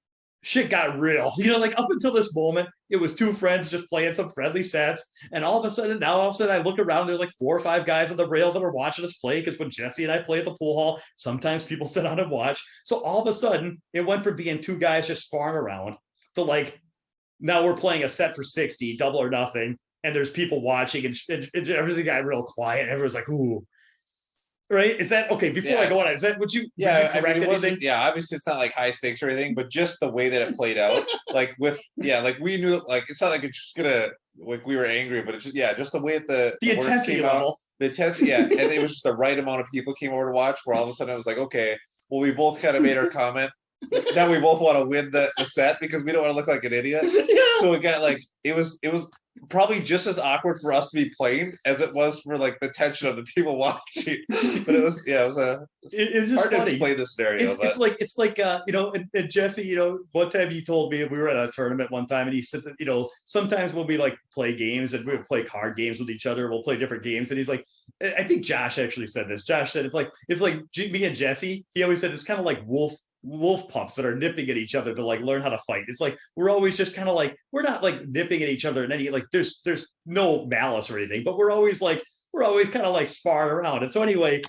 shit got real. Like up until this moment, it was two friends just playing some friendly sets. And all of a sudden, I look around, there's like 4 or 5 guys on the rail that are watching us play. Because when Jesse and I play at the pool hall, sometimes people sit down and watch. So all of a sudden, it went from being 2 guys just sparring around to like, now we're playing a set for 60, double or nothing. And there's people watching and everything got real quiet. Everyone's like, ooh. Right? Is that okay? Before I go on, is that would you correct anything? Yeah, obviously it's not like high stakes or anything, but just the way that it played out, like like we knew, like it's not like it's just gonna like we were angry, but it's just the way that the intensity level, the intensity, and it was just the right amount of people came over to watch. Where all of a sudden it was like, okay, well, we both kind of made our comment. Now we both want to win the set because we don't want to look like an idiot. Yeah. So it got like it was probably just as awkward for us to be playing as it was for like the tension of the people watching. But it was just hard funny to explain the scenario. It's like and Jesse, one time he told me we were at a tournament one time and he said that sometimes when we like play games and we would play card games with each other, we'll play different games, and he's like, I think Josh actually said this. Josh said it's like me and Jesse. He always said it's kind of like wolf pups that are nipping at each other to like learn how to fight. It's like we're always just kind of like, we're not like nipping at each other in any like there's no malice or anything, but we're always kind of like sparring around. And so anyway,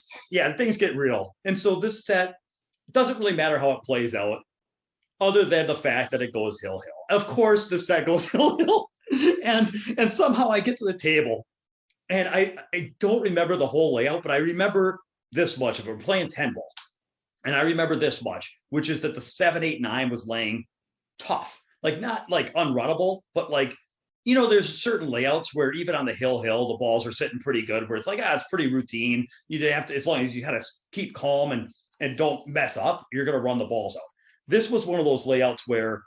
things get real. And so this set, it doesn't really matter how it plays out other than the fact that it goes hill. Of course the set goes hill. And somehow I get to the table and I don't remember the whole layout, but I remember this much of it. We're playing 10 ball. And I remember this much, which is that the 7, 8, 9 was laying tough, like not like unrunnable, but like, there's certain layouts where even on the hill, the balls are sitting pretty good, where it's like, it's pretty routine. You have to, as long as you kind of keep calm and don't mess up, you're going to run the balls out. This was one of those layouts where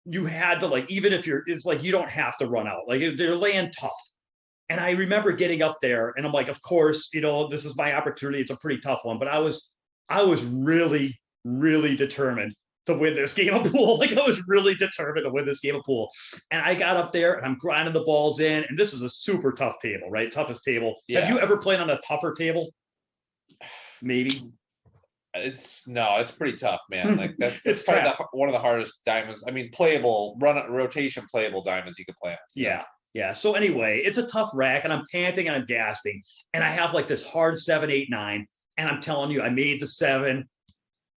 you had to like, even if it's like, you don't have to run out, like they're laying tough. And I remember getting up there and I'm like, of course, this is my opportunity. It's a pretty tough one, but I was really, really determined to win this game of pool. Like I was really determined to win this game of pool. And I got up there and I'm grinding the balls in. And this is a super tough table, right? Toughest table. Yeah. Have you ever played on a tougher table? Maybe. It's pretty tough, man. Like that's probably one of the hardest diamonds. I mean, rotation playable diamonds you can play on. Yeah. Yeah. So anyway, it's a tough rack and I'm panting and I'm gasping. And I have like this hard 7, 8, 9. And I'm telling you, I made the 7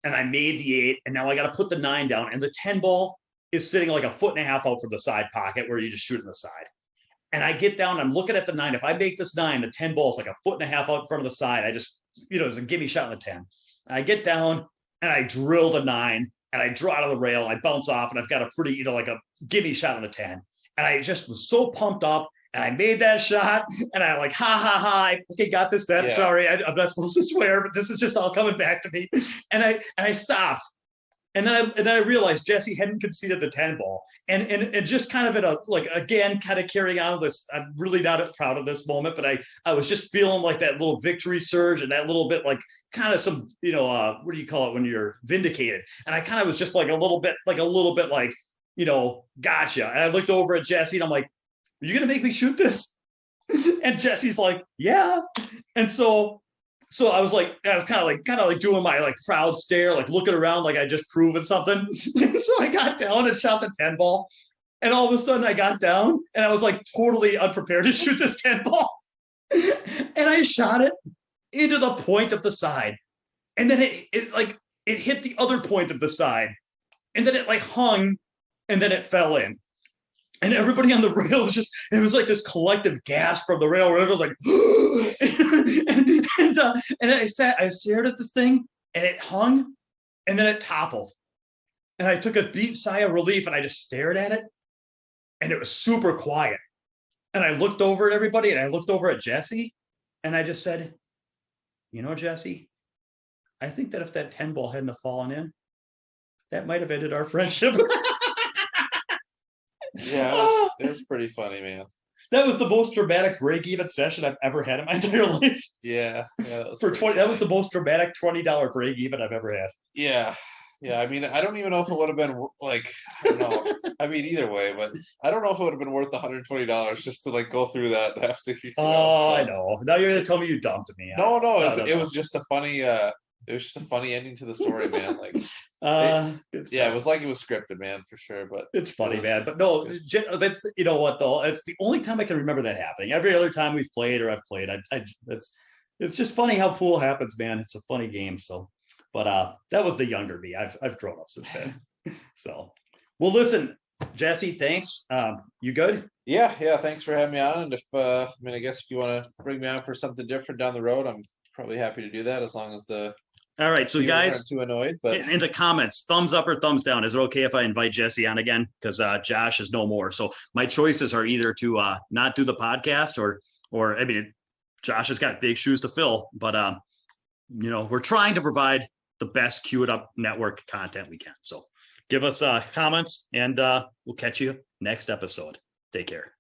and I made the 8. And now I got to put the 9 down. And the 10 ball is sitting like 1.5 feet out from the side pocket where you just shoot in the side. And I get down, I'm looking at the 9. If I make this 9, the 10 ball is like 1.5 feet out in front of the side. I just, it's a gimme shot on the 10. And I get down and I drill the 9 and I draw out of the rail. I bounce off and I've got a pretty, like a gimme shot on the 10. And I just was so pumped up. And I made that shot, and I like, I fucking got this set. Yeah. Sorry, I'm not supposed to swear, but this is just all coming back to me. And I stopped, and then I realized Jesse hadn't conceded the 10 ball, and just kind of kind of carrying on this. I'm really not proud of this moment, but I was just feeling like that little victory surge and that little bit like kind of some what do you call it when you're vindicated? And I kind of was just like a little bit like gotcha. And I looked over at Jesse, and I'm like, are you going to make me shoot this? And Jesse's like, yeah. And so I was like, I was kind of like doing my like proud stare, like looking around like I just proven something. So I got down and shot the 10 ball. And all of a sudden I got down and I was like totally unprepared to shoot this 10 ball. And I shot it into the point of the side. And then it like it hit the other point of the side, and then it like hung, and then it fell in. And everybody on the rail was just, it was like this collective gasp from the rail where it was like, and I stared at this thing, and it hung, and then it toppled. And I took a deep sigh of relief, and I just stared at it, and it was super quiet. And I looked over at everybody, and I looked over at Jesse, and I just said, you know, Jesse, I think that if that 10 ball hadn't have fallen in, that might have ended our friendship. Yeah, it was pretty funny, man. That was the most dramatic break-even session I've ever had in my entire life. Yeah, that was For 20, that was the most dramatic $20 break-even I've ever had. Yeah. Yeah, I mean, I don't even know if it would have been like, I don't know. I mean, either way, but I don't know if it would have been worth the $120 just to like go through that and have to. I know. Now you're gonna tell me you dumped me. No, it was just a funny. It was just a funny ending to the story, man. Like, it was like it was scripted, man, for sure. But it's funny, man. But no, that's you know what though. It's the only time I can remember that happening. Every other time we've played or I've played, it's just funny how pool happens, man. It's a funny game. So, but that was the younger me. I've grown up since then. So, well, listen, Jesse, thanks. You good? Yeah. Thanks for having me on. And if I guess if you want to bring me on for something different down the road, I'm probably happy to do that as long as the. All right, so guys, too annoyed, but in the comments, thumbs up or thumbs down. Is it okay if I invite Jesse on again? Because Josh is no more. So my choices are either to not do the podcast or I mean, Josh has got big shoes to fill, but we're trying to provide the best Cue It Up network content we can. So give us comments, and we'll catch you next episode. Take care.